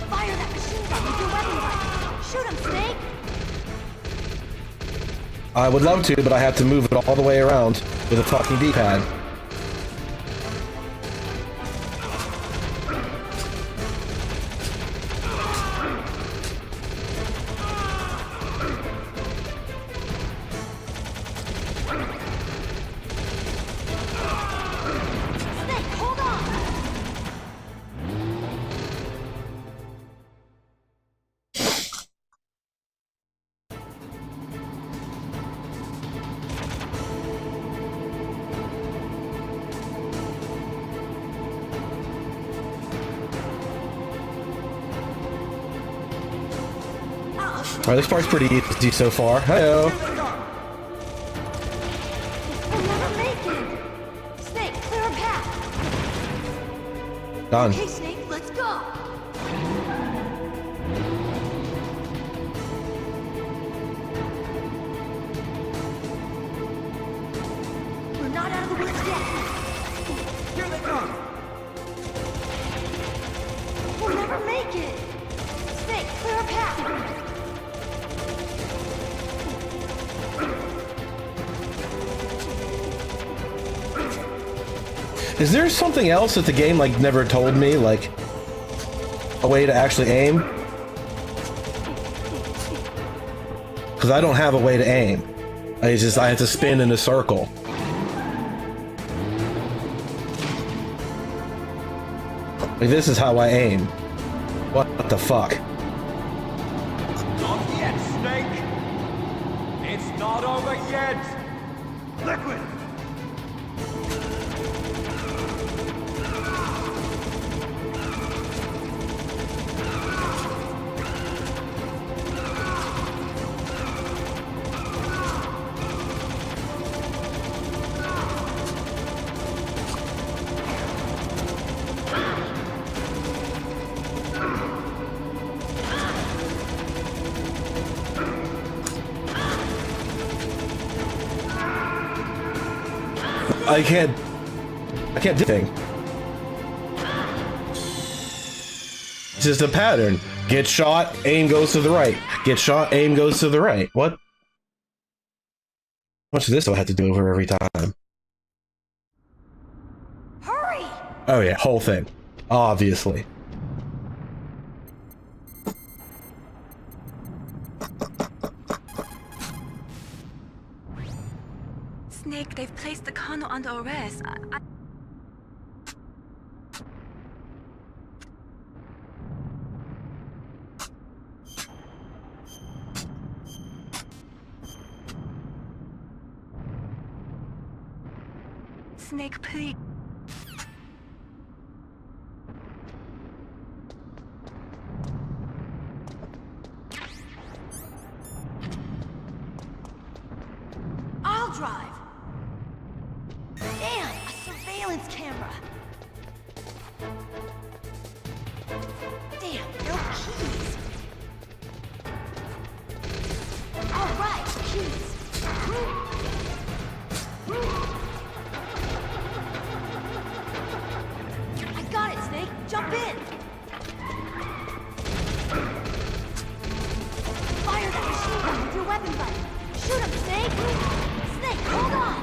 Fire that machine gun with your weapon gun. Shoot him, Snake. I would love to, but I have to move it all the way around with a fucking D-pad. Snake, hold on. Alright, this part's pretty easy so far. Heyo. We'll never make it. Snake, clear a path. Done. Okay, Snake, let's go. We're not out of the woods yet. Here they come! We'll never make it. Snake, clear a path. Is there something else that the game, like, never told me? Like, a way to actually aim? Because I don't have a way to aim. I have to spin in a circle. Like, this is how I aim. What the fuck? Not yet, Snake! It's not over yet! Liquid! I can't do anything. It's just a pattern. Get shot, aim goes to the right. Get shot, aim goes to the right. What? How much of this do I have to do over every time? Hurry! Oh yeah, whole thing. Obviously. Snake, they've placed the colonel under arrest. Snake, please. surveillance camera. Damn, no keys. All right, keys. I got it, Snake. Jump in. Fire that machine gun with your weapon button. Shoot him, Snake. Snake, hold on.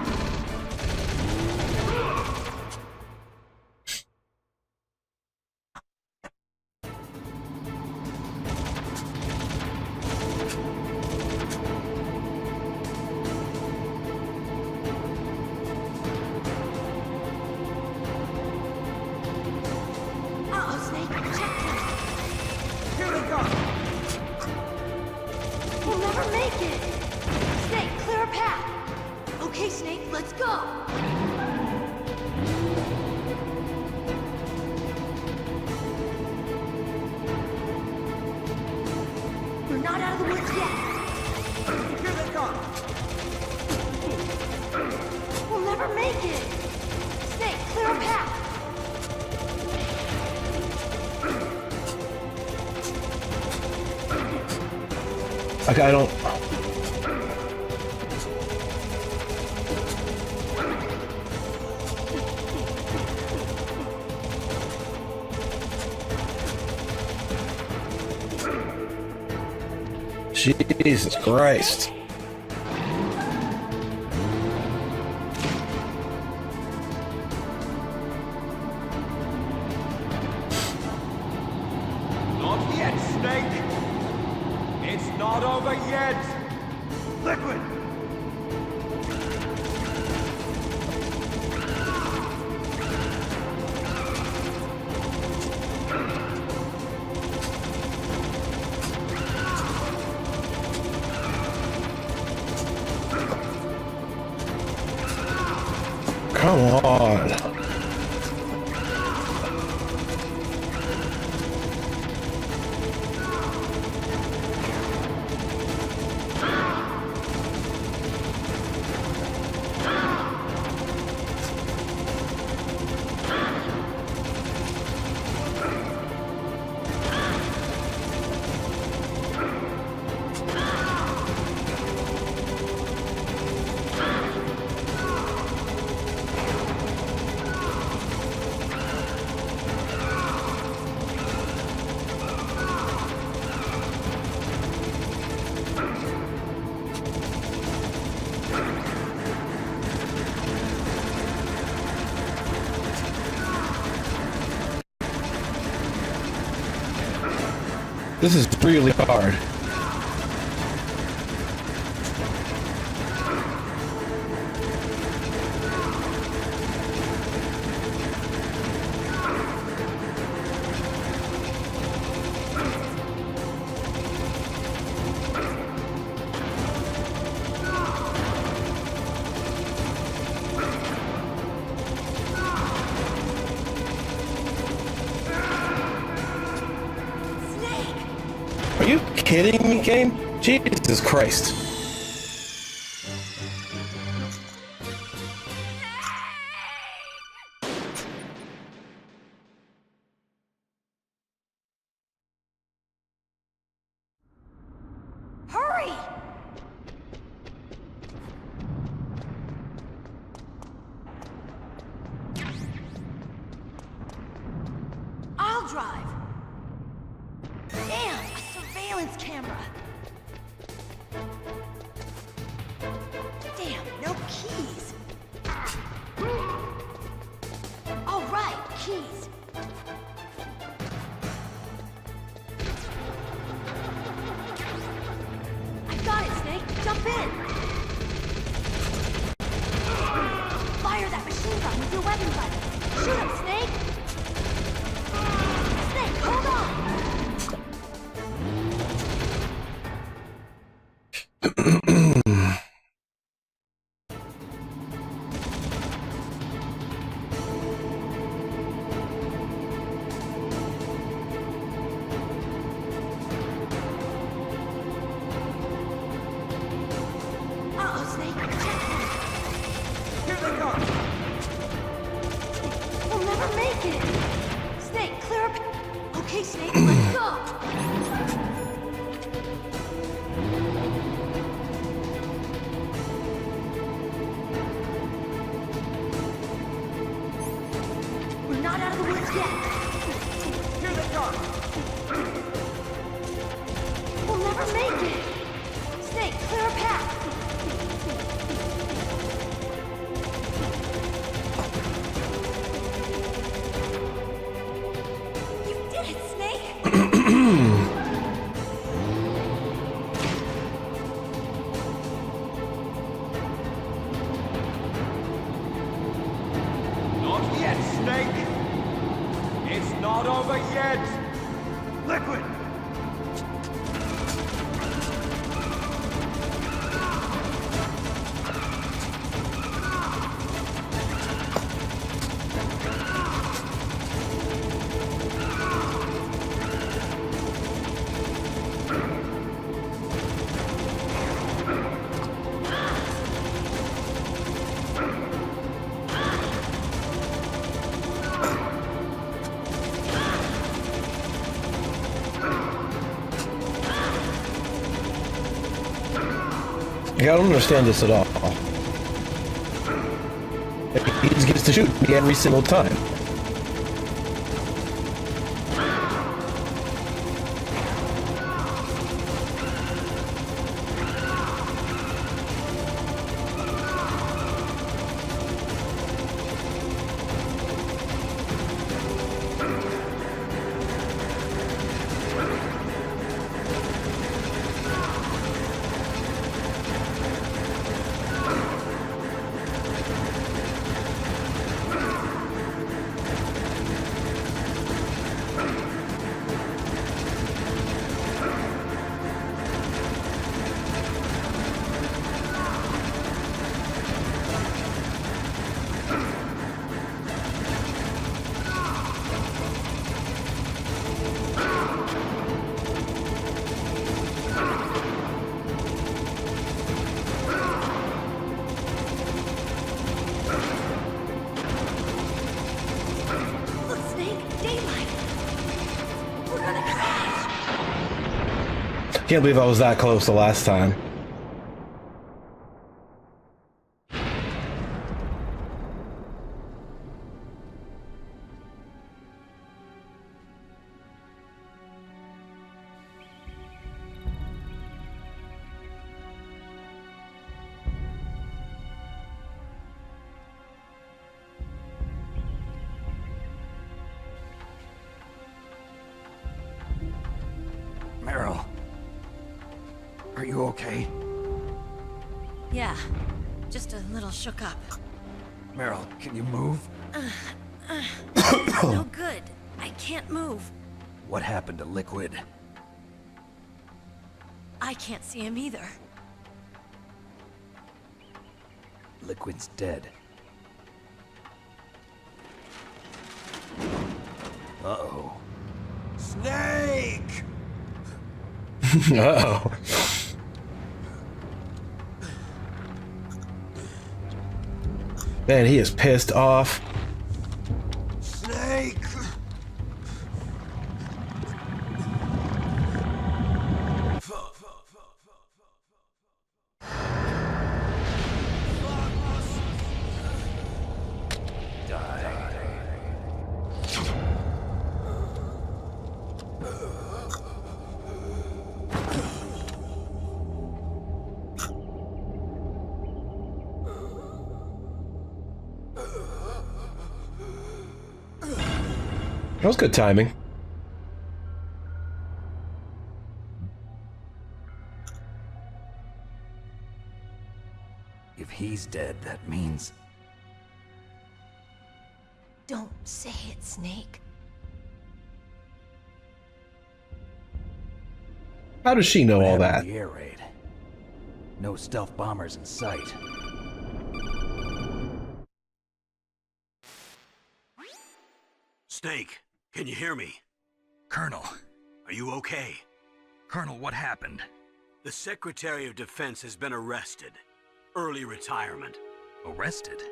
Okay, I don't... Jesus Christ. Not yet, Snake! It's not over yet! Liquid! Come on. This is really hard. Are you kidding me, game? Jesus Christ. Hurry! I'll drive. Damn, a surveillance camera. Damn, no keys. All right, keys. I got it, Snake. Jump in. Fire that machine gun with your weapon button. Shoot him, Snake. Snake, hold on. never make it! Snake, clear up! Okay, Snake, let's go! We're not out of the woods yet! Here they come! We'll never make it! Snake, clear a path! You did it, Snake! Not yet, Snake! It's not over yet! Liquid! I don't understand this at all. He just gets to shoot me every single time. Can't believe I was that close the last time. Meryl. Are you okay? Yeah, just a little shook up. Meryl, can you move? No good. I can't move. What happened to Liquid? I can't see him either. Liquid's dead. Uh-oh. Snake! Uh-oh. Man, he is pissed off. Snake! That was good timing. If he's dead, that means... Don't say it, Snake. How does she know What all happened that? to the air raid? No stealth bombers in sight. Snake, can you hear me? Colonel. Are you okay? Colonel, what happened? The Secretary of Defense has been arrested. Early retirement. Arrested?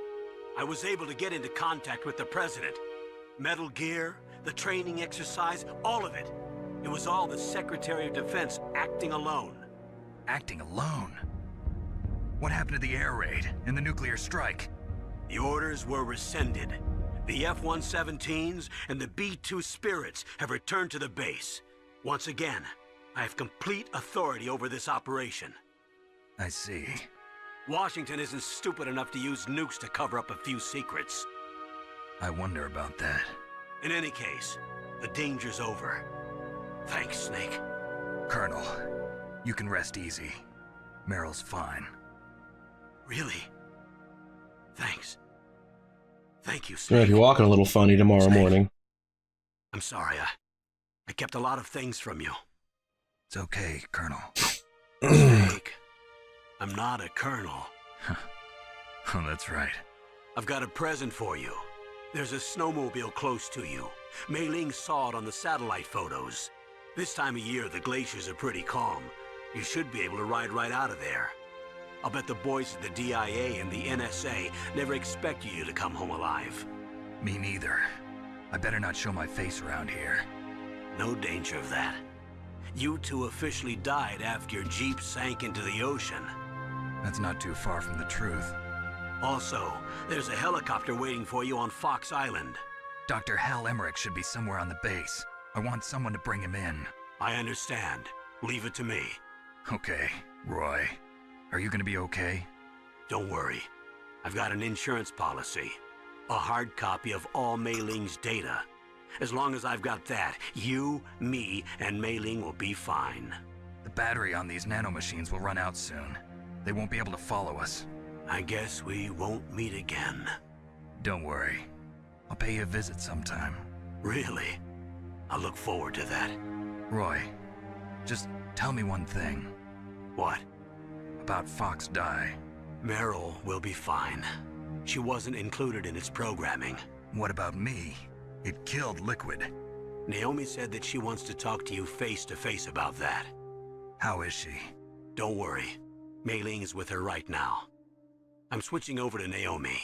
I was able to get into contact with the President. Metal Gear, the training exercise, all of it. It was all the Secretary of Defense acting alone. Acting alone? What happened to the air raid and the nuclear strike? The orders were rescinded. The F-117s and the B-2 Spirits have returned to the base. Once again, I have complete authority over this operation. I see. Washington isn't stupid enough to use nukes to cover up a few secrets. I wonder about that. In any case, the danger's over. Thanks, Snake. Colonel, you can rest easy. Meryl's fine. Really? Thanks. Thank you, You're Snake. gonna be walking a little funny tomorrow morning. I'm sorry, I kept a lot of things from you. It's okay, Colonel. Snake, I'm not a colonel. Oh, that's right. I've got a present for you. There's a snowmobile close to you. Mei Ling saw it on the satellite photos. This time of year, the glaciers are pretty calm. You should be able to ride right out of there. I'll bet the boys at the DIA and the NSA never expected you to come home alive. Me neither. I better not show my face around here. No danger of that. You two officially died after your Jeep sank into the ocean. That's not too far from the truth. Also, there's a helicopter waiting for you on Fox Island. Dr. Hal Emmerich should be somewhere on the base. I want someone to bring him in. I understand. Leave it to me. Okay, Roy. Are you gonna be okay? Don't worry. I've got an insurance policy. A hard copy of all Mei Ling's data. As long as I've got that, you, me, and Mei Ling will be fine. The battery on these nanomachines will run out soon. They won't be able to follow us. I guess we won't meet again. Don't worry. I'll pay you a visit sometime. Really? I look forward to that. Roy, just tell me one thing. What? About Fox Die. Meryl will be fine. She wasn't included in its programming. What about me? It killed Liquid. Naomi said that she wants to talk to you face to face about that. How is she? Don't worry. Mei Ling is with her right now. I'm switching over to Naomi.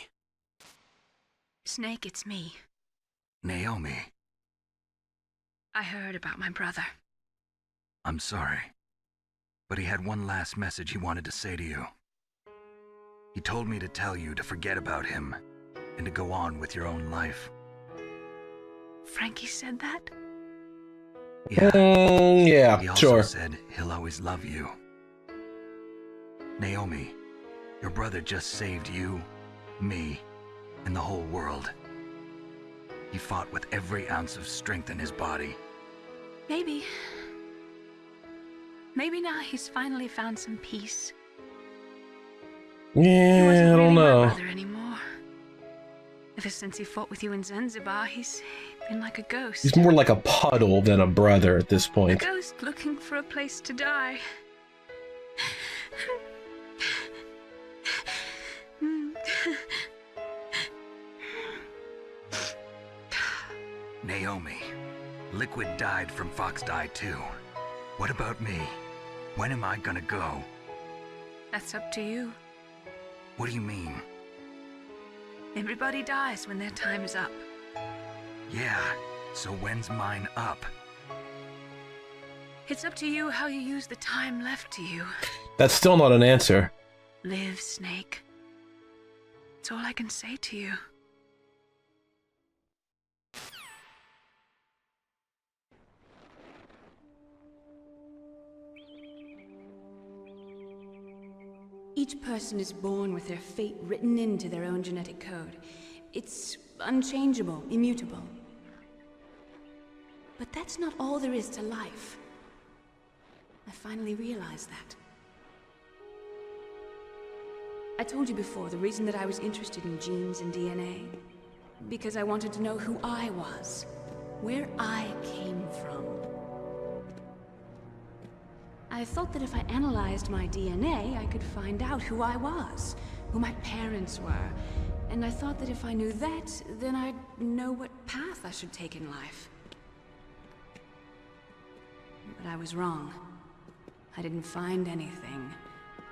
Snake, it's me. Naomi. I heard about my brother. I'm sorry. But he had one last message he wanted to say to you. He told me to tell you to forget about him and to go on with your own life. Frankie said that? Yeah. Yeah, he also sure. said he'll always love you. Naomi, your brother just saved you, me, and the whole world. He fought with every ounce of strength in his body. Maybe. Maybe now he's finally found some peace. Yeah, I don't My know. brother anymore. Ever since he fought with you in Zanzibar, he's been like a ghost. He's more like a puddle than a brother at this A point. ghost looking for a place to die. Naomi, Liquid died from Fox Die too. What about me? When am I gonna go? That's up to you. What do you mean? Everybody dies when their time is up. Yeah, so when's mine up? It's up to you how you use the time left to you. That's still not an answer. Live, Snake. That's all I can say to you. Each person is born with their fate written into their own genetic code. It's unchangeable, immutable. But that's not all there is to life. I finally realized that. I told you before the reason that I was interested in genes and DNA. Because I wanted to know who I was, where I came from. I thought that if I analyzed my DNA, I could find out who I was, who my parents were. And I thought that if I knew that, then I'd know what path I should take in life. But I was wrong. I didn't find anything.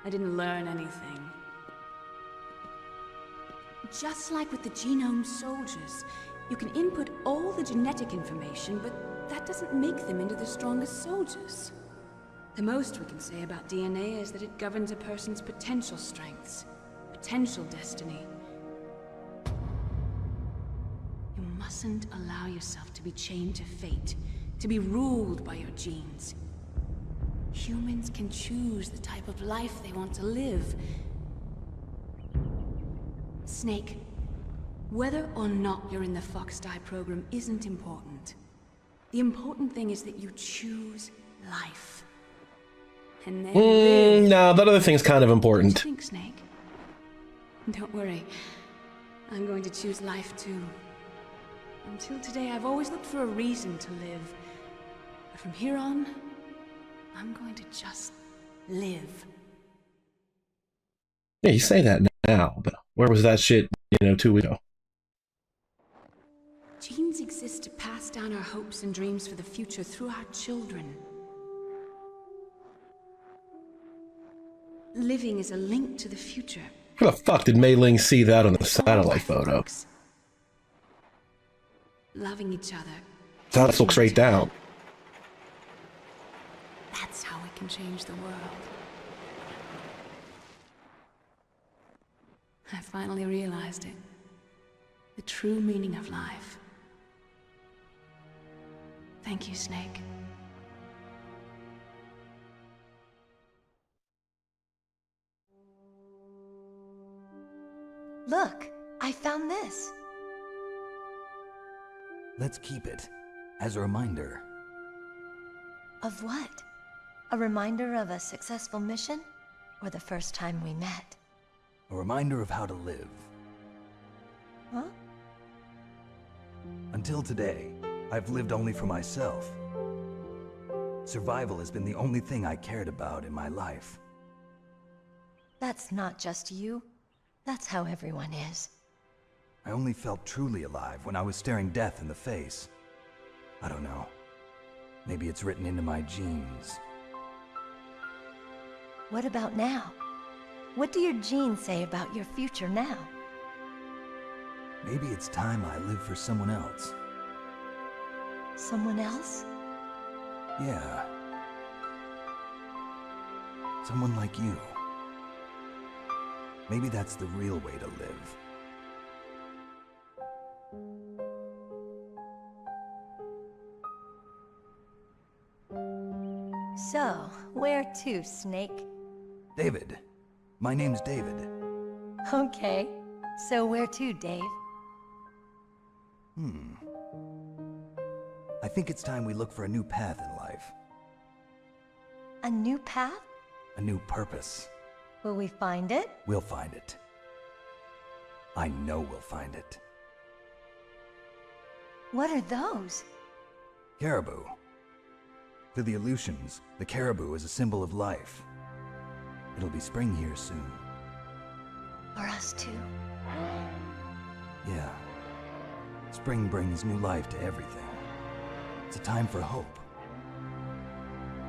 I didn't learn anything. Just like with the Genome Soldiers, You can input all the genetic information, but that doesn't make them into the strongest soldiers. The most we can say about DNA is that it governs a person's potential strengths, potential destiny. You mustn't allow yourself to be chained to fate, to be ruled by your genes. Humans can choose the type of life they want to live. Snake, whether or not you're in the Fox-Die program isn't important. The important thing is that you choose life. And then live. No, that other thing's kind of important. What do you think, Snake? Don't worry. I'm going to choose life too. Until today, I've always looked for a reason to live. But from here on, I'm going to just live. Yeah, you say that now, but where was that shit, 2 weeks ago? Genes exist to pass down our hopes and dreams for the future through our children. Living is a link to the future. How the fuck did Mei Ling see that on the satellite photo? Loving each other. So let's look straight down. That's how we can change the world. I finally realized it. The true meaning of life. Thank you, Snake. Look, I found this. Let's keep it as a reminder. Of what? A reminder of a successful mission? Or the first time we met? A reminder of how to live. Huh? Until today, I've lived only for myself. Survival has been the only thing I cared about in my life. That's not just you. That's how everyone is. I only felt truly alive when I was staring death in the face. I don't know. Maybe it's written into my genes. What about now? What do your genes say about your future now? Maybe it's time I live for someone else. Someone else? Yeah. Someone like you. Maybe that's the real way to live. So, where to, Snake? David. My name's David. Okay. So where to, Dave? I think it's time we look for a new path in life. A new path? A new purpose. Will we find it? We'll find it. I know we'll find it. What are those? Caribou. To the Aleutians, the caribou is a symbol of life. It'll be spring here soon. For us too? Yeah. Spring brings new life to everything. It's a time for hope.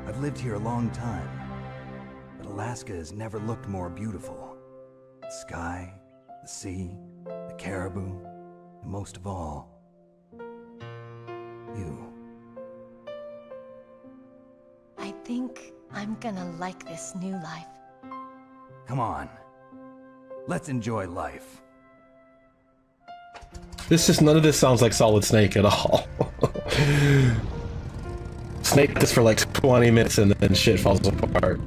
I've lived here a long time, but Alaska has never looked more beautiful. The sky, the sea, the caribou, and most of all, you. I think I'm gonna like this new life. Come on. Let's enjoy life. None of this sounds like Solid Snake at all. Snake this for like 20 minutes and then shit falls apart.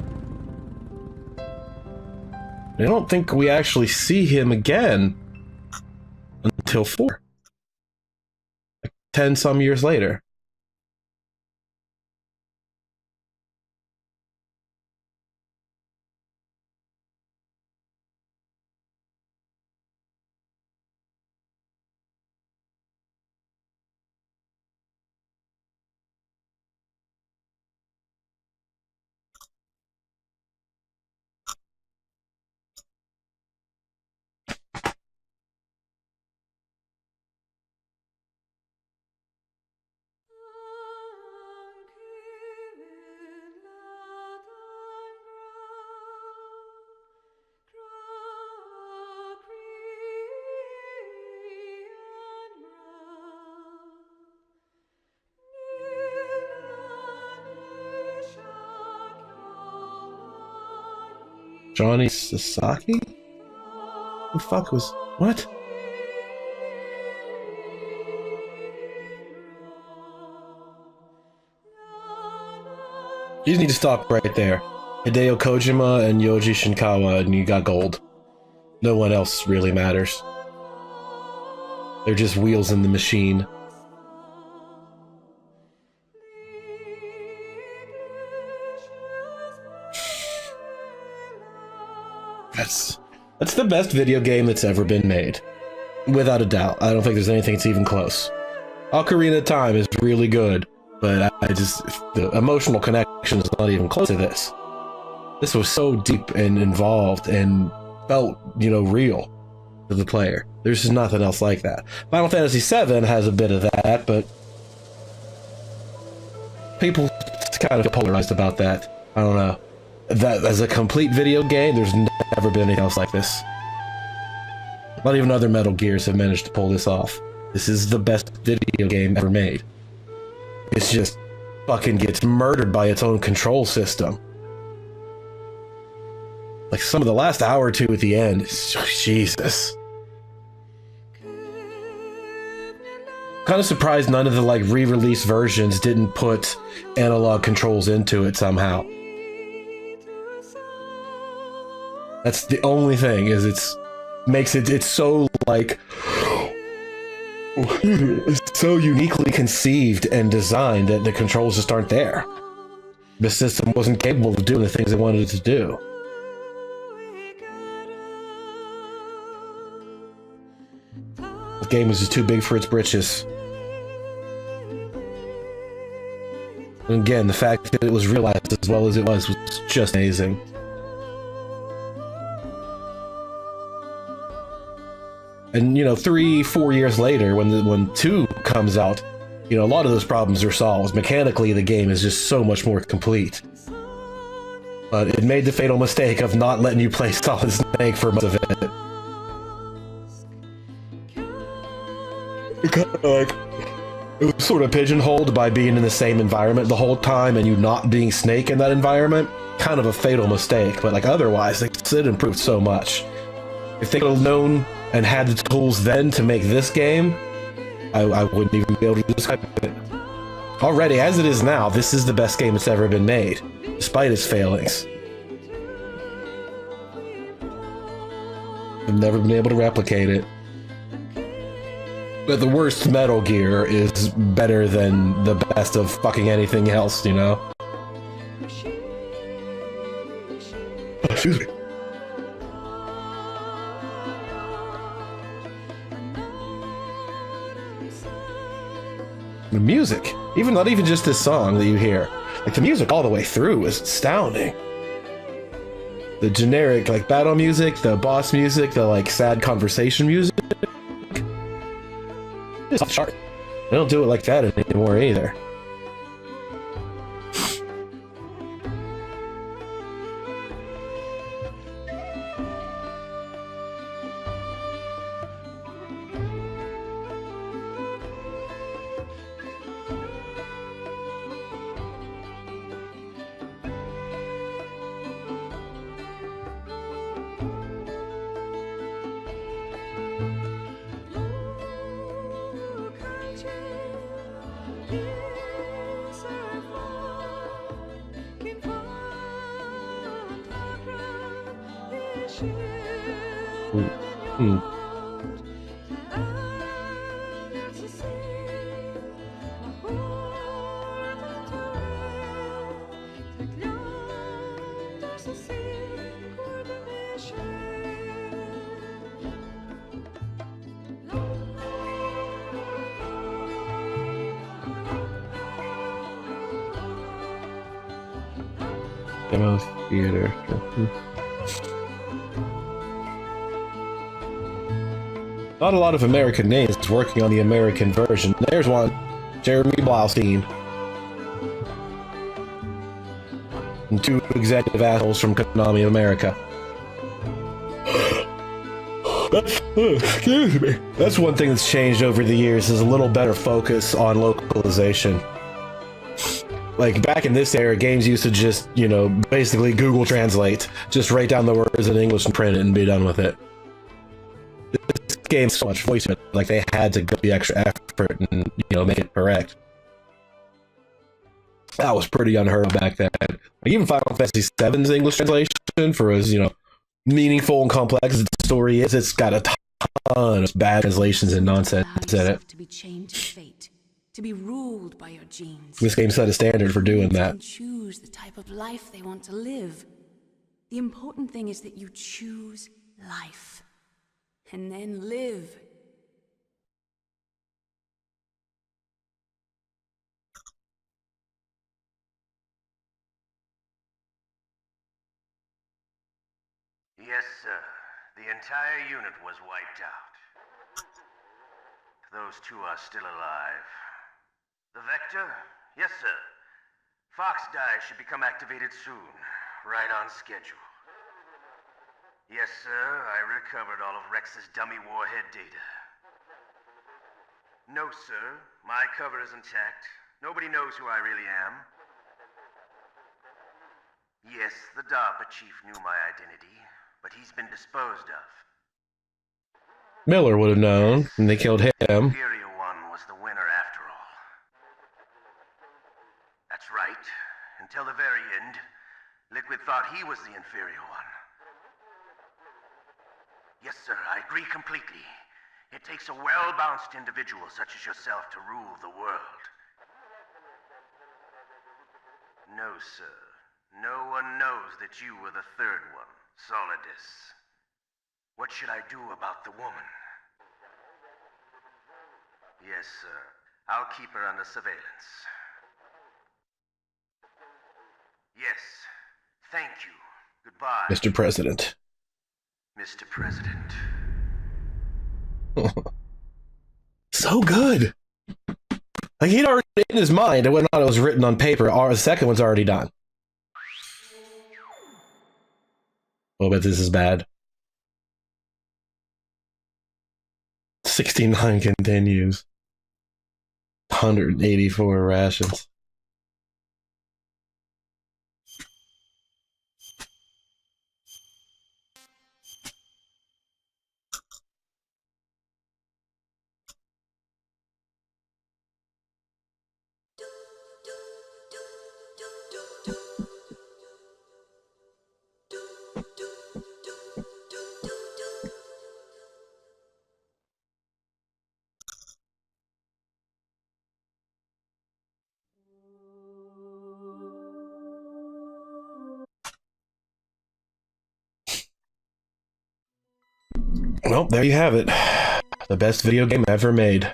I don't think we actually see him again until 4. Like 10 some years later. Johnny Sasaki? Who the fuck was... What? You just need to stop right there. Hideo Kojima and Yoji Shinkawa, and you got gold. No one else really matters. They're just wheels in the machine. That's the best video game that's ever been made. Without a doubt. I don't think there's anything that's even close. Ocarina of Time is really good, but the emotional connection is not even close to this. This was so deep and involved and felt, real to the player. There's just nothing else like that. Final Fantasy VII has a bit of that, but people kind of polarized about that. I don't know. That as a complete video game, there's never been anything else like this. Not even other Metal Gears have managed to pull this off. This is the best video game ever made. It's just fucking gets murdered by its own control system. Like some of the last hour or two at the end, Jesus. Kind of surprised none of the re-release versions didn't put analog controls into it somehow. That's the only thing, is it's so it's so uniquely conceived and designed that the controls just aren't there. The system wasn't capable of doing the things it wanted it to do. The game was just too big for its britches. And again, the fact that it was realized as well as it was just amazing. And 3-4 years later, when 2 comes out, a lot of those problems are solved. Mechanically, the game is just so much more complete. But it made the fatal mistake of not letting you play Solid Snake for most of it. It was sort of pigeonholed by being in the same environment the whole time and you not being Snake in that environment. Kind of a fatal mistake, but otherwise, it improved so much. If they could have known and had the tools then to make this game, I wouldn't even be able to describe it. Already, as it is now, this is the best game that's ever been made, despite its failings. I've never been able to replicate it. But the worst Metal Gear is better than the best of fucking anything else, Excuse me. The music, not even just this song that you hear, the music all the way through is astounding. The generic battle music, the boss music, the sad conversation music, it's off the chart. They don't do it like that anymore either. Demo theater. Not a lot of American names working on the American version. There's one. Jeremy Blaustein. And 2 executive assholes from Konami America. Excuse me. That's one thing that's changed over the years, is a little better focus on localization. Like back in this era, games used to just, you know, basically Google Translate, just write down the words in English and print it and be done with it. This game's so much voice, like they had to go the extra effort and, you know, make it correct. That was pretty unheard of back then. Like even Final Fantasy VII's English translation, for as, you know, meaningful and complex as the story is, it's got a ton of bad translations and nonsense in it. To be chained to fate, to be ruled by your genes. This game set a standard for doing that. You can choose the type of life they want to live. The important thing is that you choose life, and then live. Yes, sir. The entire unit was wiped out. Those two are still alive. The Vector? Yes, sir. Fox Die should become activated soon. Right on schedule. Yes, sir. I recovered all of Rex's dummy warhead data. No, sir. My cover is intact. Nobody knows who I really am. Yes, the DARPA chief knew my identity, but he's been disposed of. Miller would have known, and they killed him. Inferior One was the winner after all. That's right. Until the very end, Liquid thought he was the Inferior One. Yes, sir, I agree completely. It takes a well-balanced individual such as yourself to rule the world. No, sir. No one knows that you were the third one, Solidus. What should I do about the woman? Yes, sir. I'll keep her under surveillance. Yes. Thank you. Goodbye. Mr. President. Mr. President. So good. Like he'd already in his mind, and whether or not it was written on paper, the second one's already done. Oh, but this is bad. 69 continues. 184 rations. Well, there you have it. The best video game ever made.